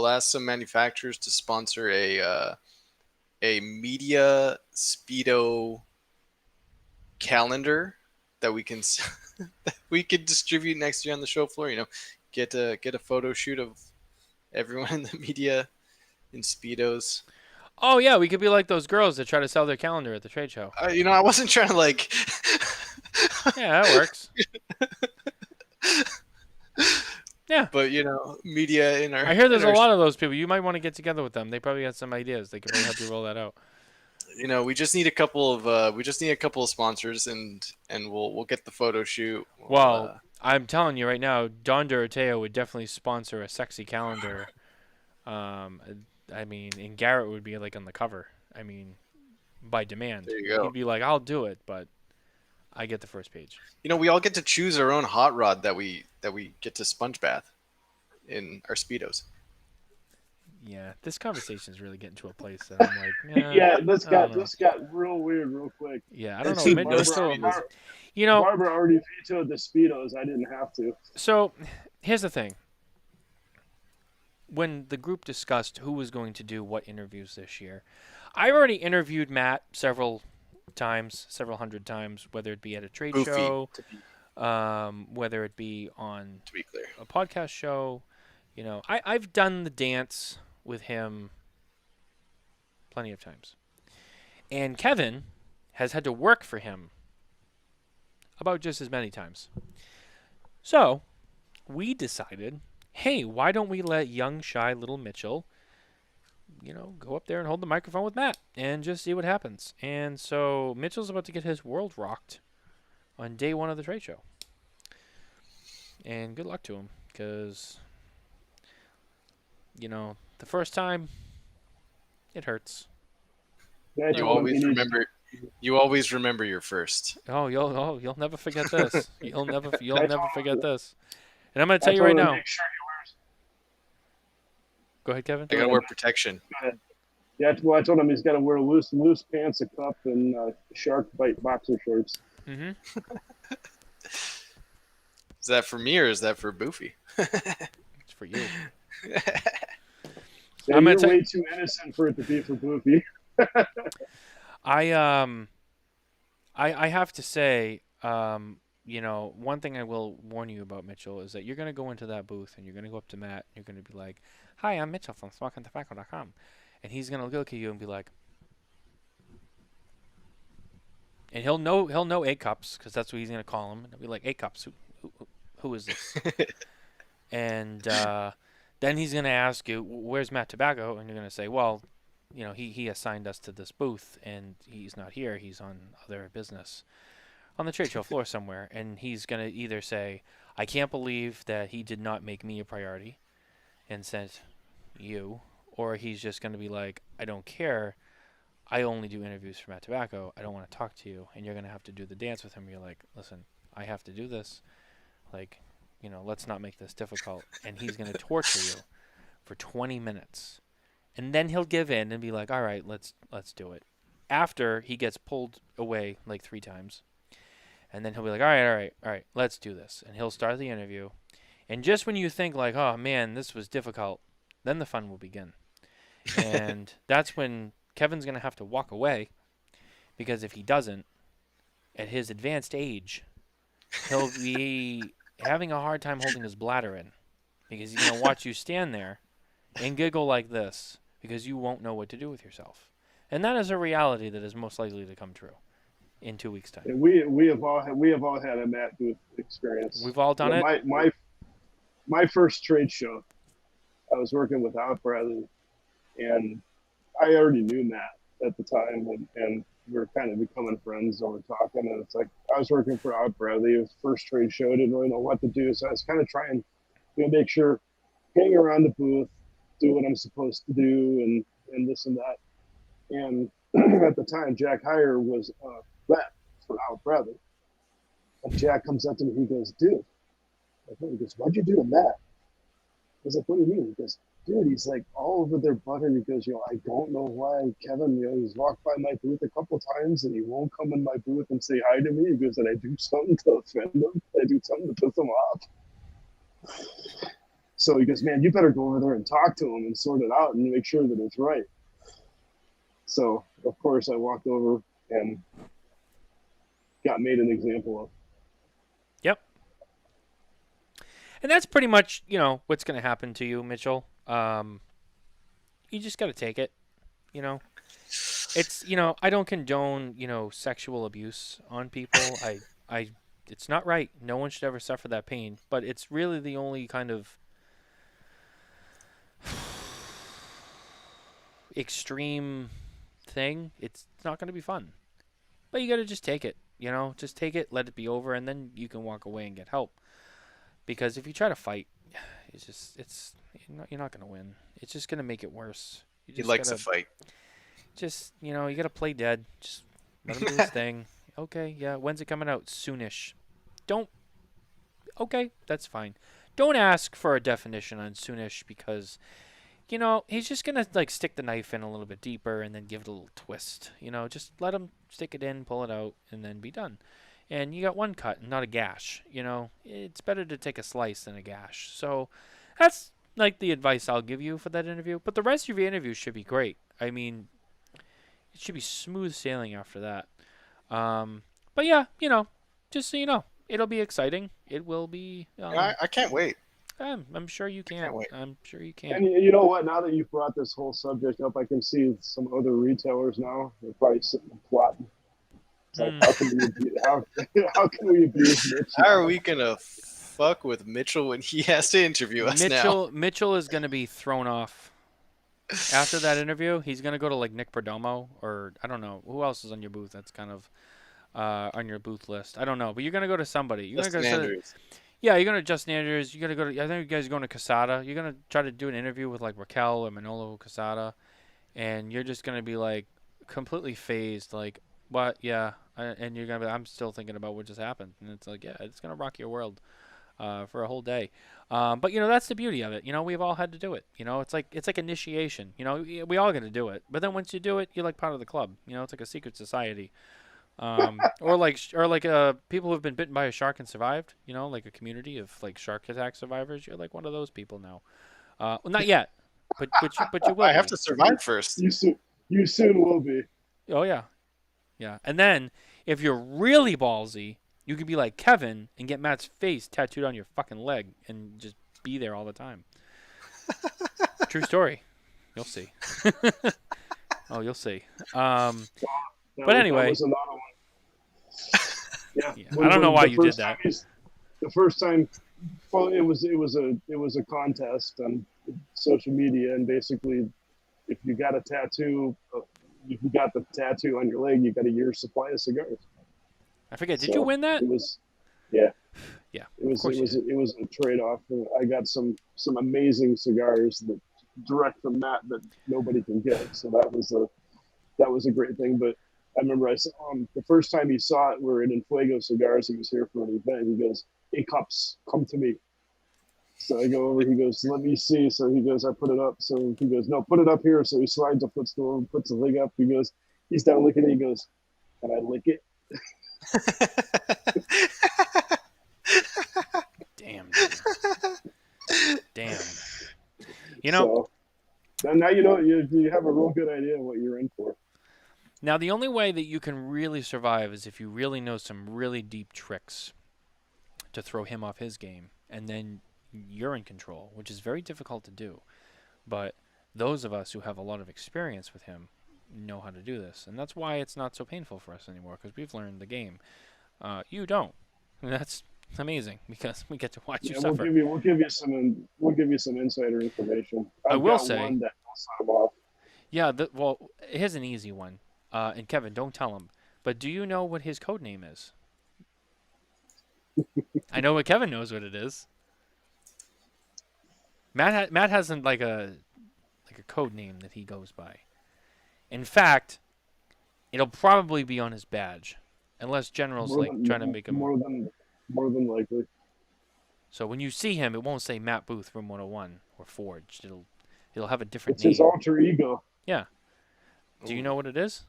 ask some manufacturers to sponsor a media Speedo calendar that we can that we could distribute next year on the show floor. Get a photo shoot of everyone in the media in Speedos. Oh yeah, we could be like those girls that try to sell their calendar at the trade show. I wasn't trying to like. Yeah, that works. Yeah. But media in our. I hear there's a lot of those people. You might want to get together with them. They probably got some ideas. They could probably help you roll that out. We just need a couple of sponsors, and we'll get the photo shoot. Well, I'm telling you right now, Don Doroteo would definitely sponsor a sexy calendar. And Garrett would be like on the cover. By demand. There you go. He'd be like, "I'll do it, but I get the first page." We all get to choose our own hot rod that we get to sponge bath in our Speedos. Yeah, this conversation is really getting to a place that I'm like, yeah, this got real weird real quick. Yeah, I don't know. Barbara already vetoed the Speedos. I didn't have to. So, here's the thing. When the group discussed who was going to do what interviews this year, I already interviewed Matt several hundred times, whether it be at a trade show, whether it be on To be clear. a podcast show. I've done the dance with him plenty of times. And Kevin has had to work for him about just as many times. So, we decided, hey, why don't we let young, shy little Mitchell, go up there and hold the microphone with Matt and just see what happens. And so Mitchell's about to get his world rocked on day one of the trade show. And good luck to him, because, the first time, it hurts. Yeah, You always remember your first. Oh, you'll never forget this. You'll never forget this. And I'm going to tell you right now. Make sure he wears. Go ahead, Kevin. I gotta wear protection. Yeah, well, I told him he's got to wear loose pants, a cup, and shark bite boxer shorts. Mm-hmm. Is that for me or is that for Boofy? It's for you. Yeah, you're way too innocent for it to be for Boofy. I have to say, one thing I will warn you about, Mitchell, is that you're going to go into that booth and you're going to go up to Matt and you're going to be like, "Hi, I'm Mitchell from SmokinTabacco.com," and he's going to look at you and be like, and he'll know A cups because that's what he's going to call him. And he'll be like, "A cups, who is this?" And then he's going to ask you, "Where's Matt Tobacco?" And you're going to say, "Well, he assigned us to this booth and he's not here. He's on other business on the trade show floor somewhere." And he's going to either say, "I can't believe that he did not make me a priority and sent you," or he's just going to be like, "I don't care. I only do interviews for Matt Tobacco. I don't want to talk to you." And you're going to have to do the dance with him. You're like, "Listen, I have to do this. Like, let's not make this difficult." And he's going to torture you for 20 minutes. And then he'll give in and be like, "All right, let's do it." After he gets pulled away like 3 times. And then he'll be like, all right, let's do this." And he'll start the interview. And just when you think like, "Oh man, this was difficult," then the fun will begin. And that's when Kevin's going to have to walk away, because if he doesn't, at his advanced age, he'll be having a hard time holding his bladder in, because he's going to watch you stand there and giggle like this because you won't know what to do with yourself. And that is a reality that is most likely to come true in 2 weeks' time. And we have all had a Matt Booth experience. We've all done it. My first trade show, I was working with Out Bradley, and I already knew Matt at the time, and we were kind of becoming friends, and we're talking, and it's like I was working for Out Bradley. It was the first trade show, didn't really know what to do, so I was kind of trying, make sure, hang around the booth, do what I'm supposed to do, and this and that. And at the time, Jack Heyer was rep for Out Bradley, and Jack comes up to me, he goes, "Dude," he goes, "What'd you do to Matt?" I was like, "What do you mean?" He goes, "Dude, he's like all over their butter." He goes, "I don't know why Kevin, he's walked by my booth a couple times and he won't come in my booth and say hi to me." He goes, "And I do something to offend him. I do something to piss him off." So he goes, "Man, you better go over there and talk to him and sort it out and make sure that it's right." So, of course, I walked over and got made an example of. Yep. And that's pretty much, what's going to happen to you, Mitchell. You just got to take it, It's, I don't condone, sexual abuse on people. It's not right. No one should ever suffer that pain. But it's really the only kind of extreme thing. It's not going to be fun. But you got to just take it, Just take it, let it be over, and then you can walk away and get help. Because if you try to fight, you're not going to win. It's just going to make it worse. He likes to fight. Just, you got to play dead. Just let him do his thing. Okay, yeah. When's it coming out? Soonish. Okay, that's fine. Don't ask for a definition on soonish, because, he's just going to, stick the knife in a little bit deeper and then give it a little twist. Just let him stick it in, pull it out, and then be done. And you got one cut and not a gash. It's better to take a slice than a gash. So that's the advice I'll give you for that interview. But the rest of your interview should be great. I mean, it should be smooth sailing after that. But yeah, just so you know, it'll be exciting. It will be. I can't wait. I'm sure you can. Can't wait. I'm sure you can. And you know what? Now that you've brought this whole subject up, I can see some other retailers now. They're probably sitting and plotting. It's like, how can we abuse Mitch? How are we gonna fuck with Mitchell when he has to interview us now? Mitchell is gonna be thrown off after that interview. He's gonna go to Nick Perdomo, or I don't know who else is on your booth. That's kind of on your booth list. I don't know, but you're gonna go to somebody. You're Justin gonna go Andrews. Yeah, you're gonna Justin Andrews. You're gonna go to. I think you guys are going to Casada. You're gonna try to do an interview with Raquel or Manolo Casada, and you're just gonna be completely phased. What? Yeah. And you're gonna be. I'm still thinking about what just happened, and it's yeah, it's gonna rock your world for a whole day. But that's the beauty of it. We've all had to do it. It's like initiation. We all got to do it. But then once you do it, you're part of the club. It's like a secret society. Or people who have been bitten by a shark and survived. Like a community of shark attack survivors. You're like one of those people now. Well, not yet, but you will. I have to survive first. You soon will be. Oh yeah. Yeah, and then if you're really ballsy, You could be like Kevin and get Matt's face tattooed on your fucking leg and just be there all the time. True story. You'll see. Oh, you'll see. But anyway. That was another one. Yeah. Yeah, I don't know why you did that. The first time, well, it was a contest on social media, and basically, if you got a tattoo, if you got the tattoo on your leg, you got a year's supply of cigars. I forget. Did you win that? It was, yeah. Yeah. It was a trade off. I got some amazing cigars that direct from that nobody can get. So that was a great thing. But I remember I saw the first time he saw it, we were in Fuego Cigars. He was here for an event. He goes, "Hey, cups, come to me." So I go over. He goes, "Let me see." So he goes, "I put it up." So he goes, "No, put it up here." So he slides up, puts the leg up. He goes, he's down looking at it. He goes, "Can I lick it?" Damn. Dude. Damn. You know. So, now you know you have a real good idea of what you're in for. Now the only way that you can really survive is if you really know some really deep tricks to throw him off his game, and then you're in control, which is very difficult to do. But those of us who have a lot of experience with him know how to do this, and that's why it's not so painful for us anymore, because we've learned the game. You don't. And that's amazing because we get to watch you suffer. We'll give you some insider information. I will say. One that will set him off. Yeah. Well, here's an easy one. And Kevin, don't tell him. But do you know what his code name is? I know what Kevin knows what it is. Matt hasn't like a code name that he goes by. In fact, it'll probably be on his badge, unless General's trying to make him more than likely. So when you see him, it won't say Matt Booth Room 101 or Forged. It'll have a different It's name. his alter ego. Yeah. Do you know what it is?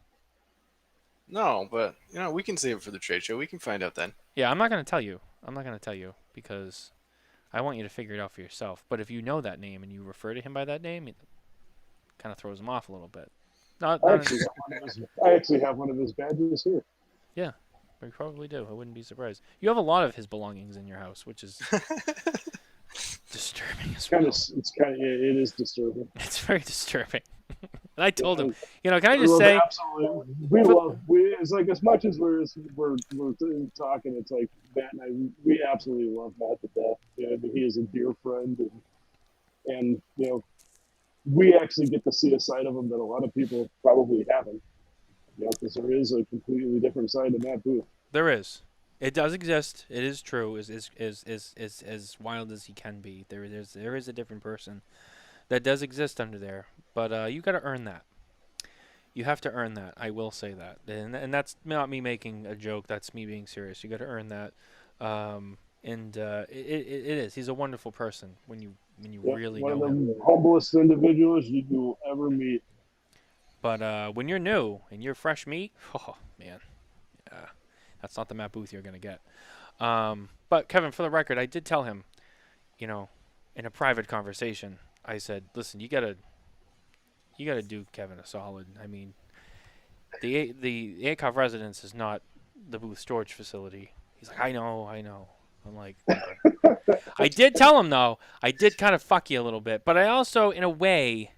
No, but we can save it for the trade show. We can find out then. Yeah, I'm not going to tell you. Because I want you to figure it out for yourself. But if you know that name and you refer to him by that name, it kind of throws him off a little bit. I actually have one of his badges here. Yeah, we probably do. I wouldn't be surprised. You have a lot of his belongings in your house, which is disturbing as well. It is disturbing. It's very disturbing. And I told him, can I just say, absolutely. It's like as much as we're talking, it's like Matt and I, we absolutely love Matt to death. He is a dear friend, and we actually get to see a side of him that a lot of people probably haven't. Because there is a completely different side to Matt Booth. There is. It does exist. It is true. Is as wild as he can be. There is a different person that does exist under there. But you got to earn that. You have to earn that. I will say that, and that's not me making a joke. That's me being serious. You got to earn that. It is. He's a wonderful person when you really know him. One of the humblest individuals you will ever meet. But when you're new and you're fresh meat, oh man, yeah, that's not the Matt Booth you're gonna get. But Kevin, for the record, I did tell him, in a private conversation, I said, listen, you gotta do Kevin a solid. I mean, the Acuff residence is not the Booth storage facility. He's like, I know. I'm like, okay. I did tell him though. I did kind of fuck you a little bit, but I also, in a way,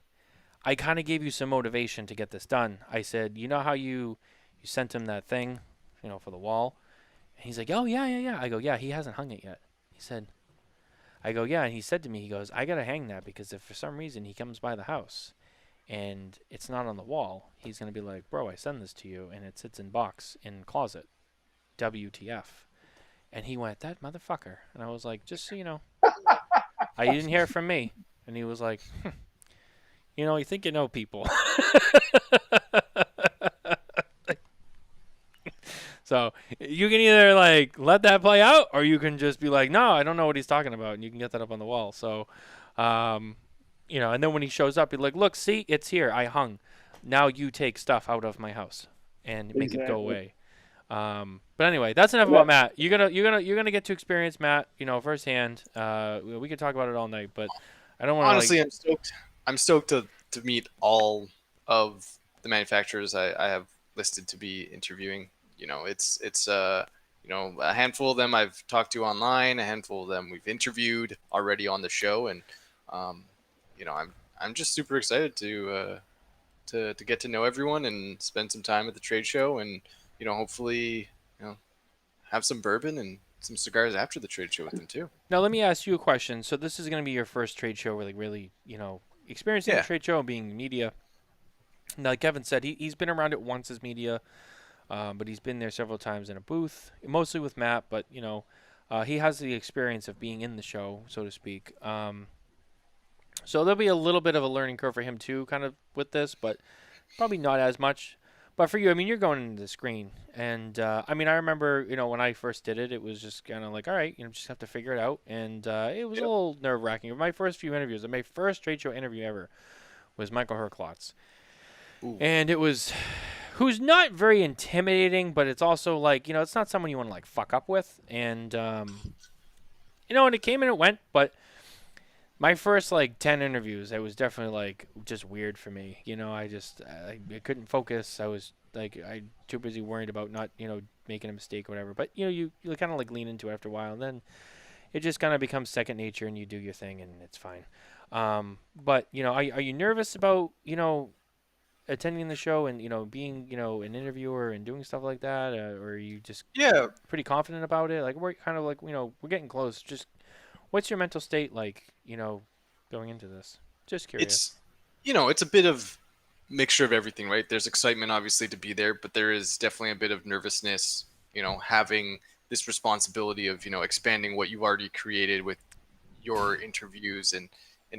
I kind of gave you some motivation to get this done. I said, you know how you sent him that thing, for the wall? And he's like, oh, yeah. I go, yeah, he hasn't hung it yet. I go, yeah. And he said to me, he goes, I got to hang that because if for some reason he comes by the house and it's not on the wall, he's going to be like, bro, I send this to you and it sits in box in closet. WTF. And he went, that motherfucker. And I was like, just so you know, I didn't hear from me. And he was like, you think you know people. So you can either let that play out, or you can just be like, no, I don't know what he's talking about, and you can get that up on the wall. So, and then when he shows up, he's like, look, see, it's here. I hung. Now you take stuff out of my house and make it go away. But anyway, that's enough about Matt. You're gonna get to experience Matt, firsthand. We could talk about it all night, but I don't want to. Honestly, I'm stoked. I'm stoked to meet all of the manufacturers I have listed to be interviewing. It's a handful of them I've talked to online, a handful of them we've interviewed already on the show, and I'm just super excited to get to know everyone and spend some time at the trade show, and hopefully have some bourbon and some cigars after the trade show with them too. Now let me ask you a question. So this is going to be your first trade show, like really, experiencing Yeah. the trade show and being media. Now, like Kevin said, he's been around it once as media, but he's been there several times in a booth, mostly with Matt. But he has the experience of being in the show, so to speak. So there'll be a little bit of a learning curve for him too, kind of with this, but probably not as much. But for you, I mean, you're going into the screen, and I remember, when I first did it, it was just kind of like, all right, just have to figure it out, and it was a little nerve-wracking. My first few interviews, my first trade show interview ever, was Michael Herklotz, and it was, who's not very intimidating, but it's also like, it's not someone you want to like fuck up with, and and it came and it went, but. My first 10 interviews, it was definitely just weird for me. I couldn't focus. I was too busy worried about not making a mistake or whatever. But you kind of lean into it after a while, and then it just kind of becomes second nature, and you do your thing, and it's fine. But are you nervous about attending the show and being an interviewer and doing stuff like that, or are you just pretty confident about it? We're kind of we're getting close. Just what's your mental state going into this? Just curious. It's a bit of mixture of everything, right? There's excitement obviously to be there, but there is definitely a bit of nervousness, having this responsibility of, expanding what you've already created with your interviews and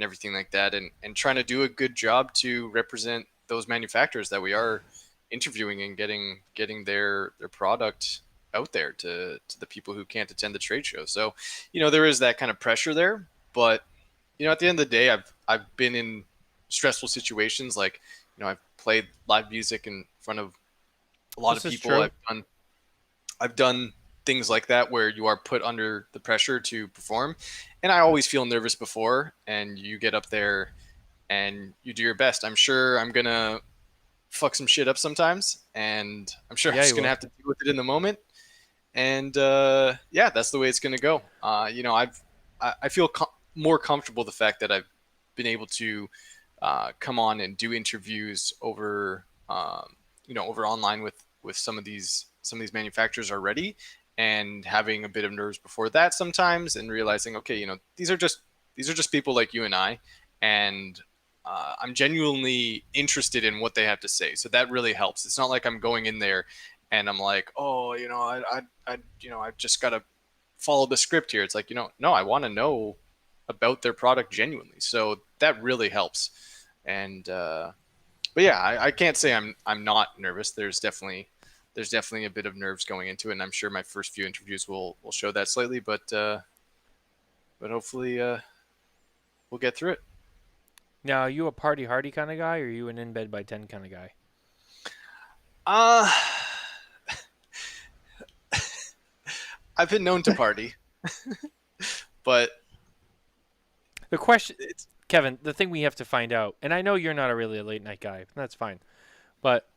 everything like that, and trying to do a good job to represent those manufacturers that we are interviewing and getting their product out there to the people who can't attend the trade show. So, there is that kind of pressure there, but at the end of the day, I've been in stressful situations. I've played live music in front of a lot of people. I've done things like that where you are put under the pressure to perform, and I always feel nervous before, and you get up there and you do your best. I'm sure I'm gonna fuck some shit up sometimes, and I'm sure I'm just gonna have to deal with it in the moment. And that's the way it's gonna go. I feel more comfortable the fact that I've been able to come on and do interviews over over online with some of these manufacturers already, and having a bit of nerves before that sometimes, and realizing, okay, these are just people like you and I, and I'm genuinely interested in what they have to say. So that really helps. It's not like I'm going in there and I'm like, oh, I've just got to follow the script here. It's like, no, I want to know about their product genuinely. So that really helps. And, but yeah, I can't say I'm not nervous. There's definitely a bit of nerves going into it, and I'm sure my first few interviews will show that slightly, but hopefully we'll get through it. Now, are you a party hardy kind of guy, or are you an in bed by 10 kind of guy? I've been known to party, but the question, Kevin, the thing we have to find out, and I know you're not really a late night guy, and that's fine, but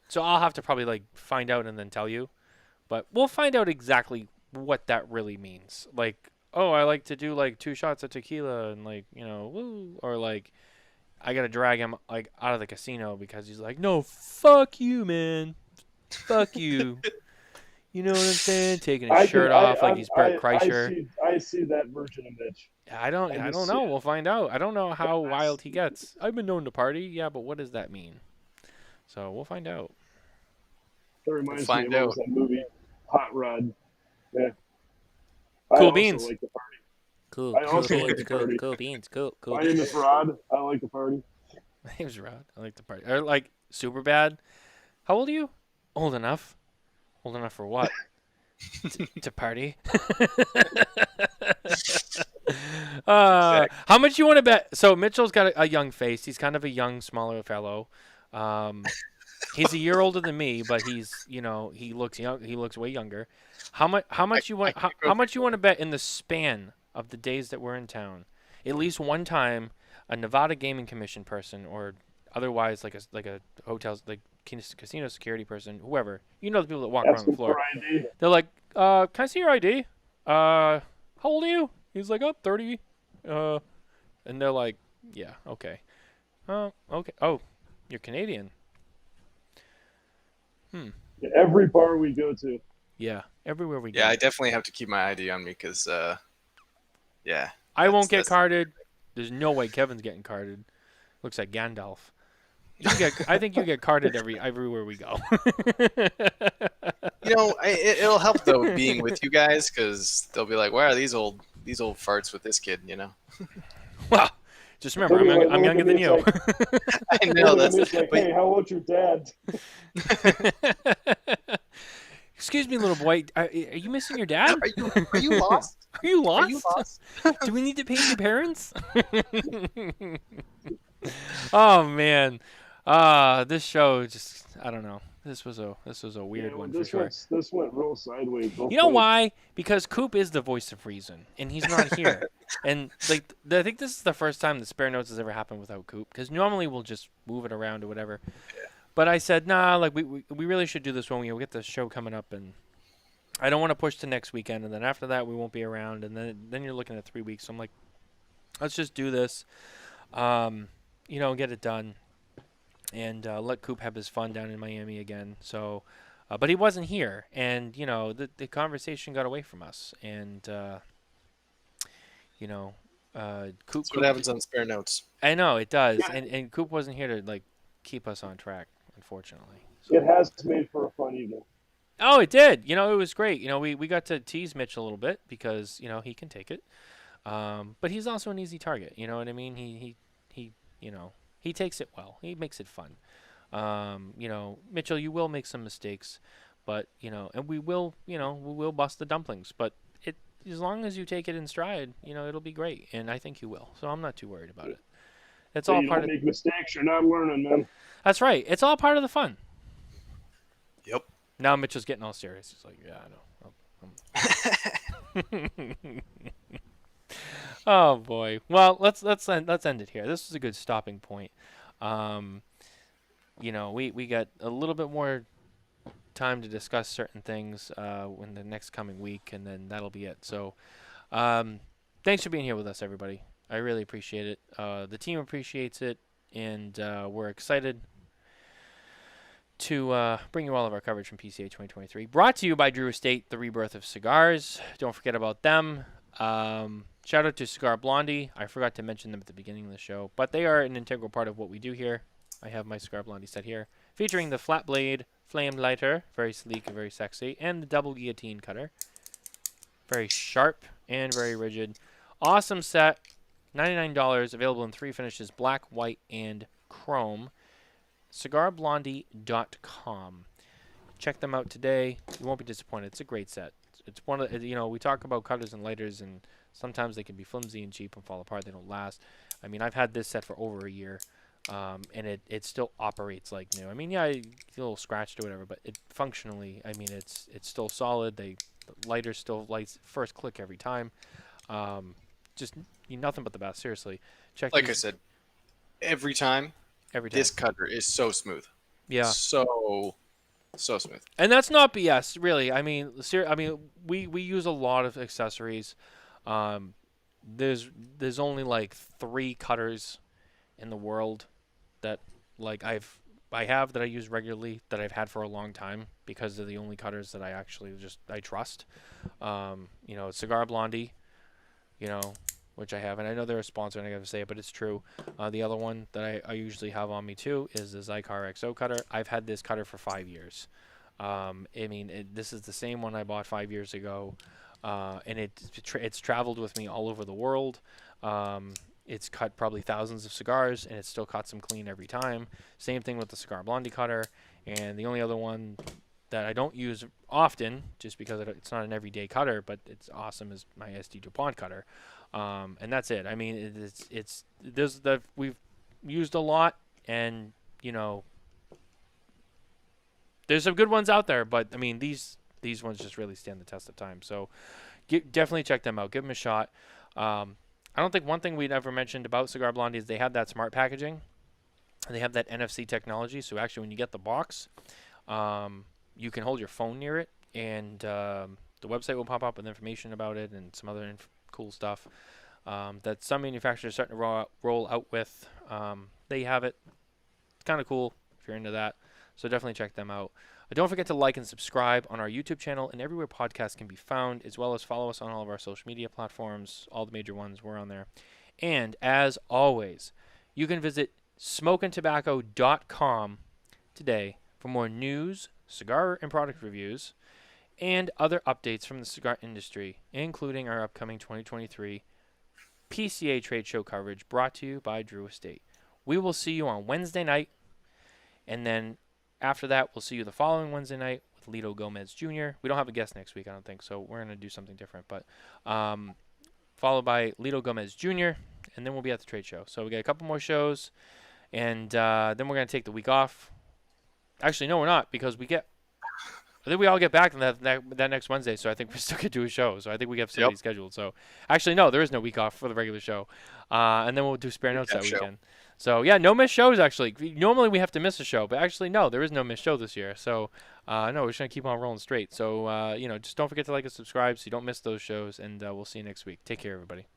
so I'll have to probably find out and then tell you, but we'll find out exactly what that really means. Oh, I like to do 2 shots of tequila and woo, or I gotta drag him out of the casino because he's like, no, fuck you, man, fuck you. You know what I'm saying? Taking his shirt off like he's Bert Kreischer. I see that version of Mitch. I don't know. We'll find out. I don't know how wild he gets. I've been known to party, yeah, but what does that mean? So we'll find out. That reminds me of that movie, Hot Rod. Yeah. Cool beans. Like the party. Cool. I also like the party. Cool beans. Cool. My name is Rod. I like the party. My name's Rod. I like the party. Or super bad. How old are you? Old enough. Old enough for what? to party. How much you want to bet? So Mitchell's got a young face. He's kind of a young, smaller fellow. He's a year older than me, but he's he looks young. He looks way younger. How much you want to bet in the span of the days that we're in town? At least one time, a Nevada Gaming Commission person, or otherwise like a hotels casino security person, whoever, the people that walk Ask around the him floor. for ID. They're like, can I see your ID? How old are you? He's like, 30. And they're like, yeah, okay. Oh, okay. Oh, you're Canadian. Every bar we go to. Yeah, everywhere we go. Yeah, I definitely have to keep my ID on me because, yeah. I won't get that's- carded. There's no way Kevin's getting carded. Looks like Gandalf. I think you get carded everywhere we go. It'll help though being with you guys because they'll be like, "Why are these old farts with this kid?" Well, just remember, I'm younger than you. I know that's. It's like, hey, how old's your dad? Excuse me, little boy. Are you missing your dad? Are you lost? Are you lost? Are you lost? Do we need to pay your parents? Oh man, this show just I don't know. This was a weird one for sure. This went real sideways. You know why? Because Coop is the voice of reason, and he's not here. And I think this is the first time the Spare Notes has ever happened without Coop. Because normally we'll just move it around or whatever. Yeah. But I said, nah, like we really should do this when we get the show coming up, and I don't want to push to next weekend, and then after that we won't be around, and then you're looking at 3 weeks. So I'm like, let's just do this, get it done, and let Coop have his fun down in Miami again. So, but he wasn't here, and the conversation got away from us, and Coop. That's what happens on Spare Notes. I know it does, and Coop wasn't here to like keep us on track, unfortunately. So. It has made for a fun evening. Oh, it did. It was great. We got to tease Mitch a little bit because he can take it, but he's also an easy target. You know what I mean? He takes it well. He makes it fun. Mitchell, you will make some mistakes, but and we will bust the dumplings. But as long as you take it in stride, it'll be great, and I think you will. So I'm not too worried about it. It's all part of. Make mistakes. You're not learning, man. That's right. It's all part of the fun. Yep. Now Mitchell's getting all serious. He's like, yeah, I know. Oh boy. Well, let's end it here. This is a good stopping point. We got a little bit more time to discuss certain things in the next coming week, and then that'll be it. So, thanks for being here with us, everybody. I really appreciate it. The team appreciates it, and we're excited to bring you all of our coverage from PCA 2023. Brought to you by Drew Estate, the rebirth of cigars. Don't forget about them. Shout out to Cigar Blondie. I forgot to mention them at the beginning of the show, but they are an integral part of what we do here. I have my Cigar Blondie set here, featuring the flat blade flame lighter, very sleek and very sexy, and the double guillotine cutter. Very sharp and very rigid. Awesome set. $99, available in 3 finishes, black, white, and chrome. CigarBlondie.com. Check them out today. You won't be disappointed. It's a great set. It's one of we talk about cutters and lighters, and sometimes they can be flimsy and cheap and fall apart. They don't last. I mean, I've had this set for over a year, and it still operates like new. I mean, yeah, you get a little scratched or whatever, but it functionally, I mean, it's still solid. The lighter still lights first click every time. Just nothing but the best. Seriously, check. Like I said, every time. This cutter is so smooth. Yeah. So smooth. And that's not BS, really. I mean, we use a lot of accessories. There's only like 3 cutters in the world that like I have that I use regularly, that I've had for a long time, because they're the only cutters that I actually I trust. Cigar Blondie, which I have, and I know they're a sponsor, and I gotta say it, but it's true. The other one that I usually have on me too is the Cigar XO cutter. I've had this cutter for 5 years. This is the same one I bought 5 years ago, and it's traveled with me all over the world. It's cut probably thousands of cigars, and it still cuts them clean every time. Same thing with the Cigar Blondie cutter, and the only other one that I don't use often, just because it's not an everyday cutter, but it's awesome, is my SD DuPont cutter. And that's it. I mean, we've used a lot, and there's some good ones out there, but I mean, these ones just really stand the test of time. So definitely check them out. Give them a shot. I don't think one thing we'd ever mentioned about Cigar Blondie is they have that smart packaging. They have that NFC technology, so actually when you get the box, you can hold your phone near it, and the website will pop up with information about it and some other cool stuff that some manufacturers are starting to roll out with. They have it. It's kind of cool if you're into that, so definitely check them out. Don't forget to like and subscribe on our YouTube channel and everywhere podcasts can be found, as well as follow us on all of our social media platforms, all the major ones. We're on there. And as always, you can visit smokintabacco.com today for more news, cigar and product reviews, and other updates from the cigar industry, including our upcoming 2023 PCA trade show coverage brought to you by Drew Estate. We will see you on Wednesday night, and then after that, we'll see you the following Wednesday night with Lito Gomez Jr. We don't have a guest next week, I don't think, so we're going to do something different. But followed by Lito Gomez Jr., and then we'll be at the trade show. So we got a couple more shows, and then we're going to take the week off. Actually, no, we're not, because I think we all get back that next Wednesday, so I think we still could do a show. So I think we have somebody scheduled. So actually, no, there is no week off for the regular show. And then we'll do spare notes that weekend. So, yeah, no missed shows, actually. Normally we have to miss a show, but actually, no, there is no missed show this year. So, no, we're just going to keep on rolling straight. So, just don't forget to like and subscribe so you don't miss those shows, and we'll see you next week. Take care, everybody.